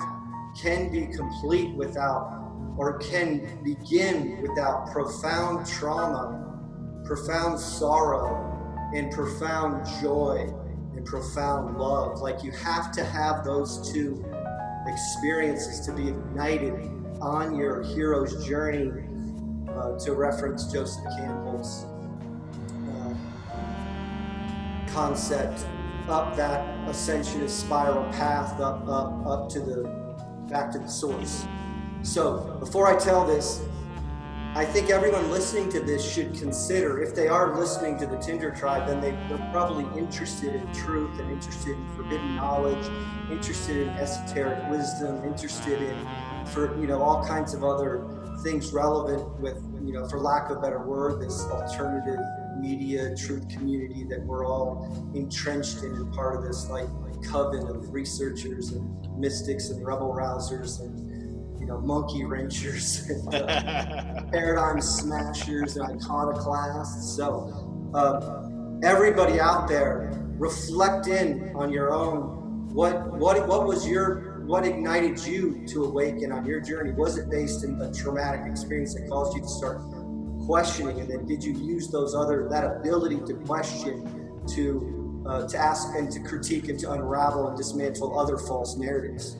can be complete without, or can begin without, profound trauma, profound sorrow, and profound joy, and profound love. Like, you have to have those two experiences to be ignited on your hero's journey, to reference Joseph Campbell's concept, up that ascensionist spiral path, up to back to the source. So before I tell this, I think everyone listening to this should consider, if they are listening to the Tinder Tribe, then they're probably interested in truth and interested in forbidden knowledge, interested in esoteric wisdom, interested in, all kinds of other things relevant with, for lack of a better word, this alternative media truth community that we're all entrenched in, and part of this like coven of researchers and mystics and rebel rousers and monkey wrenchers and paradigm smashers and iconoclasts. So everybody out there, reflect in on your own. What ignited you to awaken on your journey? Was it based in a traumatic experience that caused you to start questioning? And then did you use that ability to question to ask and to critique and to unravel and dismantle other false narratives?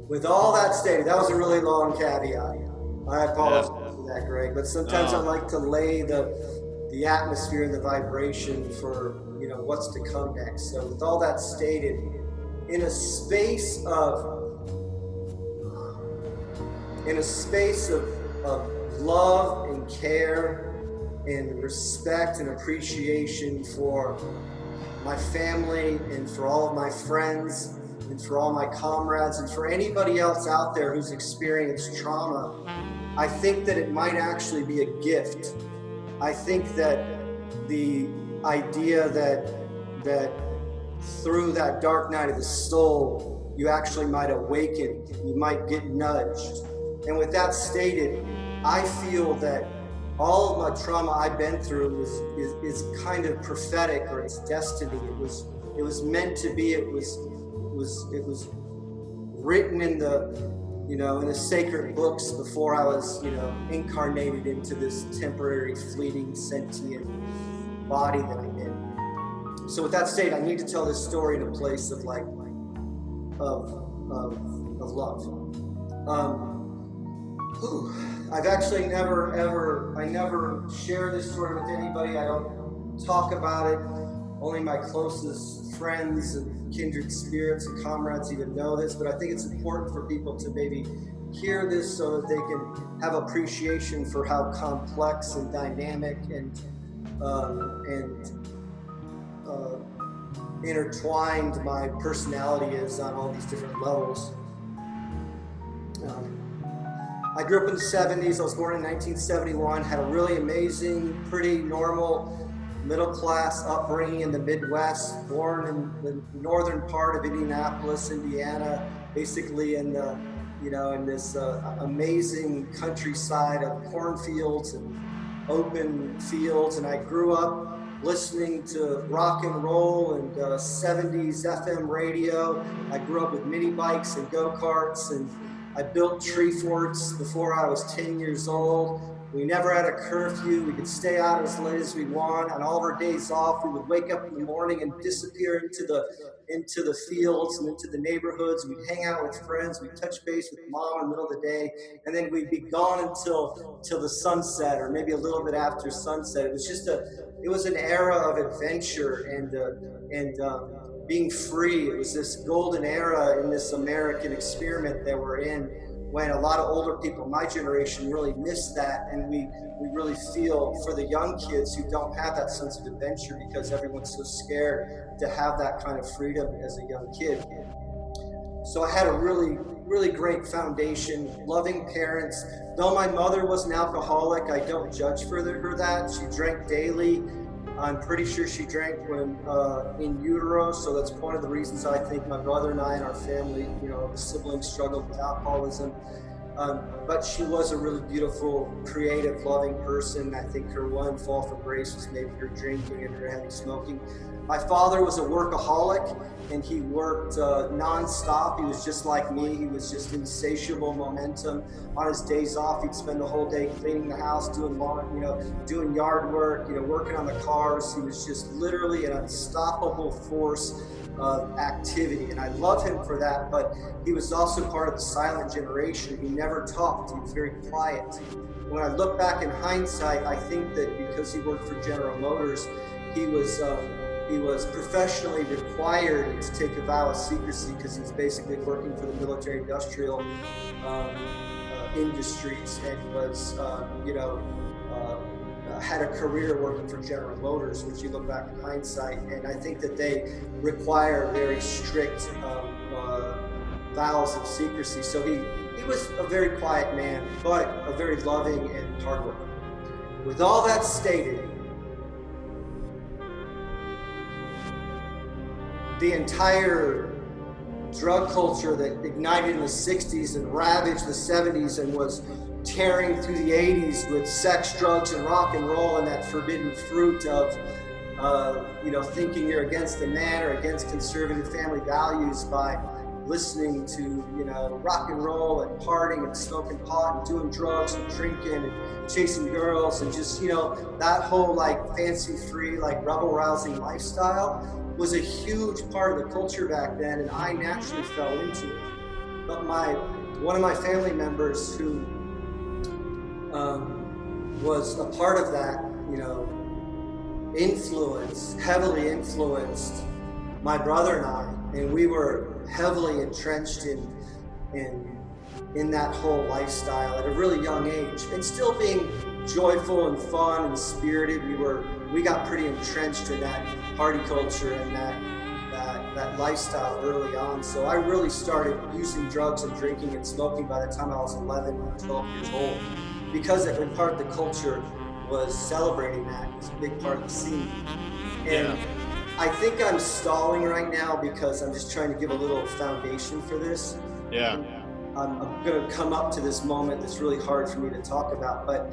With all that stated, that was a really long caveat. I apologize for that, Greg, but sometimes I like to lay the atmosphere and the vibration for what's to come next. So with all that stated, in a space of love and care and respect and appreciation for my family and for all of my friends and for all my comrades and for anybody else out there who's experienced trauma, I think that it might actually be a gift. I think that the idea that through that dark night of the soul, you actually might awaken, you might get nudged. And with that stated, I feel that all of my trauma I've been through is kind of prophetic, or it's destiny. It was meant to be. It was written in the sacred books before I was incarnated into this temporary, fleeting, sentient body that I'm in. So with that stated, I need to tell this story in a place of love. I've actually I never share this story with anybody. I don't talk about it. Only my closest friends and kindred spirits and comrades even know this, but I think it's important for people to maybe hear this so that they can have appreciation for how complex and dynamic and intertwined my personality is on all these different levels. I grew up in the 70s. I was born in 1971, had a really amazing, pretty normal middle-class upbringing in the Midwest, born in the northern part of Indianapolis, Indiana, basically in the, in this amazing countryside of cornfields and open fields. And I grew up listening to rock and roll and 70s FM radio. I grew up with mini bikes and go-karts, and I built tree forts before I was 10 years old. We never had a curfew. We could stay out as late as we want. On all of our days off, we would wake up in the morning and disappear into the fields and into the neighborhoods. We'd hang out with friends. We'd touch base with mom in the middle of the day, and then we'd be gone until the sunset, or maybe a little bit after sunset. It was an era of adventure and being free. It was this golden era in this American experiment that we're in, when a lot of older people, my generation, really miss that, and we really feel for the young kids who don't have that sense of adventure because everyone's so scared to have that kind of freedom as a young kid. So I had a really, really great foundation, loving parents. Though my mother was an alcoholic, I don't judge her that. She drank daily, I'm pretty sure she drank when in utero, so that's one of the reasons I think my brother and I and our family, the siblings struggled with alcoholism. But she was a really beautiful, creative, loving person. I think her one fall from grace was maybe her drinking and her heavy smoking. My father was a workaholic, and he worked nonstop. He was just like me. He was just insatiable momentum. On his days off, he'd spend the whole day cleaning the house, doing lawn, doing yard work, working on the cars. He was just literally an unstoppable force of activity, and I love him for that. But he was also part of the silent generation. He never talked. He was very quiet. When I look back in hindsight, I think that because he worked for General Motors, he was professionally required to take a vow of secrecy, because he was basically working for the military-industrial industries, and was had a career working for General Motors, which you look back in hindsight, and I think that they require very strict vows of secrecy. So he was a very quiet man, but a very loving and hardworking. With all that stated, the entire drug culture that ignited in the 60s and ravaged the 70s and was tearing through the 80s with sex, drugs, and rock and roll, and that forbidden fruit of thinking you're against the man or against conservative family values by listening to rock and roll and partying and smoking pot and doing drugs and drinking and chasing girls and just that whole like fancy free, like rebel rousing lifestyle was a huge part of the culture back then, and I naturally fell into it. But one of my family members who was a part of that, heavily influenced my brother and I, and we were heavily entrenched in that whole lifestyle at a really young age, and still being joyful and fun and spirited. We got pretty entrenched in that party culture and that lifestyle early on. So I really started using drugs and drinking and smoking by the time I was 11 or 12 years old, because a part of the culture was celebrating that. It was a big part of the scene. And I think I'm stalling right now because I'm just trying to give a little foundation for this. Yeah. I'm going to come up to this moment that's really hard for me to talk about, but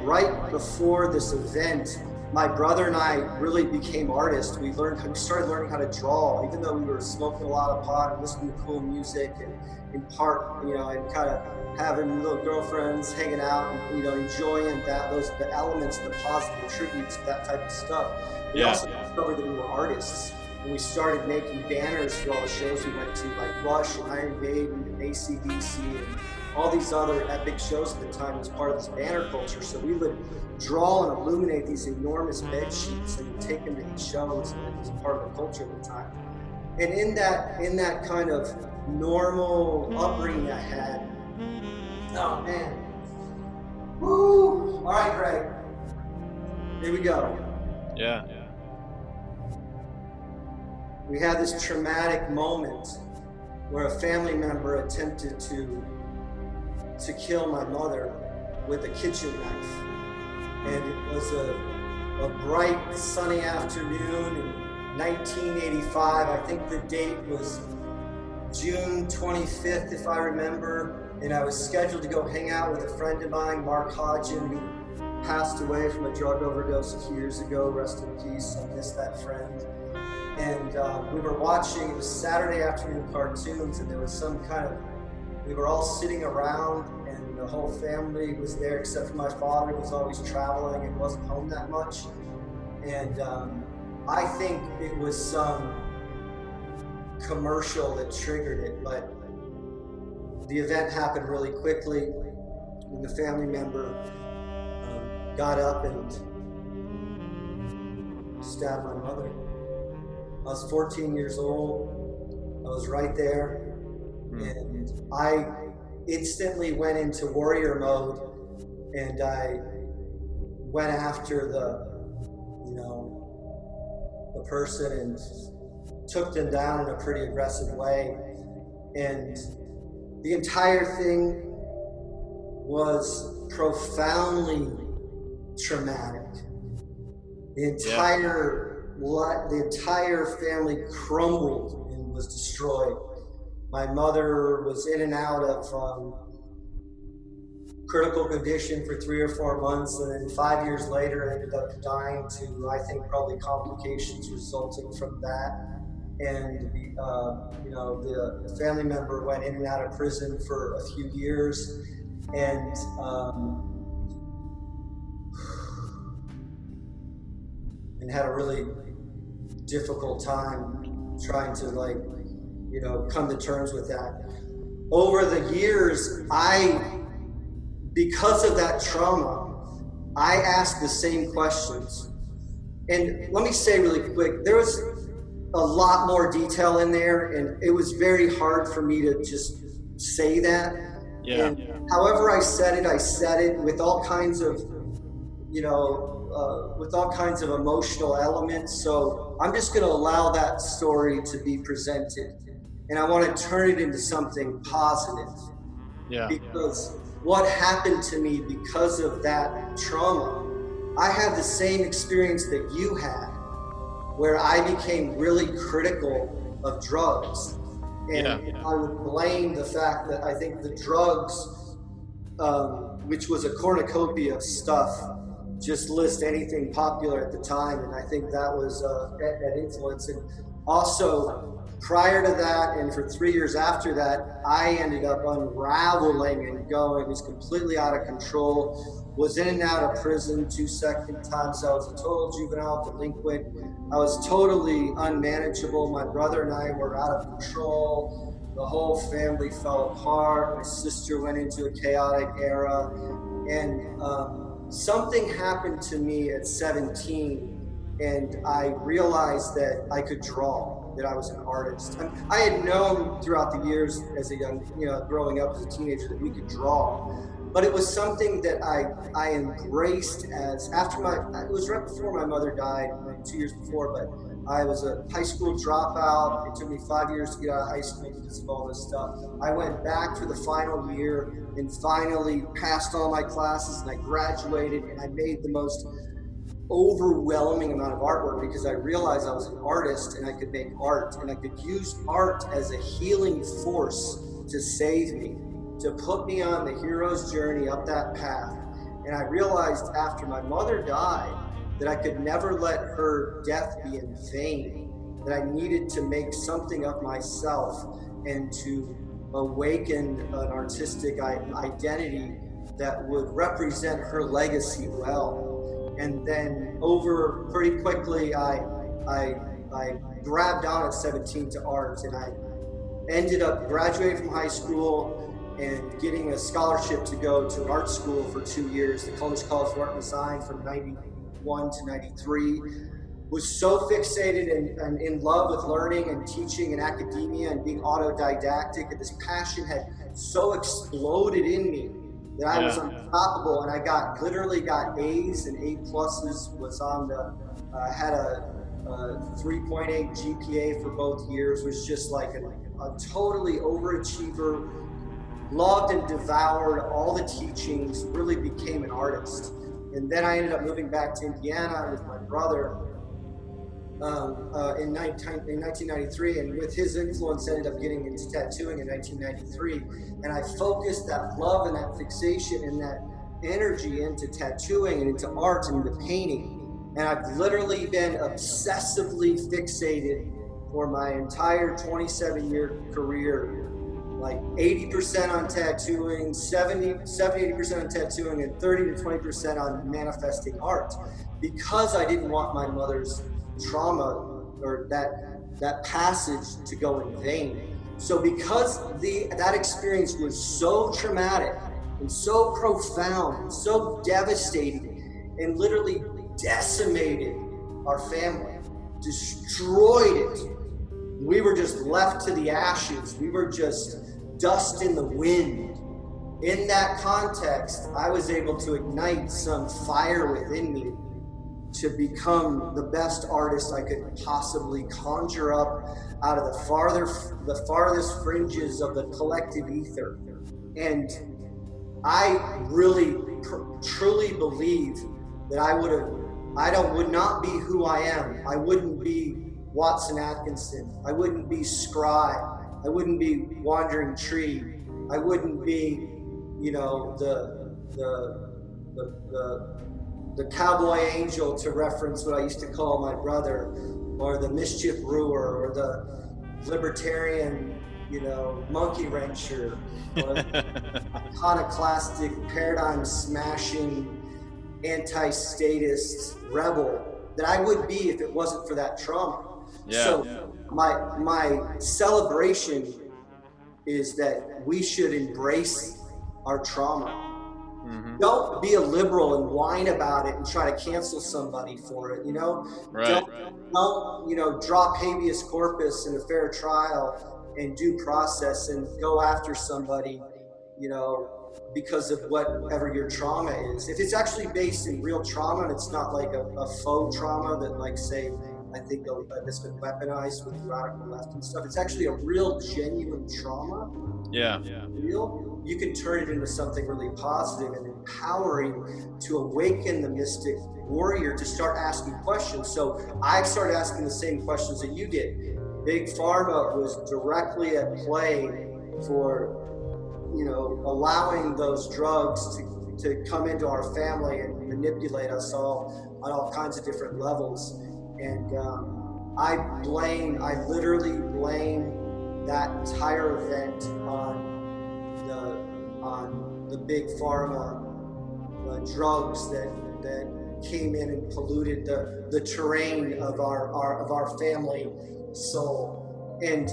right before this event, my brother and I really became artists. We started learning how to draw, even though we were smoking a lot of pot and listening to cool music and in park, and kind of having little girlfriends, hanging out, and enjoying the elements, the positive tributes, that type of stuff. We also discovered that we were artists, and we started making banners for all the shows we went to, like Rush and Iron Maiden and AC/DC and all these other epic shows at the time as part of this banner culture. So we would draw and illuminate these enormous bed sheets and take them to these shows, and it was part of the culture at the time. And in that kind of normal upbringing I had, oh man, woo! All right, Greg, here we go. Yeah. We had this traumatic moment where a family member attempted to kill my mother with a kitchen knife. And it was a bright, sunny afternoon in 1985. I think the date was June 25th, if I remember. And I was scheduled to go hang out with a friend of mine, Mark Hodgin, who passed away from a drug overdose a few years ago. Rest in peace. I miss that friend. And we were watching, it was Saturday afternoon cartoons, and there was we were all sitting around, and the whole family was there except for my father, who was always traveling and wasn't home that much. And I think it was some commercial that triggered it, but the event happened really quickly when the family member got up and stabbed my mother. I was 14 years old. I was right there. And I instantly went into warrior mode, and I went after the person and took them down in a pretty aggressive way. And the entire thing was profoundly traumatic. the entire family crumbled and was destroyed. My mother was in and out of critical condition for 3 or 4 months, and then 5 years later ended up dying to, I think, probably complications resulting from that. And the family member went in and out of prison for a few years, and had a really difficult time trying to come to terms with that. Over the years, because of that trauma, I asked the same questions. And let me say really quick, there was a lot more detail in there, and it was very hard for me to just say that. Yeah. And however I said it with all kinds of, emotional elements. So I'm just going to allow that story to be presented, and I want to turn it into something positive. Yeah. Because what happened to me because of that trauma, I had the same experience that you had, where I became really critical of drugs. And I would blame the fact that I think the drugs, which was a cornucopia of stuff, just list anything popular at the time. And I think that was that influence. And also, prior to that, and for 3 years after that, I ended up unraveling and going. It was completely out of control. Was in and out of prison 2 second times. I was a total juvenile delinquent. I was totally unmanageable. My brother and I were out of control. The whole family fell apart. My sister went into a chaotic era. And something happened to me at 17, and I realized that I could draw, that I was an artist. I had known throughout the years as a young, growing up as a teenager, that we could draw. But it was something that I embraced it was right before my mother died, 2 years before, but I was a high school dropout. It took me 5 years to get out of high school because of all this stuff. I went back for the final year and finally passed all my classes, and I graduated, and I made the most overwhelming amount of artwork because I realized I was an artist and I could make art, and I could use art as a healing force to save me, to put me on the hero's journey up that path. And I realized after my mother died that I could never let her death be in vain, that I needed to make something of myself and to awaken an artistic identity that would represent her legacy well. And then over pretty quickly, I grabbed on at 17 to art, and I ended up graduating from high school and getting a scholarship to go to an art school for 2 years, the College of Art and Design, from 91 to 93. Was so fixated and in love with learning and teaching and academia and being autodidactic, and this passion had so exploded in me that I was unstoppable, and I literally got A's and A pluses, was on had a 3.8 GPA for both years, was just like a totally overachiever, loved and devoured all the teachings, really became an artist. And then I ended up moving back to Indiana with my brother in 1993, and with his influence ended up getting into tattooing in 1993. And I focused that love and that fixation and that energy into tattooing and into art and into painting. And I've literally been obsessively fixated for my entire 27-year career, like 80% on tattooing, 80% on tattooing, and 30 to 20% on manifesting art, because I didn't want my mother's trauma or that passage to go in vain. So because that experience was so traumatic and so profound and so devastating and literally decimated our family, destroyed it, we were just left to the ashes. We were just dust in the wind. In that context, I was able to ignite some fire within me to become the best artist I could possibly conjure up out of the farthest fringes of the collective ether. And I really truly believe that I would have would not be who I am. I wouldn't be Watsun Atkinsun. I wouldn't be Scry. I wouldn't be Wandering Tree. I wouldn't be, you know, the cowboy angel, to reference what I used to call my brother, or the mischief brewer, or the libertarian, you know, monkey wrencher, or iconoclastic, paradigm smashing, anti-statist rebel that I would be if it wasn't for that trauma. Yeah. So my celebration is that we should embrace our trauma. Mm-hmm. Don't be a liberal and whine about it and try to cancel somebody for it, you know? Right. Don't, you know, drop habeas corpus in a fair trial and due process and go after somebody, you know, because of whatever your trauma is. If it's actually based in real trauma and it's not like a faux trauma that, like, say, I think that's been weaponized with the radical left and stuff. It's actually a real, genuine trauma. Yeah. Real. You can turn it into something really positive and empowering to awaken the mystic warrior to start asking questions. So I started asking the same questions that you did. Big Pharma was directly at play for, you know, allowing those drugs to come into our family and manipulate us all on all kinds of different levels. And I literally blame that entire event on the big pharma drugs that came in and polluted the terrain of our family soul. And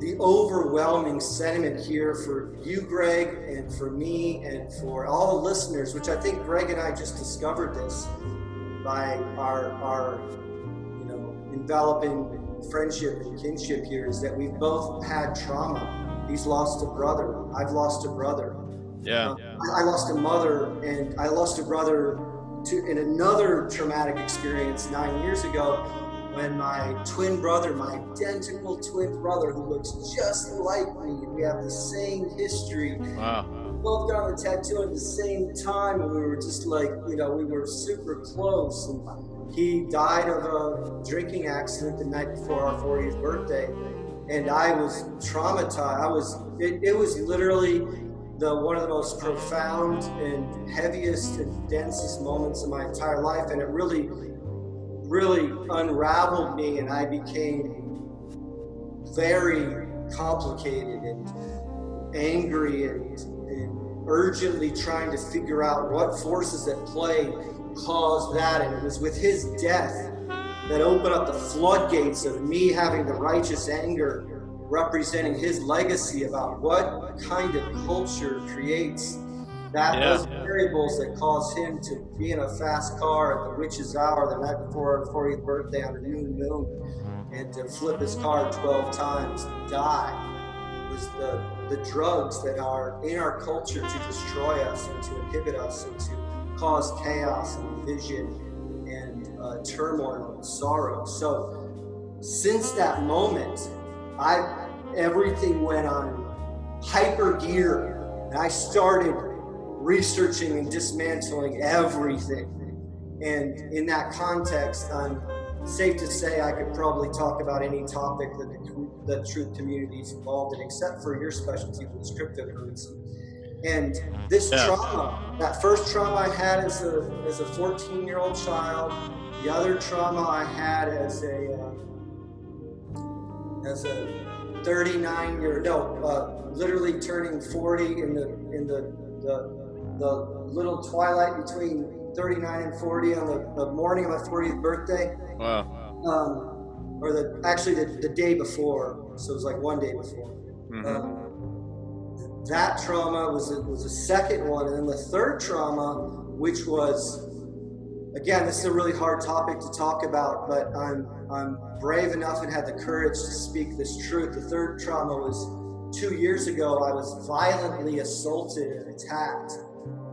the overwhelming sentiment here for you, Greg, and for me, and for all the listeners, which I think Greg and I just discovered this by our you know, enveloping friendship and kinship here, is that we've both had trauma. He's lost a brother. I've lost a brother. Yeah. I lost a mother, and I lost a brother in another traumatic experience 9 years ago, when my twin brother, my identical twin brother, who looks just like me, we have the same history. Wow. We both got the tattoo at the same time, and we were just like, you know, we were super close. And he died of a drinking accident the night before our 40th birthday, and I was traumatized. It was literally one of the most profound and heaviest and densest moments of my entire life, and it really unraveled me, and I became very complicated and angry and urgently trying to figure out what forces at play caused that. And it was with his death that opened up the floodgates of me having the righteous anger representing his legacy about what kind of culture creates those variables that caused him to be in a fast car at the witch's hour the night before our 40th birthday on a new moon, and to flip his car 12 times and die. It was the drugs that are in our culture to destroy us and to inhibit us and to cause chaos and division and turmoil and sorrow. So since that moment, everything went on hyper gear, and I started researching and dismantling everything. And in that context, I'm safe to say I could probably talk about any topic that the truth community is involved in, except for your specialty, which is cryptocurrency. And this trauma, that first trauma I had as a 14-year-old child, the other trauma I had as a literally turning 40 in the little twilight between 39 and 40 on the morning of my 40th birthday. Wow. Or the day before, so it was like one day before. Mm-hmm. That trauma was a second one, and then the third trauma, which was, again, this is a really hard topic to talk about, but I'm brave enough and had the courage to speak this truth. The third trauma was 2 years ago. I was violently assaulted and attacked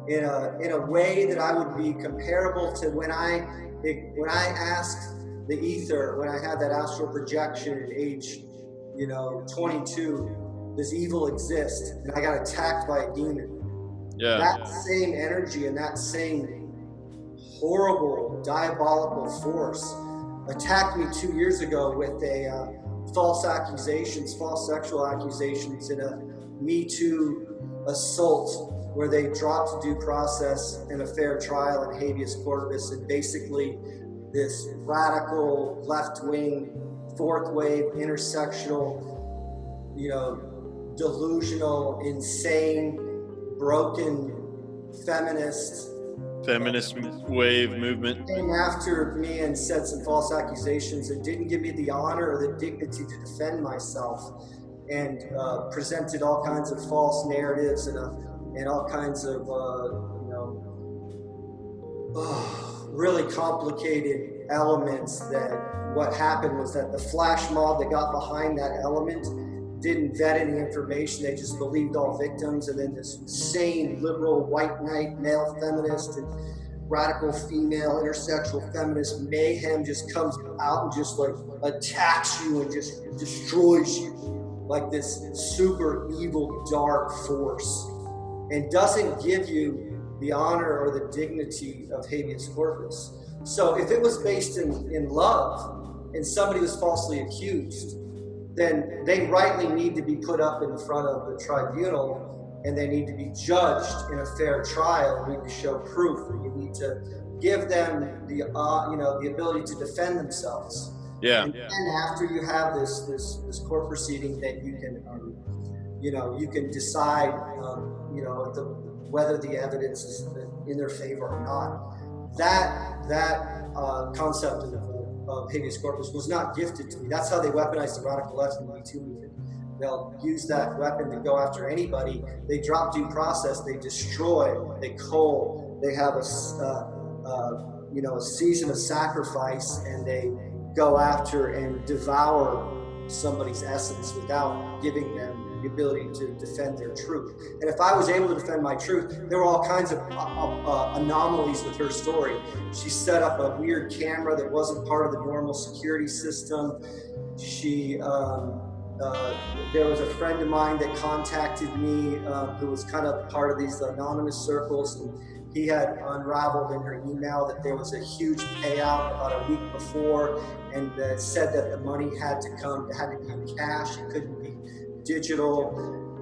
in a way that I would be comparable to when I asked the ether, when I had that astral projection at age 22, does evil exist? And I got attacked by a demon. Yeah. That same energy and that same horrible, diabolical force attacked me 2 years ago with a false sexual accusations in a Me Too assault where they dropped due process and a fair trial and habeas corpus, and basically this radical left-wing, fourth wave, intersectional, delusional, insane, broken feminist wave movement came after me and said some false accusations and didn't give me the honor or the dignity to defend myself, and presented all kinds of false narratives and all kinds of really complicated elements. That what happened was that the flash mob that got behind that element didn't vet any information. They just believed all victims, and then this insane liberal white knight male feminist and radical female intersexual feminist mayhem just comes out and just like attacks you and just destroys you like this super evil dark force, and doesn't give you the honor or the dignity of habeas corpus. So if it was based in love and somebody was falsely accused, then they rightly need to be put up in front of the tribunal, and they need to be judged in a fair trial. You need to show proof, and you need to give them the ability to defend themselves. Yeah. And after you have this court proceeding, then you can you can decide whether the evidence is in their favor or not. That concept of habeas corpus was not gifted to me. That's how they weaponize the radical left in the Me Too movement. They'll use that weapon to go after anybody. They drop due process. They destroy. They cull. They have a season of sacrifice, and they go after and devour somebody's essence without giving them the ability to defend their truth. And if I was able to defend my truth, there were all kinds of anomalies with her story. She set up a weird camera that wasn't part of the normal security system. She there was a friend of mine that contacted me who was kind of part of these anonymous circles, and he had unraveled in her email that there was a huge payout about a week before, and that said that the money had to be in cash. It couldn't be digital.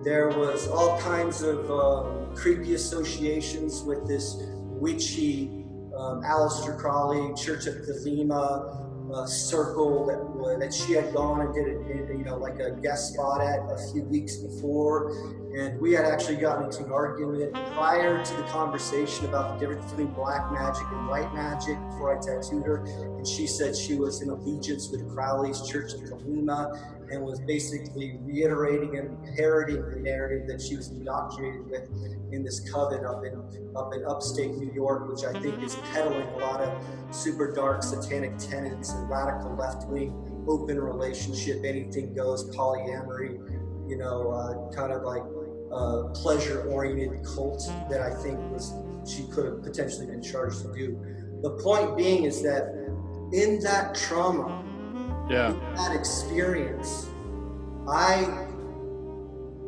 There was all kinds of creepy associations with this witchy Aleister Crowley Church of Thelema circle that she had gone and did like a guest spot at a few weeks before. And we had actually gotten into an argument prior to the conversation about the difference between black magic and white magic before I tattooed her. And she said she was in allegiance with Crowley's Church of Thelema, and was basically reiterating and parroting the narrative that she was indoctrinated with in this coven up in upstate New York, which I think is peddling a lot of super dark satanic tenets and radical left-wing open relationship, anything goes, polyamory, kind of like pleasure-oriented cult that I think she could have potentially been charged to do. The point being is that in that trauma, in that experience, I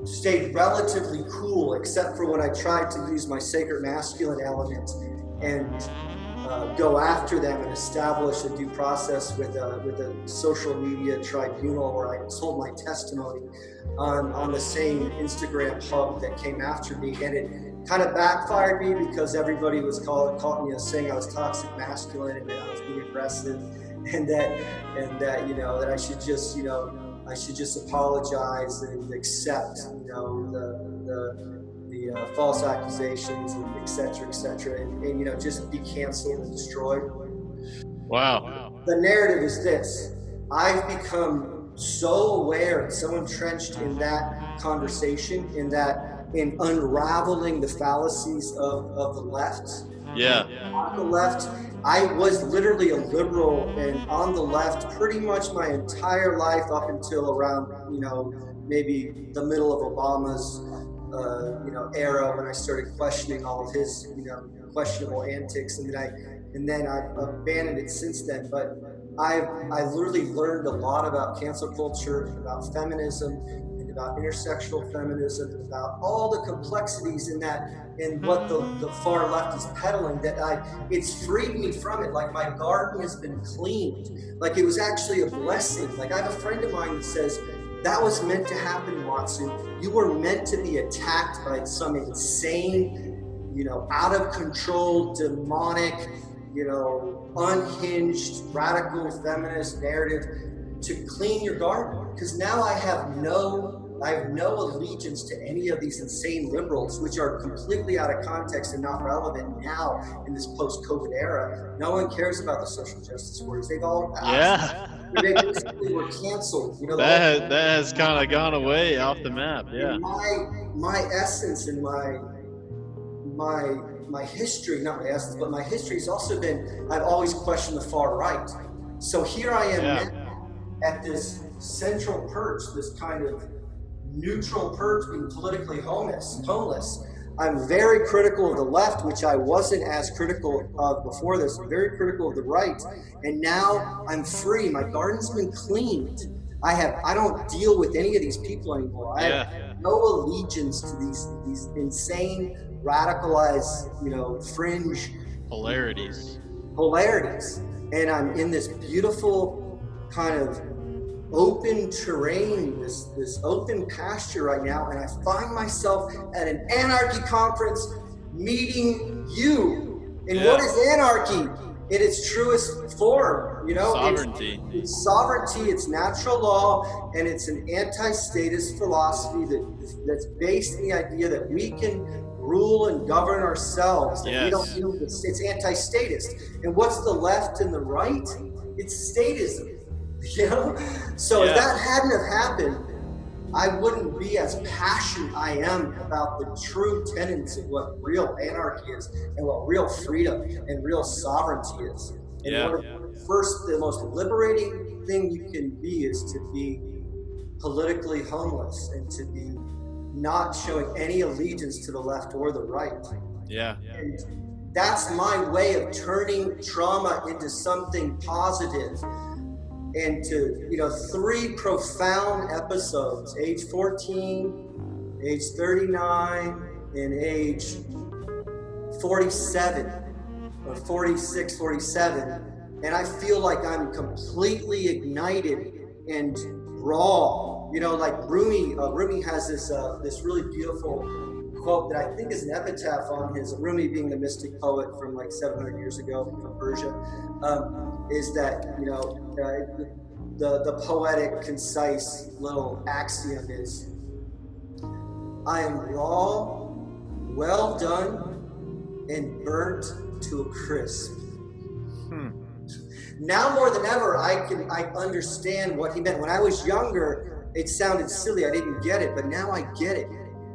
stayed relatively cool, except for when I tried to use my sacred masculine element and go after them and establish a due process with a social media tribunal where I told my testimony on the same Instagram hub that came after me. And it kind of backfired me because everybody was saying I was toxic masculine and that I was being aggressive, and that that I should just apologize and accept the false accusations and et cetera, and just be canceled and destroyed. Wow. The narrative is this: I've become so aware and so entrenched in that conversation, in unraveling the fallacies of the left. Yeah. On the left, I was literally a liberal, and on the left pretty much my entire life up until around, maybe the middle of Obama's, era, when I started questioning all of his, questionable antics, and then I've abandoned it since then. But I literally learned a lot about cancel culture and about feminism and about intersectional feminism, about all the complexities in that, in what the far left is peddling, that it's freed me from it. Like, my garden has been cleaned. Like, it was actually a blessing. Like, I have a friend of mine that says, that was meant to happen, Watson. You were meant to be attacked by some insane, out of control, demonic, unhinged, radical feminist narrative to clean your garden. Because now I have no allegiance to any of these insane liberals, which are completely out of context and not relevant now in this post-COVID era. No one cares about the social justice warriors. They've all they basically were canceled. That has kind of gone away off the map. Yeah. My essence and my history, not my essence, but my history has also been, I've always questioned the far right. So here I am now at this central perch, this kind of neutral perch, being politically homeless. I'm very critical of the left, which I wasn't as critical of before this. I'm very critical of the right. And now I'm free. My garden's been cleaned. I don't deal with any of these people anymore. I have no allegiance to these insane, radicalized, fringe polarities. And I'm in this beautiful kind of open terrain, this open pasture right now, and I find myself at an anarchy conference meeting you. And what is anarchy in its truest form? Sovereignty. It's sovereignty, it's natural law, and it's an anti-statist philosophy that's based in the idea that we can rule and govern ourselves. That we don't deal with it's anti-statist. And what's the left and the right? It's statism. So if that hadn't have happened, I wouldn't be as passionate I am about the true tenets of what real anarchy is and what real freedom and real sovereignty is. And first, the most liberating thing you can be is to be politically homeless and to be not showing any allegiance to the left or the right. And that's my way of turning trauma into something positive. And to, 3 profound episodes, age 14, age 39, and age 47, or 46, 47. And I feel like I'm completely ignited and raw. Like Rumi has this really beautiful quote that I think is an epitaph on his, Rumi being the mystic poet from like 700 years ago from Persia, is that, the poetic, concise little axiom is, I am raw, well done, and burnt to a crisp. Now more than ever, I understand what he meant. When I was younger, it sounded silly. I didn't get it, but now I get it.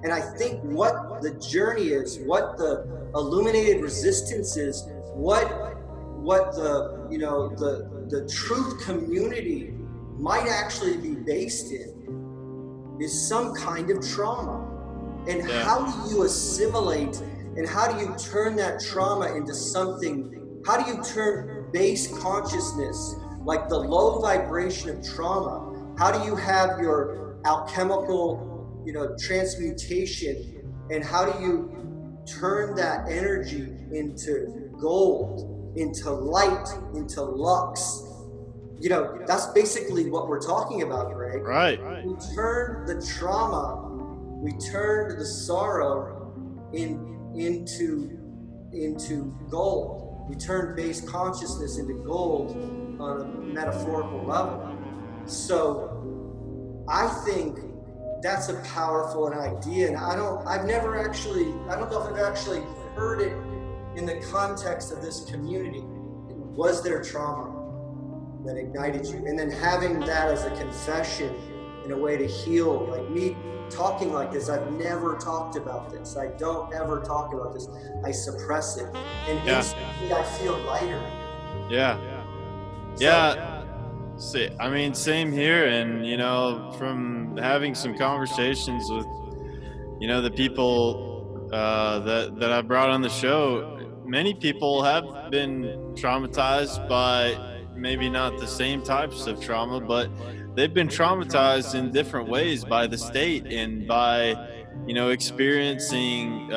And I think what the journey is, what the illuminated resistance is, what the truth community might actually be based in is some kind of trauma. And how do you assimilate and how do you turn that trauma into something? How do you turn base consciousness, like the low vibration of trauma, how do you have your alchemical transmutation, and how do you turn that energy into gold, into light, into lux? That's basically what we're talking about, Greg. Right. We turn the trauma, we turn the sorrow into gold. We turn base consciousness into gold on a metaphorical level. So I think that's a powerful idea, and I don't know if I've actually heard it in the context of this community. Was there trauma that ignited you? And then having that as a confession and a way to heal, like me talking like this, I've never talked about this. I don't ever talk about this. I suppress it. And instantly I feel lighter. See, I mean, same here. And, from having some conversations with, the people that I brought on the show, many people have been traumatized by maybe not the same types of trauma, but they've been traumatized in different ways by the state and by, experiencing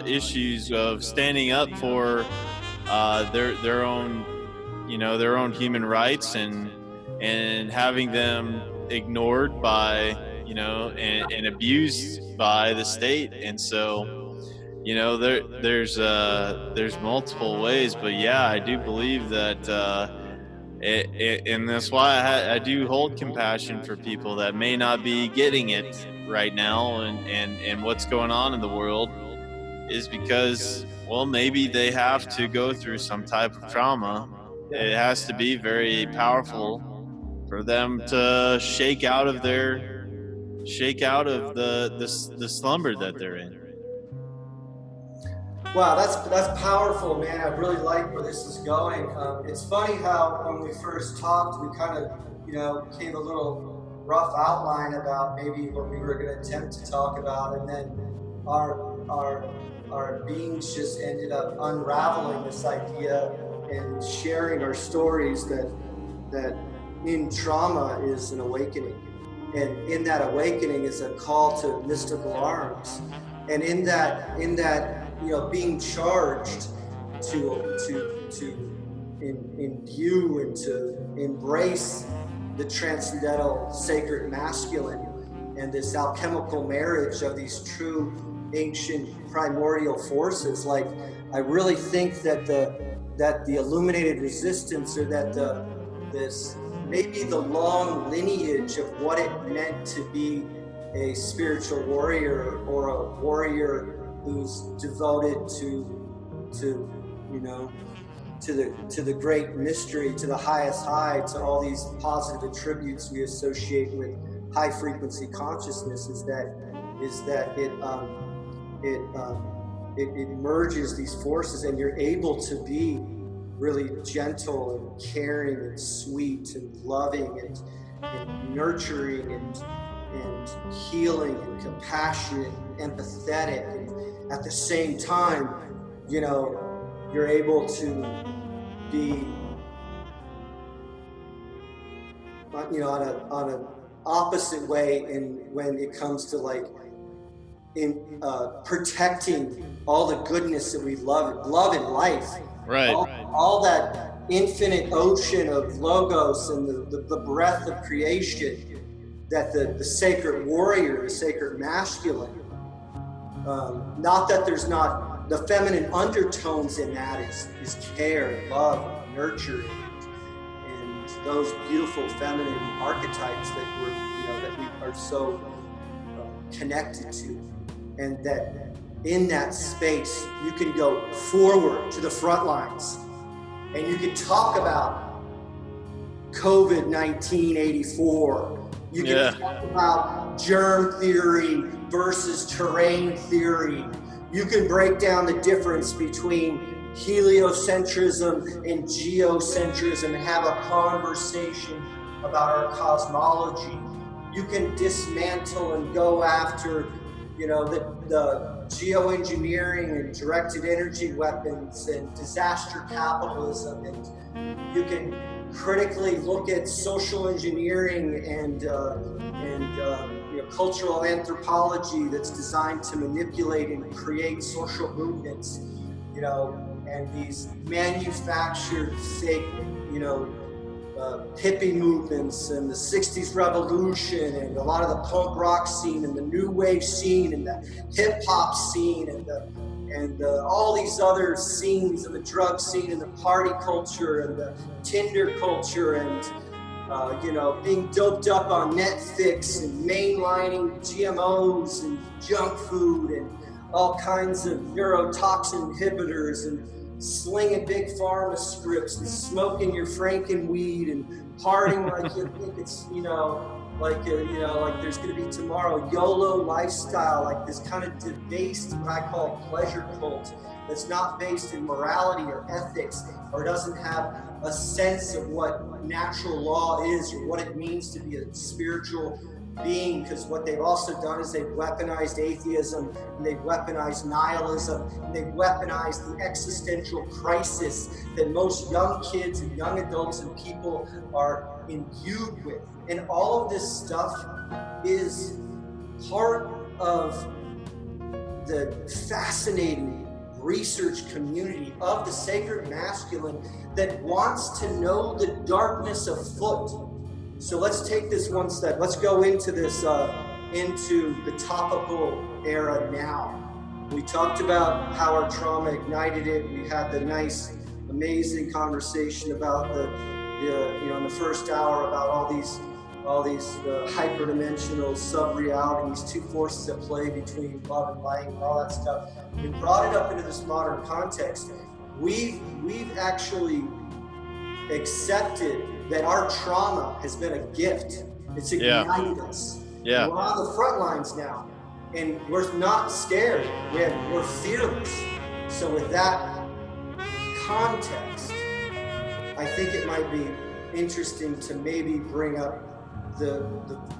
issues of standing up for their own, their own human rights, and having them ignored by, and abused by the state. And so, there's multiple ways, but yeah, I do believe that and that's why I do hold compassion for people that may not be getting it right now, and what's going on in the world is because, well, maybe they have to go through some type of trauma. It has to be very powerful for them to shake out of the slumber that they're in. Wow, that's powerful, man. I really like where this is going. It's funny how when we first talked, we kind of, gave a little rough outline about maybe what we were going to attempt to talk about, and then our beings just ended up unraveling this idea and sharing our stories that in trauma is an awakening, and in that awakening is a call to mystical arms, and in that being charged to imbue and to embrace the transcendental sacred masculine and this alchemical marriage of these true ancient primordial forces. Like, I really think that the illuminated resistance, or that this maybe the long lineage of what it meant to be a spiritual warrior, or a warrior who's devoted to the great mystery, to the highest high, to all these positive attributes we associate with high frequency consciousness, is that it merges these forces, and you're able to be really gentle and caring and sweet and loving and nurturing and healing and compassionate and empathetic, and at the same time, you're able to be on an opposite way when it comes to protecting all the goodness that we love in life. Right. All that infinite ocean of logos and the breath of creation that the sacred warrior, the sacred masculine, not that there's not the feminine undertones in that is care, love, nurture, and those beautiful feminine archetypes that we are so connected to, and that in that space you can go forward to the front lines, and you can talk about COVID-19 '84. You can talk about germ theory versus terrain theory. You can break down the difference between heliocentrism and geocentrism and have a conversation about our cosmology. You can dismantle and go after, the geoengineering and directed energy weapons and disaster capitalism, and you can critically look at social engineering and cultural anthropology that's designed to manipulate and create social movements, and these manufactured fake, hippie movements and the 60s revolution and a lot of the punk rock scene and the new wave scene and the hip hop scene and all these other scenes, and the drug scene and the party culture and the Tinder culture and being doped up on Netflix and mainlining GMOs and junk food and all kinds of neurotoxin inhibitors and slinging big pharma scripts and smoking your Frankenweed and partying like you think it's, like there's going to be tomorrow. YOLO lifestyle, like this kind of debased, what I call pleasure cult, that's not based in morality or ethics, or doesn't have a sense of what natural law is or what it means to be a spiritual being, because what they've also done is they've weaponized atheism, and they've weaponized nihilism, and they've weaponized the existential crisis that most young kids and young adults and people are imbued with. And all of this stuff is part of the fascinating research community of the sacred masculine that wants to know the darkness afoot. So let's take this one step. Let's go into this, into the topical era now. We talked about how our trauma ignited it. We had the nice, amazing conversation about the in the first hour about all these hyperdimensional sub-realities, two forces at play between love and light and all that stuff. We brought it up into this modern context. We've actually accepted that our trauma has been a gift. It's ignited us. Yeah. We're on the front lines now, and we're not scared. We're fearless. So with that context, I think it might be interesting to maybe bring up the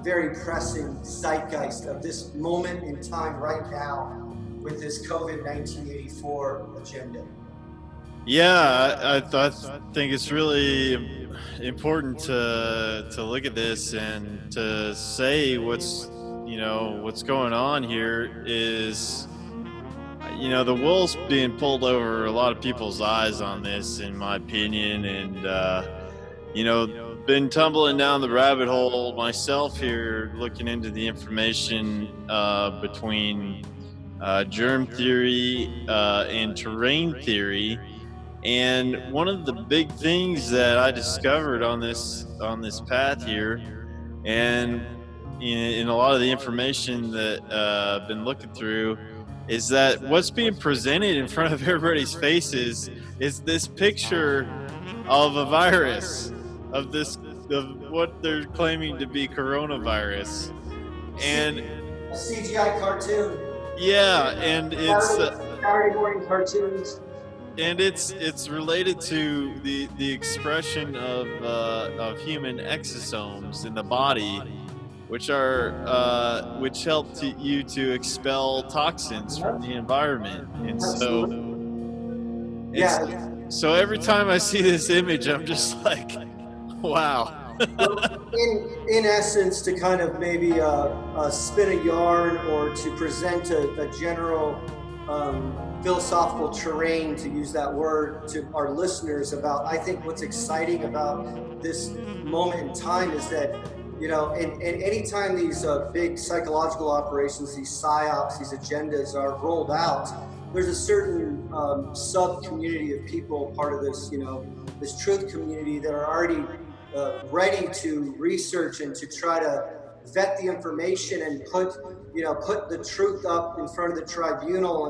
very pressing zeitgeist of this moment in time right now with this COVID-1984 agenda. Yeah, I think it's really important to look at this and to say what's going on here is, the wool's being pulled over a lot of people's eyes on this, in my opinion, and been tumbling down the rabbit hole myself here, looking into the information between germ theory and terrain theory. And one of the big things that I discovered on this path here, and in a lot of the information that I've been looking through, is that what's being presented in front of everybody's faces is this picture of a virus, of what they're claiming to be coronavirus, and a CGI cartoon. Yeah, and it's Saturday morning cartoons. And it's related to the expression of human exosomes in the body, which help you to expel toxins from the environment. And so every time I see this image, I'm just like, wow. in essence, to kind of maybe spin a yarn or to present a general philosophical terrain, to use that word, to our listeners about, I think what's exciting about this moment in time is that, and anytime these big psychological operations, these psyops, these agendas are rolled out, there's a certain sub-community of people, part of this, this truth community, that are already ready to research and to try to vet the information and put the truth up in front of the tribunal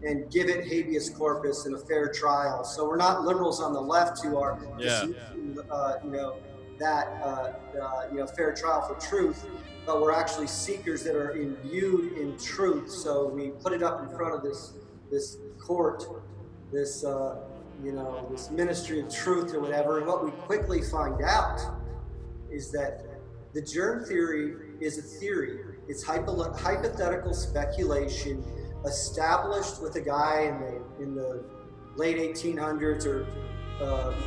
and give it habeas corpus in a fair trial. So we're not liberals on the left who are fair trial for truth, but we're actually seekers that are imbued in truth. So we put it up in front of this court, this this ministry of truth or whatever. And what we quickly find out is that the germ theory is a theory. It's hypothetical speculation established with a guy in the late 1800s, or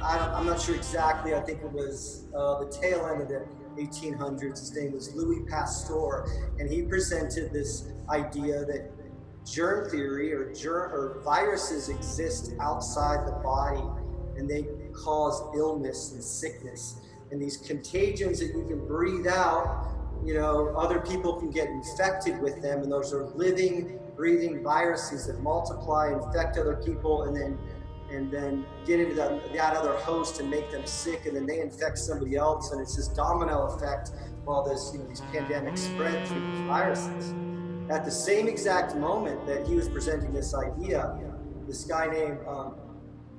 I'm not sure exactly. I think it was the tail end of the 1800s. His name was Louis Pasteur, and he presented this idea that germ theory or viruses exist outside the body, and they cause illness and sickness. And these contagions that you can breathe out, other people can get infected with them, and those are living, breathing viruses that multiply, infect other people, and then get into that other host and make them sick, and then they infect somebody else, and it's this domino effect while these pandemics spread through these viruses. At the same exact moment that he was presenting this idea, this guy named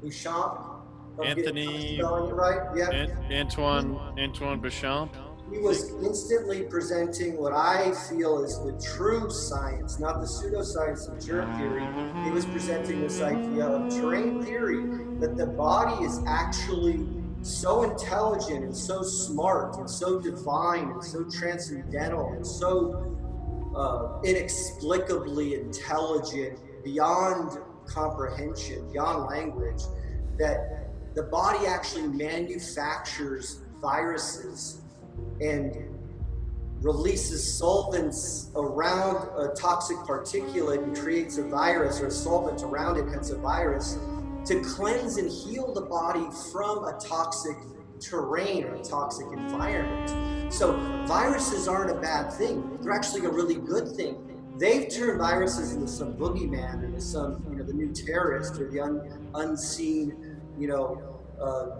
Bouchamp, Anthony, spelling it right? Yeah. Antoine Bouchamp. He was instantly presenting what I feel is the true science, not the pseudoscience of germ theory. He was presenting this idea of terrain theory, that the body is actually so intelligent and so smart and so divine and so transcendental and so inexplicably intelligent beyond comprehension, beyond language, that the body actually manufactures viruses and releases solvents around a toxic particulate and creates a virus, or a solvent around it, hence a virus, to cleanse and heal the body from a toxic terrain or a toxic environment. So viruses aren't a bad thing. They're actually a really good thing. They've turned viruses into some boogeyman, into some, the new terrorist, or the unseen,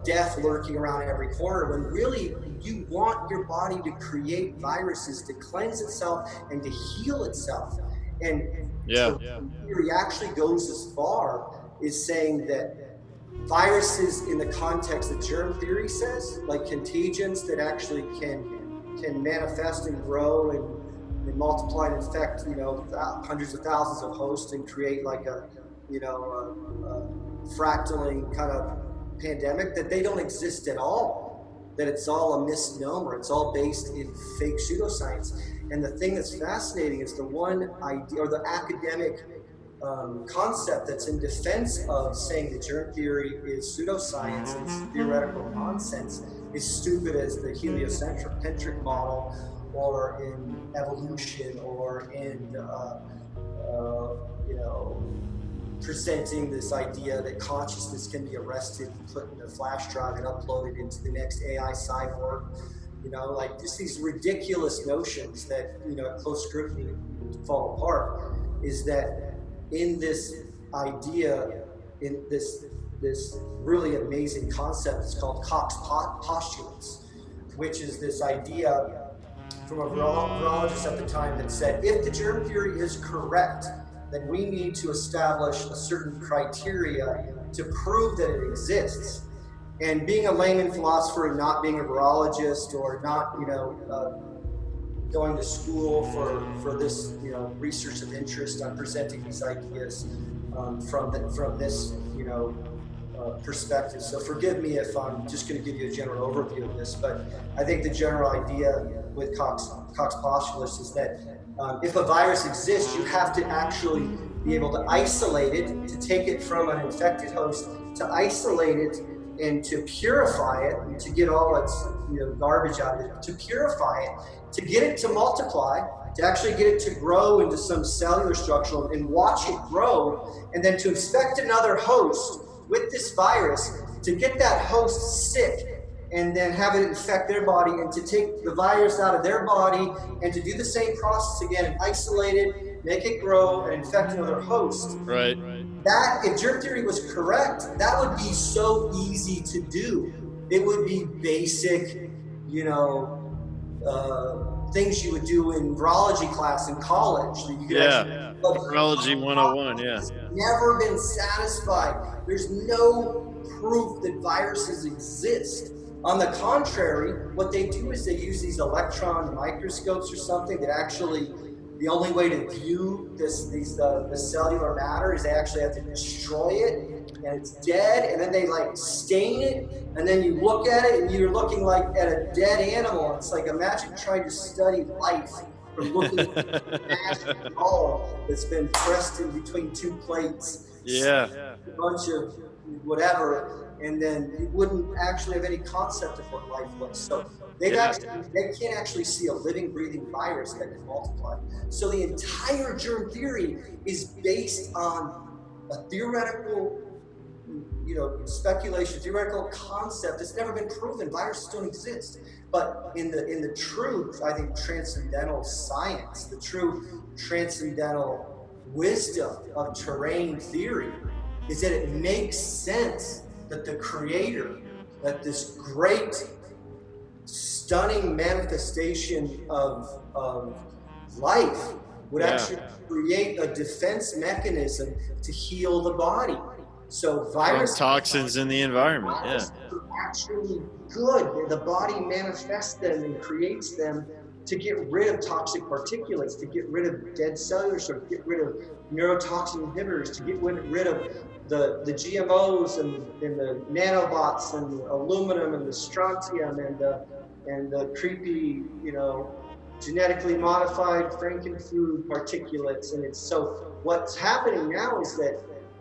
death lurking around every corner, when really you want your body to create viruses to cleanse itself and to heal itself. And theory actually goes as far as saying that viruses, in the context that germ theory says, like contagions that actually can manifest and grow and multiply and infect, hundreds of thousands of hosts and create like a fractaling kind of pandemic, that they don't exist at all, that it's all a misnomer, it's all based in fake pseudoscience. And the thing that's fascinating is the one idea, or the academic concept that's in defense of saying that germ theory is pseudoscience and theoretical nonsense, is stupid as the heliocentric model, or in evolution, or in presenting this idea that consciousness can be arrested and put in a flash drive and uploaded into the next AI cyborg. Like just these ridiculous notions that, at close scrutiny fall apart, is that in this idea, in this really amazing concept, it's called Koch's postulates, which is this idea from a virologist at the time that said, if the germ theory is correct, then we need to establish a certain criteria to prove that it exists. And being a layman philosopher and not being a virologist, or not, going to school for this, research of interest, I'm presenting these ideas from this, perspective. So forgive me if I'm just going to give you a general overview of this, but I think the general idea with Koch's postulates is that if a virus exists, you have to actually be able to isolate it, to take it from an infected host, to isolate it and to purify it, and to get all its garbage out of it, to purify it, to get it to multiply, to actually get it to grow into some cellular structure and watch it grow, and then to infect another host with this virus, to get that host sick and then have it infect their body, and to take the virus out of their body and to do the same process again and isolate it, make it grow and infect another host. Right. That, if germ theory was correct, that would be so easy to do. It would be basic, things you would do in virology class in college. That you could virology 101, yeah. Never been satisfied. There's no proof that viruses exist. On the contrary, what they do is they use these electron microscopes or something that actually, the only way to view the cellular matter is they actually have to destroy it, and it's dead, and then they like stain it, and then you look at it and you're looking like at a dead animal. It's like, imagine trying to study life from looking at a magic ball that's been pressed in between two plates. Yeah. A bunch of whatever, and then you wouldn't actually have any concept of what life was. So they can't actually see a living, breathing virus that can multiply. So the entire germ theory is based on a theoretical, speculation, theoretical concept that's never been proven. Viruses don't exist. But in the true, I think, transcendental science, the true transcendental wisdom of terrain theory, is that it makes sense that the creator, that this great, stunning manifestation of life would actually create a defense mechanism to heal the body. So viruses, toxins in the environment, are actually good. The body manifests them and creates them to get rid of toxic particulates, to get rid of dead cellular structure, get rid of neurotoxin inhibitors to get rid of the GMOs and the nanobots and the aluminum and the strontium and the creepy, genetically modified frankenfood particulates. And it's so what's happening now is that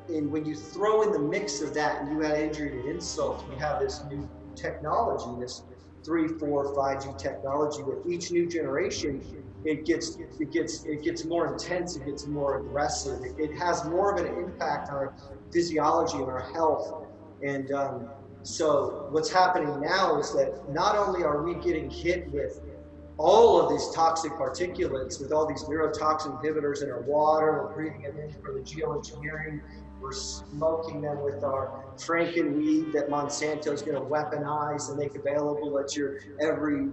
when you throw in the mix of that and you add injury to insult, we have this new technology, this 3, 4, 5G technology. With each new generation, it gets more intense, it gets more aggressive, it has more of an impact on our physiology and our health. And so what's happening now is that not only are we getting hit with all of these toxic particulates, with all these neurotoxin inhibitors in our water, we're breathing them in for the geoengineering, we're smoking them with our frankenweed that Monsanto's going to weaponize and make available at your every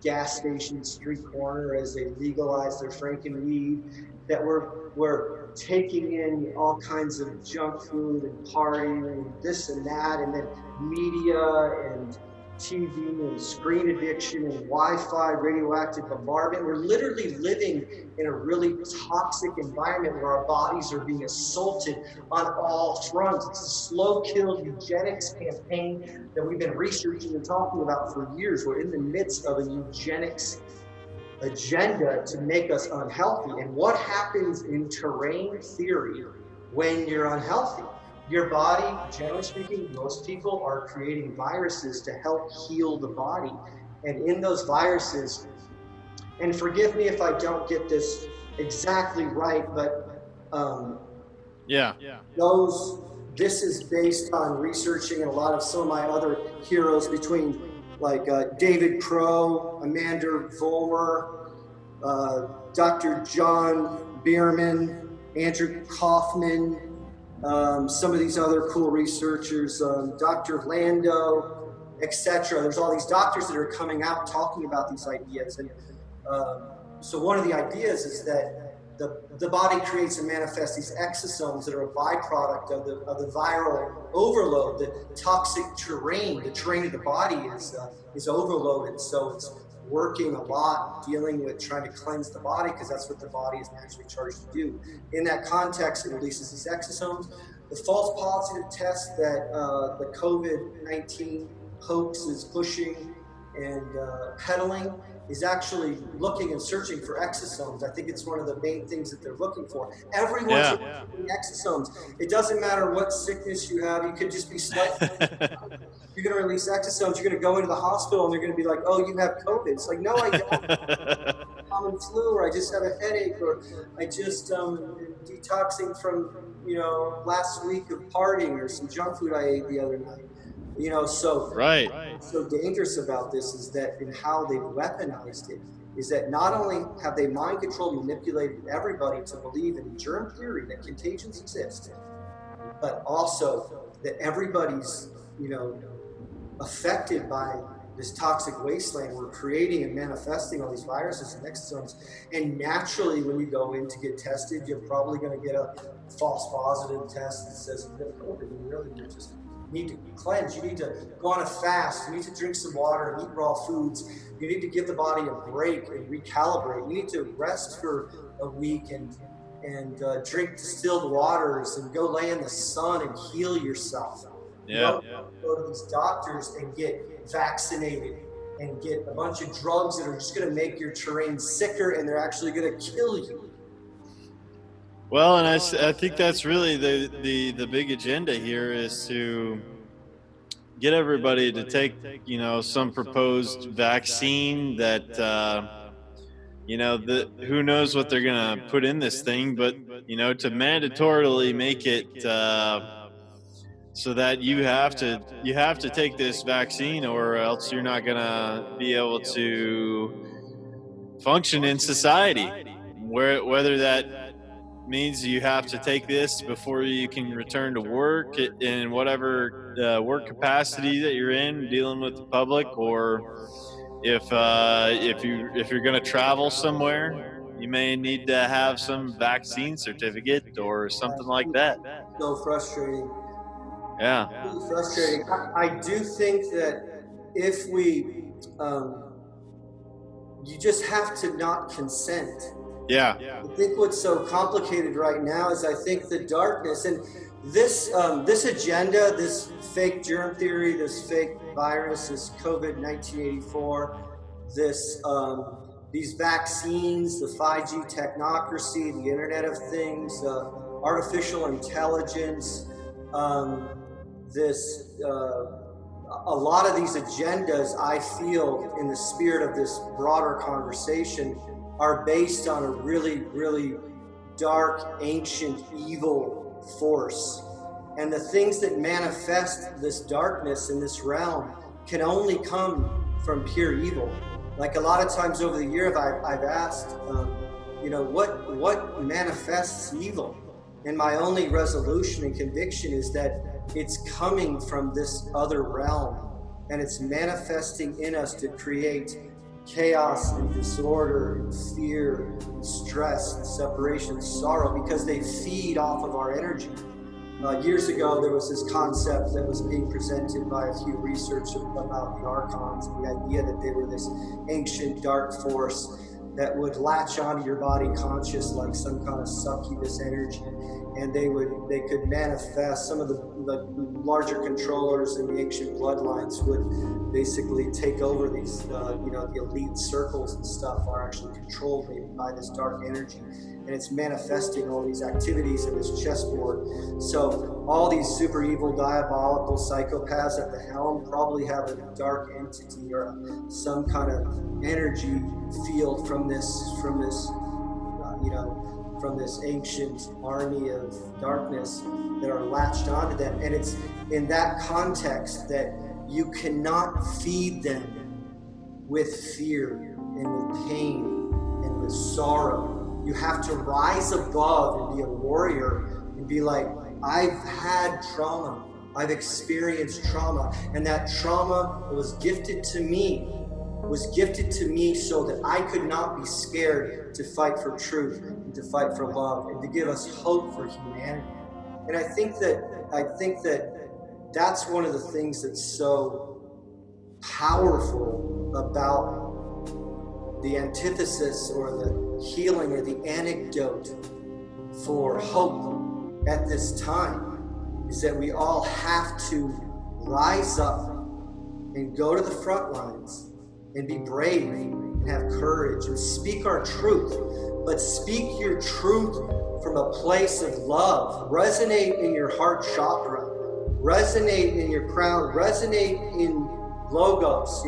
gas station street corner as they legalize their frankenweed, that we're taking in all kinds of junk food and partying and this and that, and then media and TV and screen addiction and Wi-Fi, radioactive bombardment. We're literally living in a really toxic environment where our bodies are being assaulted on all fronts. It's a slow kill eugenics campaign that we've been researching and talking about for years. We're in the midst of a eugenics agenda to make us unhealthy. And what happens in terrain theory when you're unhealthy? Your body, generally speaking, most people are creating viruses to help heal the body. And in those viruses, and forgive me if I don't get this exactly right, but this is based on researching and a lot of some of my other heroes, between like David Crow, Amanda Vollmer, Dr. John Bierman, Andrew Kaufman, some of these other cool researchers, Dr. Lando, etc. There's all these doctors that are coming out talking about these ideas. And so one of the ideas is that the body creates and manifests these exosomes that are a byproduct of the viral overload. The toxic terrain, the terrain of the body is overloaded. So it's working a lot, dealing with trying to cleanse the body, because that's what the body is naturally charged to do. In that context, it releases these exosomes. The false positive test that the COVID-19 hoax is pushing and peddling is actually looking and searching for exosomes. I think it's one of the main things that they're looking for. Everyone's looking for exosomes. It doesn't matter what sickness you have. You could just be slightly you're going to release exosomes. You're going to go into the hospital and they're going to be like, oh, you have COVID. It's like, no, I don't. Common flu, or I just have a headache, or I just detoxing from last week of partying, or some junk food I ate the other night. So what's so dangerous about this is that in how they've weaponized it is that not only have they mind controlled, manipulated everybody to believe in germ theory that contagions exist, but also that everybody's affected by this toxic wasteland. We're creating and manifesting all these viruses and exosomes, and naturally when you go in to get tested, you're probably going to get a false positive test that says you have COVID. You just need to cleanse. You need to go on a fast. You need to drink some water and eat raw foods. You need to give the body a break and recalibrate. You need to rest for a week and drink distilled waters and go lay in the sun and heal yourself. Don't go to these doctors and get vaccinated and get a bunch of drugs that are just going to make your terrain sicker, and they're actually going to kill you. Well, and I think that's really the big agenda here, is to get everybody to take some proposed vaccine that who knows what they're going to put in this thing, but to mandatorily make it so that you have to take this vaccine, or else you're not going to be able to function in society. Whether that means you have to take this before you can return to work in whatever work capacity that you're in, dealing with the public, or if you're going to travel somewhere, you may need to have some vaccine certificate or something like that. So frustrating. Yeah. Really frustrating. I do think that if we, you just have to not consent. Yeah. I think what's so complicated right now is I think the darkness and this agenda, this fake germ theory, this fake virus, this COVID 1984, these vaccines, the 5G technocracy, the Internet of Things, artificial intelligence, this. A lot of these agendas, I feel, in the spirit of this broader conversation, are based on a really, really dark, ancient, evil force. And the things that manifest this darkness in this realm can only come from pure evil. Like a lot of times over the year, I've asked, what manifests evil? And my only resolution and conviction is that it's coming from this other realm, and it's manifesting in us to create chaos and disorder and fear and stress and separation and sorrow, because they feed off of our energy. Years ago, there was this concept that was being presented by a few researchers about the archons, and the idea that they were this ancient dark force that would latch onto your body conscious like some kind of succubus energy, and they could manifest. Some of the larger controllers in the ancient bloodlines would basically take over these the elite circles and stuff are actually controlled by this dark energy, and it's manifesting all these activities in this chessboard. So all these super evil, diabolical psychopaths at the helm probably have a dark entity or some kind of energy field from this ancient army of darkness that are latched onto them. And it's in that context that you cannot feed them with fear and with pain and with sorrow. You have to rise above and be a warrior and be like, I've had trauma, I've experienced trauma, and that trauma was gifted to me so that I could not be scared to fight for truth and to fight for love and to give us hope for humanity. And I think that that's one of the things that's so powerful about the antithesis or the healing or the antidote for hope at this time, is that we all have to rise up and go to the front lines and be brave and have courage and speak our truth, but speak your truth from a place of love. Resonate in your heart chakra, resonate in your crown, resonate in logos,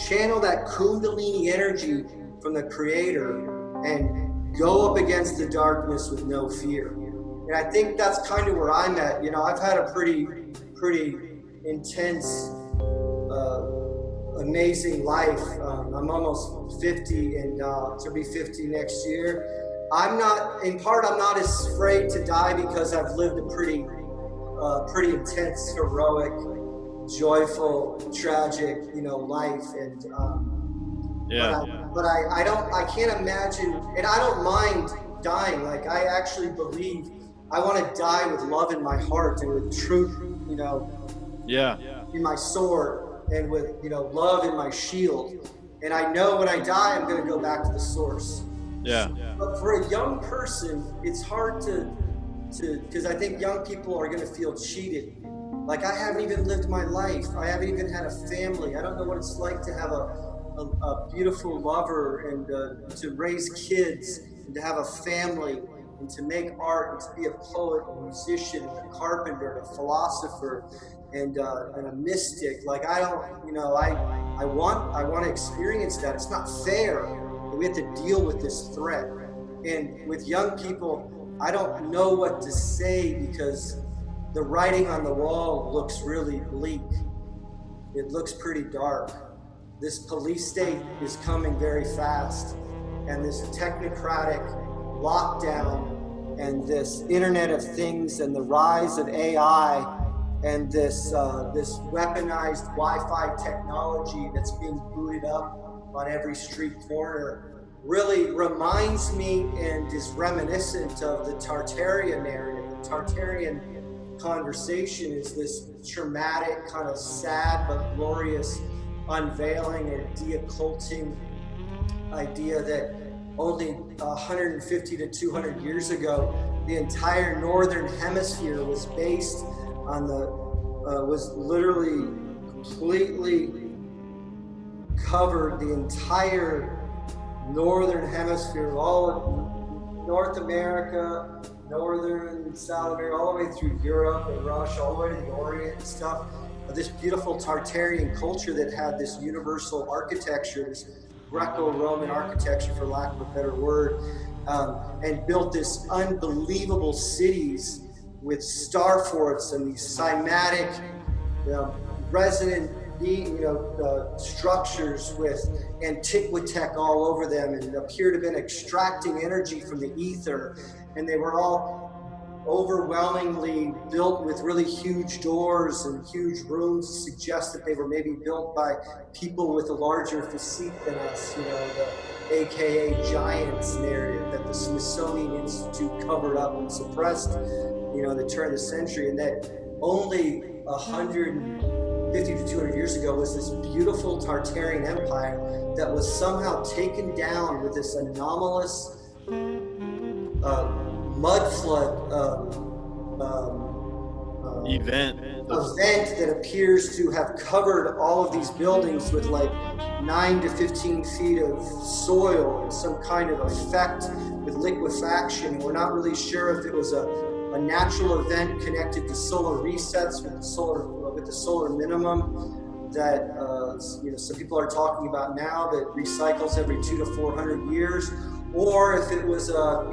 channel that kundalini energy from the creator and go up against the darkness with no fear. And I think that's kind of where I'm at. I've had a pretty intense, amazing life. I'm almost 50 and to be 50 next year. I'm not as afraid to die because I've lived a pretty intense, heroic, joyful, tragic, life. And but I can't imagine, and I don't mind dying. Like, I actually believe I want to die with love in my heart and with truth, in my sword, and with love in my shield. And I know when I die, I'm going to go back to the source. But for a young person, it's hard to because I think young people are going to feel cheated. Like, I haven't even lived my life. I haven't even had a family. I don't know what it's like to have a beautiful lover and to raise kids and to have a family and to make art and to be a poet, a musician, a carpenter, a philosopher, and a mystic. Like, I don't, I want to experience that. It's not fair that we have to deal with this threat. And with young people, I don't know what to say because the writing on the wall looks really bleak. It looks pretty dark. This police state is coming very fast, and this technocratic lockdown and this Internet of Things and the rise of AI and this weaponized Wi-Fi technology that's being booted up on every street corner really reminds me and is reminiscent of the Tartarian narrative. The Tartarian conversation is this traumatic, kind of sad but glorious unveiling or de-occulting idea that only 150 to 200 years ago, the entire northern hemisphere was based on was literally completely covered the entire northern hemisphere, all of North America, northern South America, all the way through Europe and Russia, all the way to the Orient and stuff. This beautiful Tartarian culture that had this universal architecture, this Greco-Roman architecture, for lack of a better word, and built this unbelievable cities with star forts and these cymatic, resonant structures with antiquitech all over them, and appear to have been extracting energy from the ether. And they were all overwhelmingly built with really huge doors and huge rooms to suggest that they were maybe built by people with a larger physique than us, the AKA giants narrative that the Smithsonian Institute covered up and suppressed, the turn of the century. And that only 150 to 200 years ago was this beautiful Tartarian empire that was somehow taken down with this anomalous mud flood event that appears to have covered all of these buildings with like 9 to 15 feet of soil and some kind of effect with liquefaction. We're not really sure if it was a natural event connected to solar resets with the solar minimum that some people are talking about now, that recycles every 200 to 400 years, or if it was a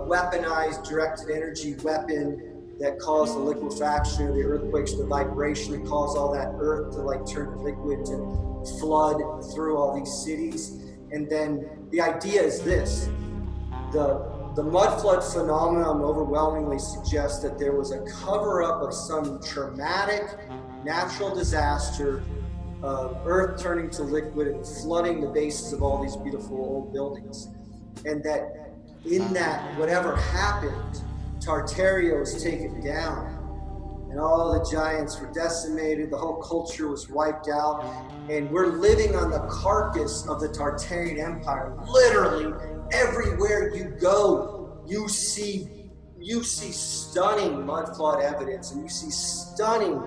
weaponized directed energy weapon that caused the liquefaction or the earthquakes, the vibration that caused all that earth to turn to liquid to flood through all these cities. And then the idea is this: the mud flood phenomenon overwhelmingly suggests that there was a cover-up of some traumatic natural disaster, earth turning to liquid and flooding the bases of all these beautiful old buildings. And that in that, whatever happened, Tartaria was taken down, and all the giants were decimated, the whole culture was wiped out, and we're living on the carcass of the Tartarian Empire. Literally, everywhere you go, you see stunning mud flood evidence, and you see stunning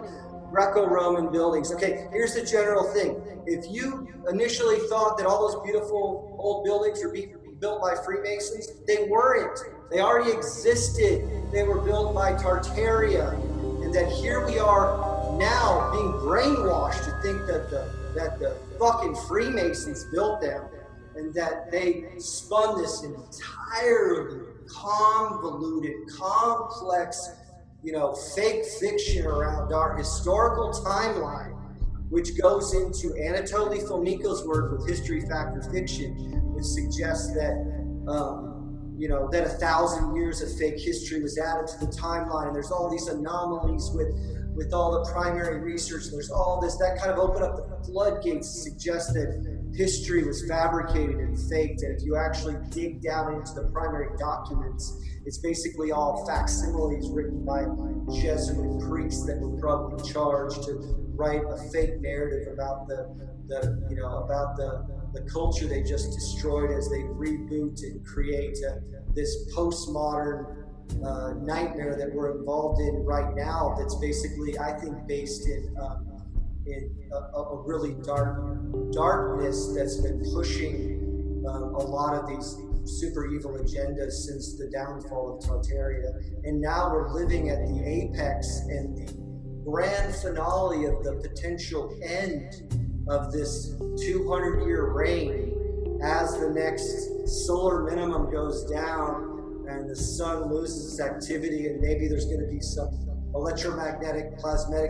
Greco-Roman buildings. Okay, here's the general thing. If you initially thought that all those beautiful old buildings were being built by Freemasons, they weren't. They already existed. They were built by Tartaria. And that here we are now being brainwashed to think that the fucking Freemasons built them, and that they spun this entirely convoluted, complex, fake fiction around our historical timeline, which goes into Anatoly Fomenko's work with History Factor Fiction, which suggests that that 1,000 years of fake history was added to the timeline, and there's all these anomalies with all the primary research, and there's all this that kind of opened up the floodgates to suggest that history was fabricated and faked. And if you actually dig down into the primary documents, it's basically all facsimiles written by Jesuit priests that were probably charged to write a fake narrative about the culture they just destroyed as they reboot and create this postmodern nightmare that we're involved in right now. That's basically, I think, based in a really darkness that's been pushing a lot of these super evil agendas since the downfall of Tartaria. And now we're living at the apex and the grand finale of the potential end of this 200-year reign, as the next solar minimum goes down and the sun loses its activity, and maybe there's going to be some electromagnetic plasma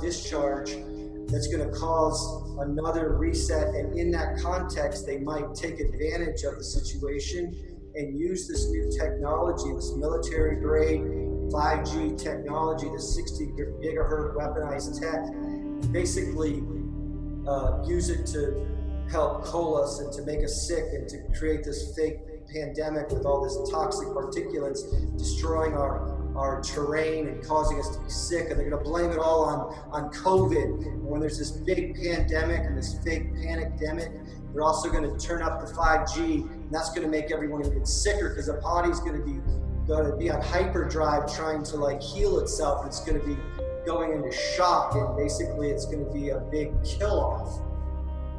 discharge that's going to cause another reset. And in that context, they might take advantage of the situation and use this new technology, this military grade 5G technology, this 60 gigahertz weaponized tech, basically use it to help coal us and to make us sick and to create this fake pandemic with all this toxic particulates destroying our our terrain and causing us to be sick, and they're going to blame it all on COVID. And when there's this big pandemic and this fake panicdemic, they're also going to turn up the 5G, and that's going to make everyone even sicker because the body's going to be on hyperdrive trying to like heal itself, and it's going to be going into shock, and basically it's going to be a big kill off.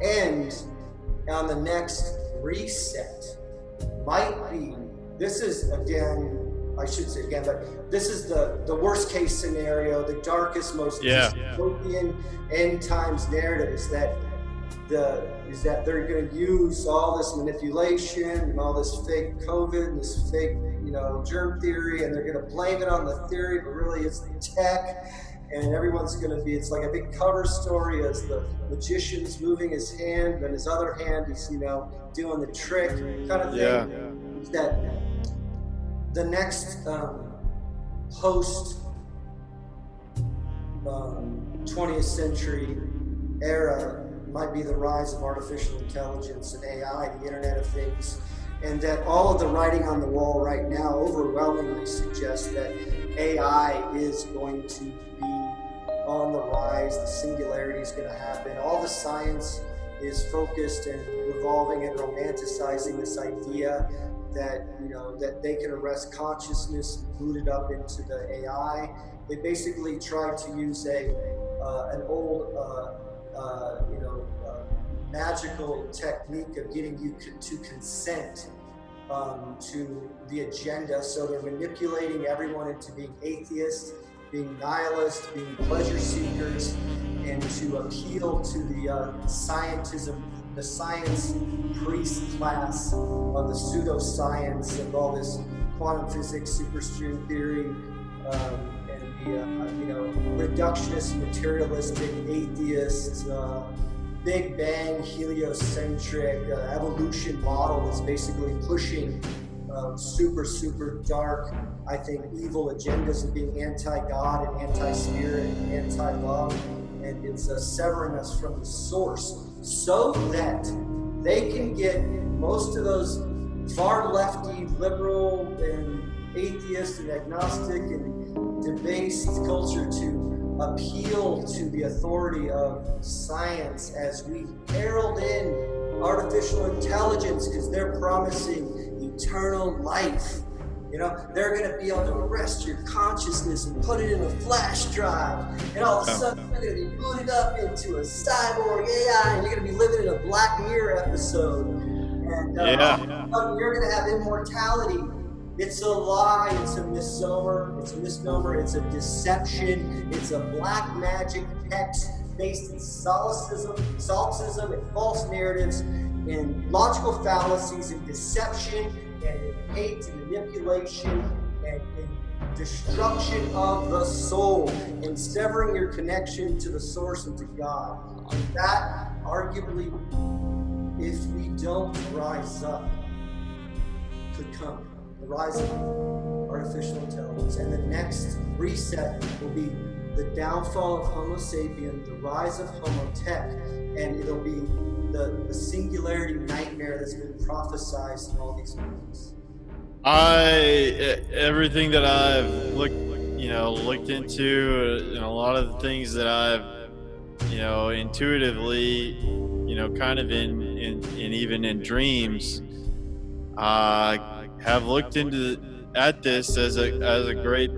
And on the next reset might be, this is again, I should say again, but this is the worst case scenario, the darkest, most dystopian end times narrative is that they're going to use all this manipulation and all this fake COVID and this fake, germ theory, and they're going to blame it on the theory, but really it's the tech. And everyone's going to be, it's like a big cover story as the magician's moving his hand, and his other hand is, doing the trick kind of thing. Yeah. That the next post 20th century era might be the rise of artificial intelligence and AI, the Internet of Things, and that all of the writing on the wall right now overwhelmingly suggests that AI is going to be on the rise, the singularity is going to happen. All the science is focused and revolving and romanticizing this idea that, that they can arrest consciousness and boot it up into the AI. They basically tried to use an old, magical technique of getting you to consent to the agenda. So they're manipulating everyone into being atheists, being nihilists, being pleasure seekers, and to appeal to the scientism, the science priest class of the pseudoscience of all this quantum physics, superstring theory, and the reductionist, materialistic, atheist, Big Bang, heliocentric evolution model that's basically pushing super dark, I think, evil agendas of being anti-God and anti-spirit and anti-love, and it's severing us from the source so that they can get most of those far lefty, liberal, and atheist and agnostic and debased culture to appeal to the authority of science as we herald in artificial intelligence because they're promising eternal life. They're going to be able to arrest your consciousness and put it in a flash drive, and all of a sudden you're going to be booted up into a cyborg AI, and you're going to be living in a Black Mirror episode, and you're going to have immortality. It's a lie, it's a misnomer, it's a deception, it's a black magic hex based in solipsism and false narratives and logical fallacies and deception and in hate and manipulation and in destruction of the soul and severing your connection to the source and to God. And that arguably, if we don't rise up, could come. The rise of artificial intelligence, and the next reset will be the downfall of Homo sapien, the rise of Homo tech, and it'll be the singularity nightmare that's been prophesized in all these movies. Everything that I've looked into, and a lot of the things that I've, intuitively, kind of in even in dreams, have looked at this as a great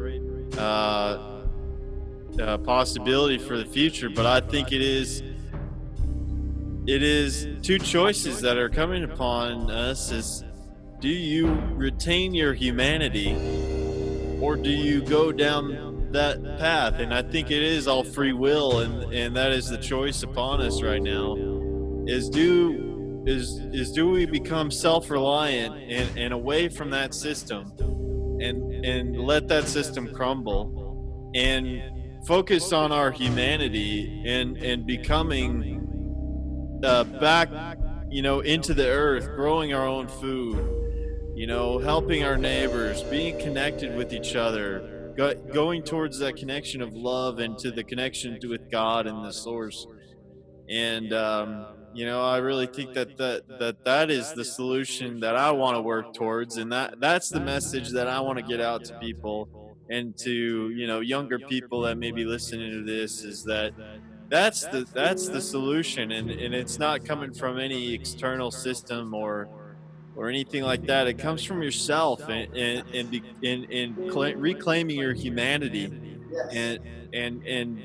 possibility for the future. But I think it is two choices that are coming upon us: is do you retain your humanity, or do you go down that path? And I think it is all free will, and that is the choice upon us right now. Is do we become self-reliant and away from that system and let that system crumble and focus on our humanity and becoming back into the earth, growing our own food, helping our neighbors, being connected with each other, going towards that connection of love and to the connection with God and the source. And I really think that is the solution that I want to work towards, and that's the message that I want to get out to people, and to, you know, younger people that may be listening to this, is that that's the solution, and it's not coming from any external system or anything like that. It comes from yourself, and reclaiming your humanity, Yes. and and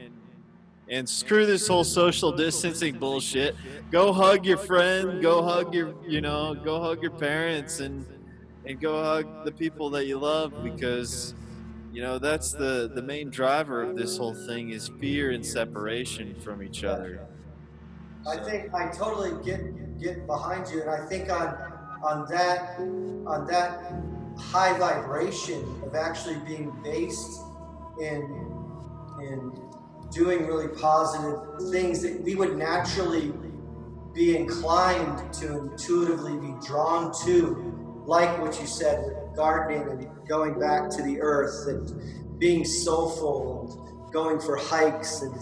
and screw this whole social distancing bullshit. Go hug your friend, go hug your, you know, go hug your parents, and go hug the people that you love, because you know that's the main driver of this whole thing, is fear and separation from each Yeah. other. I So think I totally get behind you, and I think on that high vibration of actually being based in doing really positive things that we would naturally be inclined to intuitively be drawn to, like what you said with gardening and going back to the earth and being soulful and going for hikes and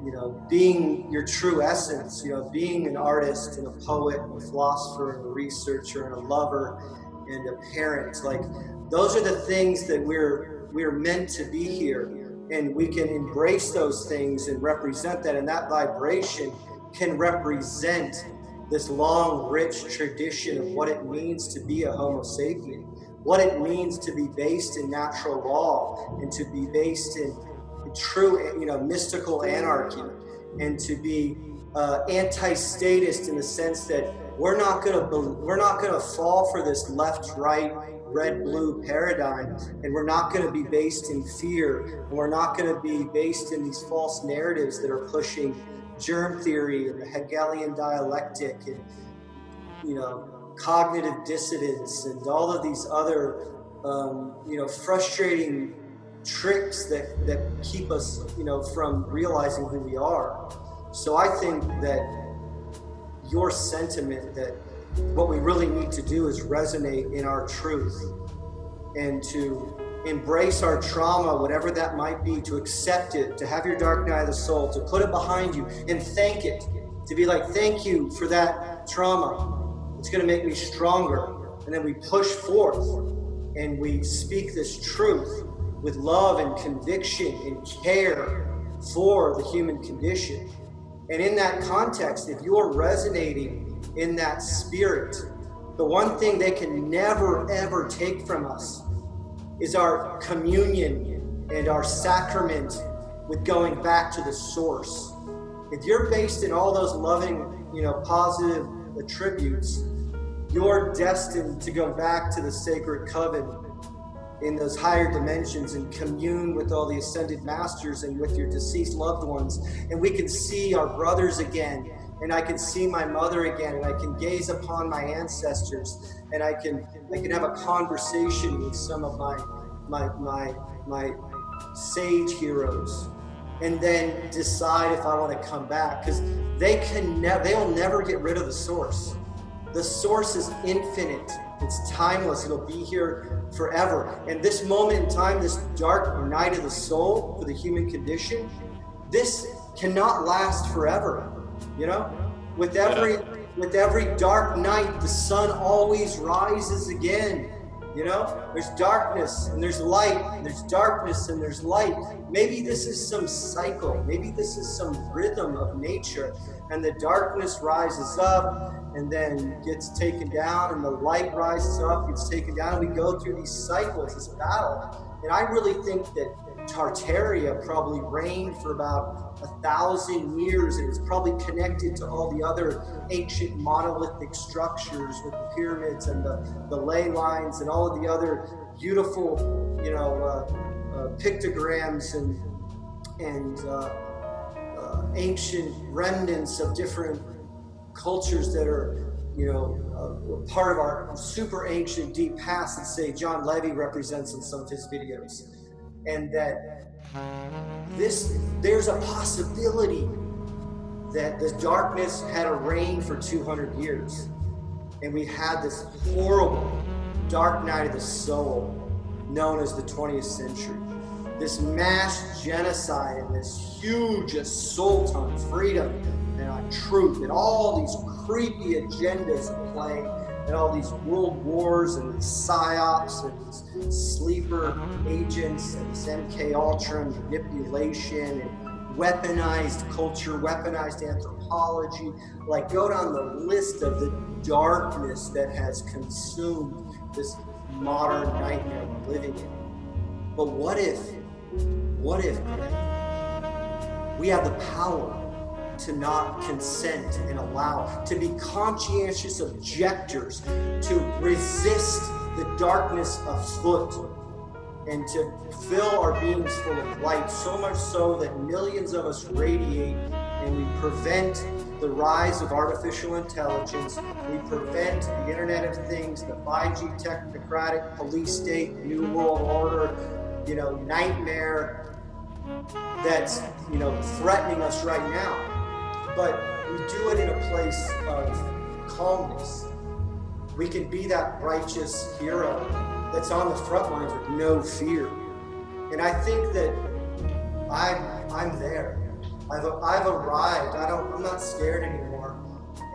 you know, being your true essence, you know, being an artist and a poet and a philosopher and a researcher and a lover and a parent. Like, those are the things that we're meant to be here, and we can embrace those things and represent that, and that vibration can represent this long, rich tradition of what it means to be a Homo sapien, what it means to be based in natural law and to be based in true, you know, mystical anarchy, and to be anti-statist in the sense that we're not gonna fall for this left-right, red-blue paradigm, and we're not gonna be based in fear, and we're not gonna be based in these false narratives that are pushing germ theory and the Hegelian dialectic and, you know, cognitive dissidence and all of these other you know, frustrating tricks that keep us, you know, from realizing who we are. So I think that your sentiment that what we really need to do is resonate in our truth and to embrace our trauma, whatever that might be, to accept it, to have your dark night of the soul, to put it behind you and thank it, to be like, thank you for that trauma. It's going to make me stronger. And then we push forth and we speak this truth with love and conviction and care for the human condition. And in that context, if you're resonating in that spirit, the one thing they can never, ever take from us is our communion and our sacrament with going back to the source. If you're based in all those loving, you know, positive attributes, you're destined to go back to the sacred coven in those higher dimensions and commune with all the ascended masters and with your deceased loved ones. And we can see our brothers again, and I can see my mother again, and I can gaze upon my ancestors, and I can have a conversation with some of my sage heroes, and then decide if I want to come back, because they'll never get rid of the source. The source is infinite. It's timeless. It'll be here forever. And this moment in time, this dark night of the soul for the human condition, this cannot last forever. You know, with every dark night, the sun always rises again. You know, there's darkness and there's light, and there's darkness and there's light. Maybe this is some cycle. Maybe this is some rhythm of nature. And the darkness rises up and then gets taken down, and the light rises up, gets taken down, and we go through these cycles, this battle. And I really think that Tartaria probably reigned for about 1,000 years, and it's probably connected to all the other ancient monolithic structures with the pyramids and the ley lines and all of the other beautiful, you know, pictograms and ancient remnants of different cultures that are, you know, part of our super ancient deep past that, say, John Levy represents in some of his videos. And that there's a possibility that the darkness had a reign for 200 years. And we had this horrible dark night of the soul known as the 20th century. This mass genocide and this huge assault on freedom and on truth and all these creepy agendas at play and all these world wars and these psyops and these sleeper agents and this MK Ultra manipulation and weaponized culture, weaponized anthropology. Like, go down the list of the darkness that has consumed this modern nightmare we're living in. But what if, Greg, we have the power to not consent and allow, to be conscientious objectors, to resist the darkness afoot, and to fill our beings full of light, so much so that millions of us radiate, and we prevent the rise of artificial intelligence, we prevent the Internet of Things, the 5G technocratic police state, New World Order, nightmare that's, threatening us right now. But we do it in a place of calmness. We can be that righteous hero that's on the front lines with no fear. And I think that I'm there. I've arrived. I'm not scared anymore.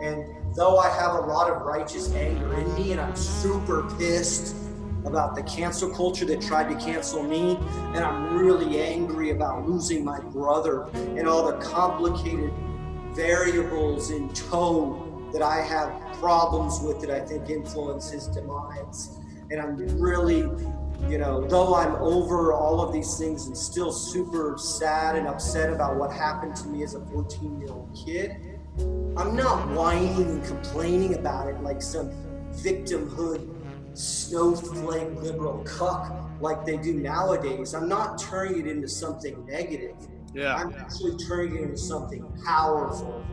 And though I have a lot of righteous anger in me, and I'm super pissed about the cancel culture that tried to cancel me, and I'm really angry about losing my brother and all the complicated variables in tow that I have problems with that I think influence his demise. And I'm really, though I'm over all of these things and still super sad and upset about what happened to me as a 14-year-old kid, I'm not whining and complaining about it like some victimhood snowflake liberal cuck like they do nowadays. I'm not turning it into something negative. Yeah. I'm actually turning it into something powerful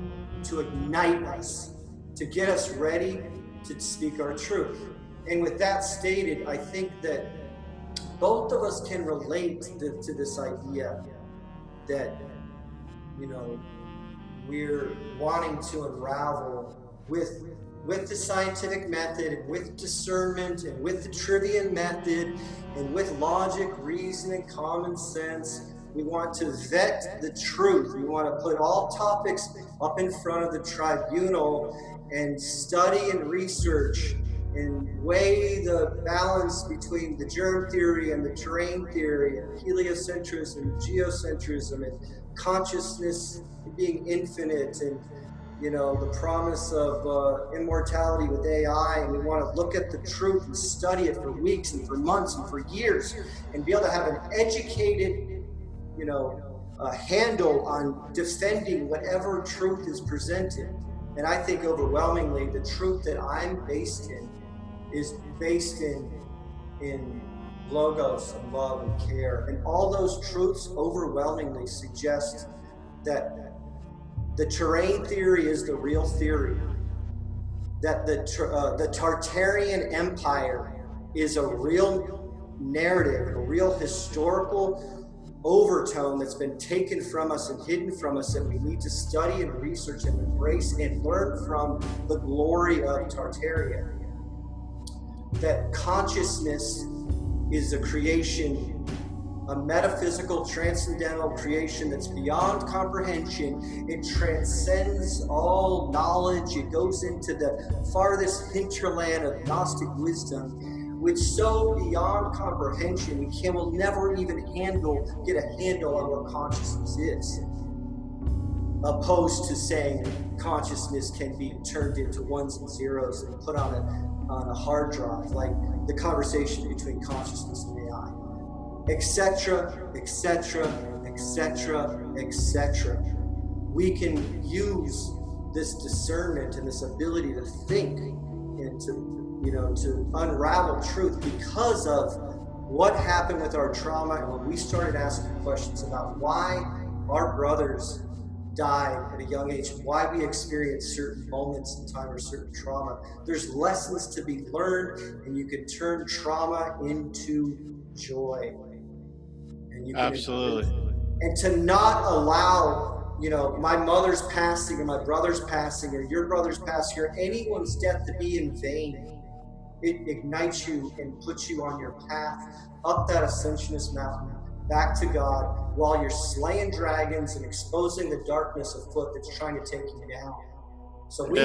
to ignite us, to get us ready to speak our truth. And with that stated, I think that both of us can relate to this idea that, we're wanting to unravel with the scientific method, and with discernment, and with the Trivian method, and with logic, reason, and common sense. We want to vet the truth. We want to put all topics up in front of the tribunal and study and research and weigh the balance between the germ theory and the terrain theory, and heliocentrism and geocentrism, and consciousness being infinite, and the promise of immortality with AI. And we want to look at the truth and study it for weeks and for months and for years, and be able to have an educated handle on defending whatever truth is presented. And I think overwhelmingly the truth that I'm based in is based in logos and love and care. And all those truths overwhelmingly suggest that the terrain theory is the real theory, that the Tartarian Empire is a real narrative, a real historical overtone that's been taken from us and hidden from us, and we need to study and research and embrace and learn from the glory of Tartaria. That consciousness is a creation, a metaphysical, transcendental creation that's beyond comprehension. It transcends all knowledge. It goes into the farthest hinterland of Gnostic wisdom, which so beyond comprehension we will never even get a handle on what consciousness is, opposed to saying consciousness can be turned into ones and zeros and put on a hard drive, like the conversation between consciousness and AI, etc., etc., etc., etc. We can use this discernment and this ability to think and to unravel truth because of what happened with our trauma, and when we started asking questions about why our brothers died at a young age, and why we experience certain moments in time or certain trauma. There's lessons to be learned, and you can turn trauma into joy. And you can absolutely. And to not allow, my mother's passing or my brother's passing or your brother's passing or anyone's death to be in vain. It ignites you and puts you on your path up that ascensionist mountain, back to God, while you're slaying dragons and exposing the darkness afoot that's trying to take you down. So we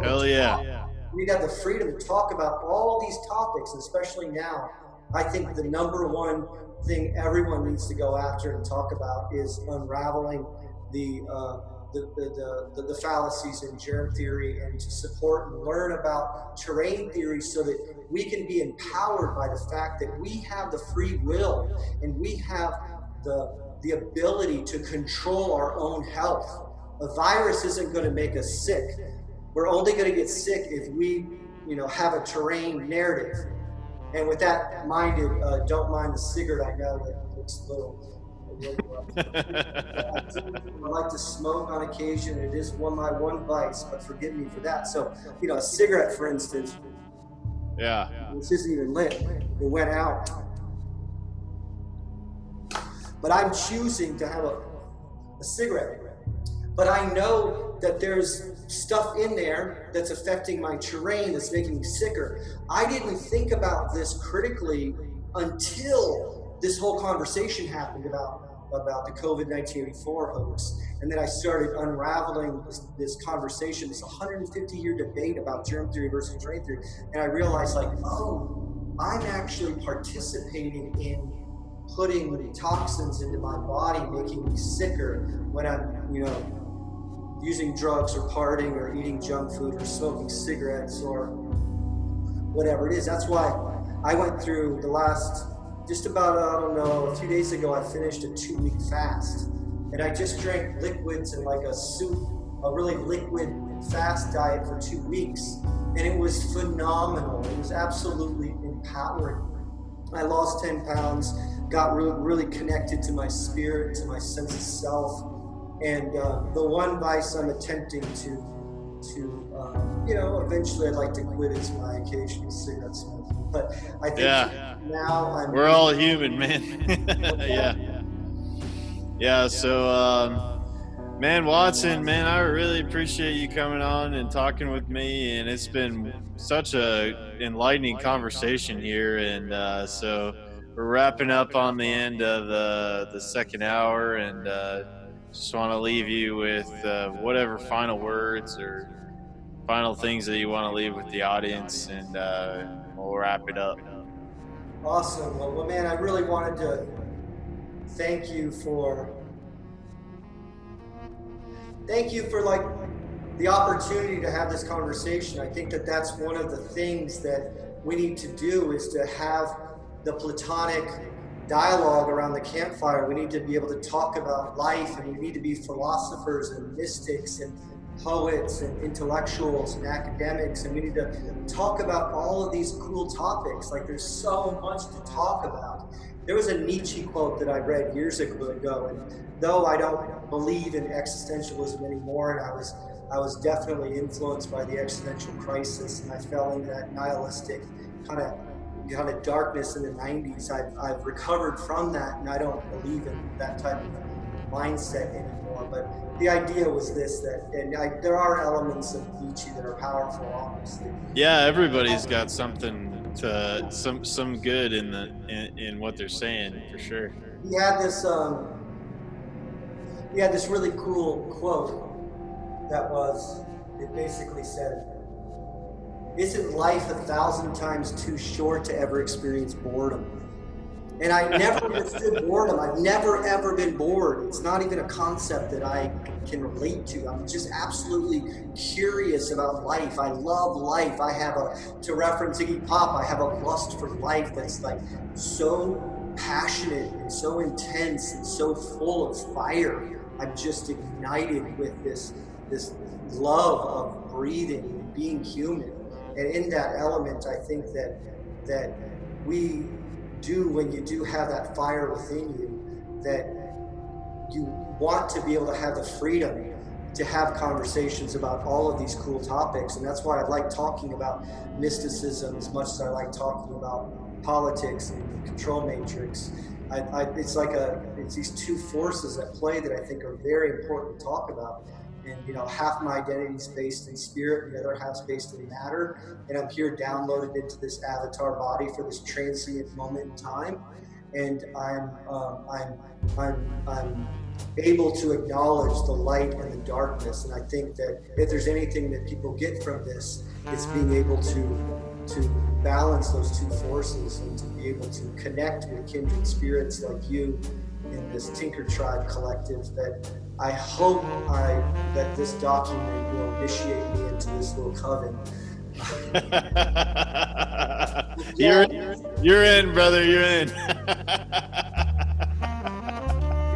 hell yeah. We need to have the freedom to talk about all these topics, especially now. I think the number one thing everyone needs to go after and talk about is unraveling the fallacies in germ theory, and to support and learn about terrain theory, so that we can be empowered by the fact that we have the free will and we have the ability to control our own health. A virus isn't going to make us sick. We're only going to get sick if we, have a terrain narrative. And with that minded, don't mind the cigarette. I know that looks a little I like to smoke on occasion. It is my one vice, but forgive me for that. So, a cigarette, for instance. Yeah. This isn't even lit. It went out. But I'm choosing to have a cigarette. But I know that there's stuff in there that's affecting my terrain, that's making me sicker. I didn't think about this critically until this whole conversation happened about the COVID-1984 hoax. And then I started unraveling this conversation, this 150-year debate about germ theory versus terrain theory. And I realized, I'm actually participating in putting toxins into my body, making me sicker when I'm, using drugs or partying or eating junk food or smoking cigarettes or whatever it is. That's why I went through the last, just about, a few days ago, I finished a 2-week fast. And I just drank liquids and like a soup, a really liquid fast diet for 2 weeks. And it was phenomenal. It was absolutely empowering. I lost 10 pounds, got really connected to my spirit, to my sense of self. And the one vice I'm attempting to eventually I'd like to quit is my occasional cigarette smoking. But I think now we're all human, man. Yeah. So, man, Watson, man, I really appreciate you coming on and talking with me. And it's been such a enlightening conversation here. And so we're wrapping up on the end of the second hour, and just want to leave you with whatever final words or final things that you want to leave with the audience, and we'll wrap it up. Awesome. Well, man, I really wanted to thank you for the opportunity to have this conversation. I think that that's one of the things that we need to do, is to have the platonic dialogue around the campfire. We need to be able to talk about life, and we need to be philosophers and mystics and poets and intellectuals and academics, and we need to talk about all of these cool topics. Like, there's so much to talk about. There was a Nietzsche quote that I read years ago, and though I don't believe in existentialism anymore, and I was definitely influenced by the existential crisis, and I fell into that nihilistic kind of darkness in the 90s. I've recovered from that, and I don't believe in that type of mindset anymore. But the idea was this, there are elements of Nietzsche that are powerful, obviously. Yeah, everybody's got something to some good in what they're saying, for sure. He had this really cool quote that it basically said, "Isn't life 1,000 times too short to ever experience boredom?" And I never understood boredom. I've never, ever been bored. It's not even a concept that I can relate to. I'm just absolutely curious about life. I love life. To reference Iggy Pop, I have a lust for life that's like so passionate and so intense and so full of fire. I'm just ignited with this love of breathing and being human. And in that element, I think that we do, when you do have that fire within you, that you want to be able to have the freedom to have conversations about all of these cool topics. And that's why I like talking about mysticism as much as I like talking about politics and control matrix. It's these two forces at play that I think are very important to talk about. And half my identity is based in spirit, and the other half's based in matter. And I'm here downloaded into this avatar body for this transient moment in time. and I'm able to acknowledge the light and the darkness. And I think that if there's anything that people get from this, it's being able to balance those two forces and to be able to connect with kindred spirits like you in this Tinker Tribe collective. That I hope that this document will initiate me into this little coven. You're in, brother. You're in.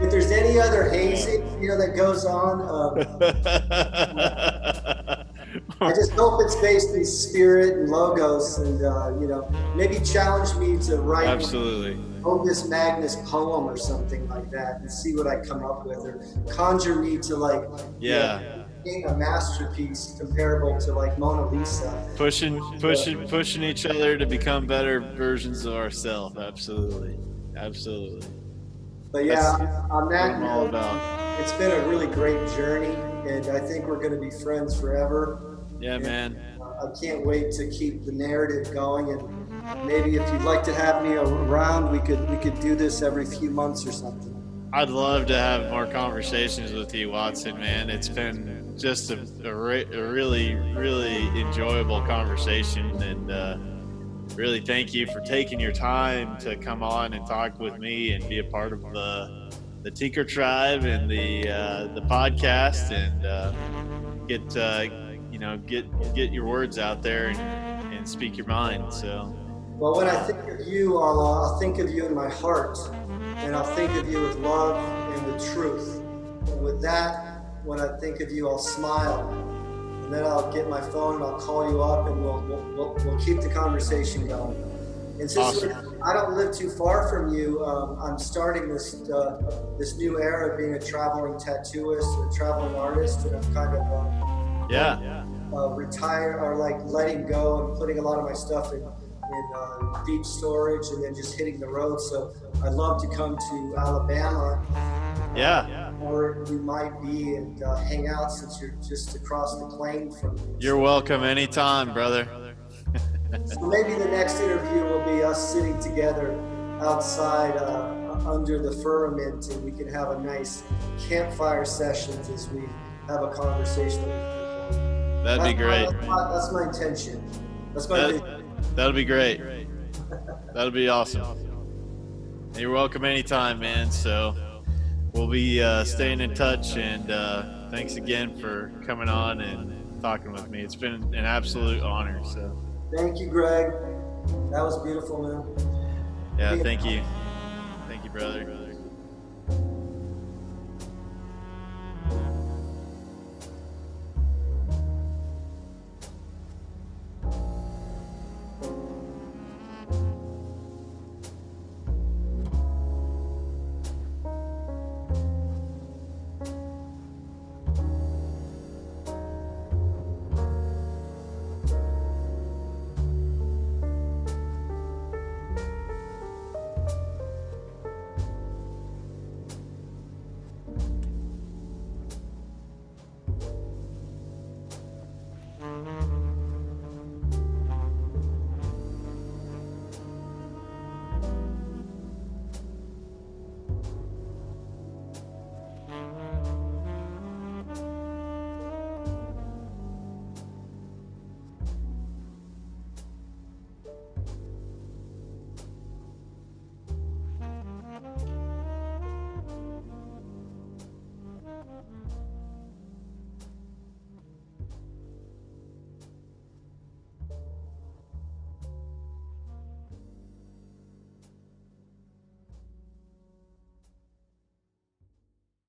If there's any other hazing, that goes on, I just hope it's based in spirit and logos, and maybe challenge me to write absolutely Opus Magnus poem or something like that, and see what I come up with, or conjure me to being a masterpiece comparable to like Mona Lisa. Pushing each other to become better versions of ourselves. Absolutely. But yeah, on that note, it's been a really great journey, and I think we're going to be friends forever. Yeah, and, man. I can't wait to keep the narrative going, and maybe if you'd like to have me around, we could do this every few months or something. I'd love to have more conversations with you, Watson, man. It's been just a really, really enjoyable conversation, and really thank you for taking your time to come on and talk with me and be a part of the Tinker Tribe and the podcast, and get your words out there and speak your mind. So, well, when I think of you, I'll think of you in my heart, and I'll think of you with love and the truth. And with that, when I think of you, I'll smile, and then I'll get my phone and I'll call you up, and we'll keep the conversation going. And since I don't live too far from you, I'm starting this new era of being a traveling tattooist, a traveling artist, and I'm kind of retire or like letting go and putting a lot of my stuff in deep storage, and then just hitting the road. So I'd love to come to Alabama, or you might be, and hang out, since you're just across the plain from me. You're welcome anytime, brother. So maybe the next interview will be us sitting together outside under the firmament, and we can have a nice campfire sessions as we have a conversation. That'd be great. That's my intention. That's my vision. That'll be great. That'll be awesome. You're welcome anytime, man. So we'll be staying in touch, and thanks again for coming on and talking with me. It's been an absolute honor. So thank you, Greg. That was beautiful, man. Yeah, thank you. Thank you, brother.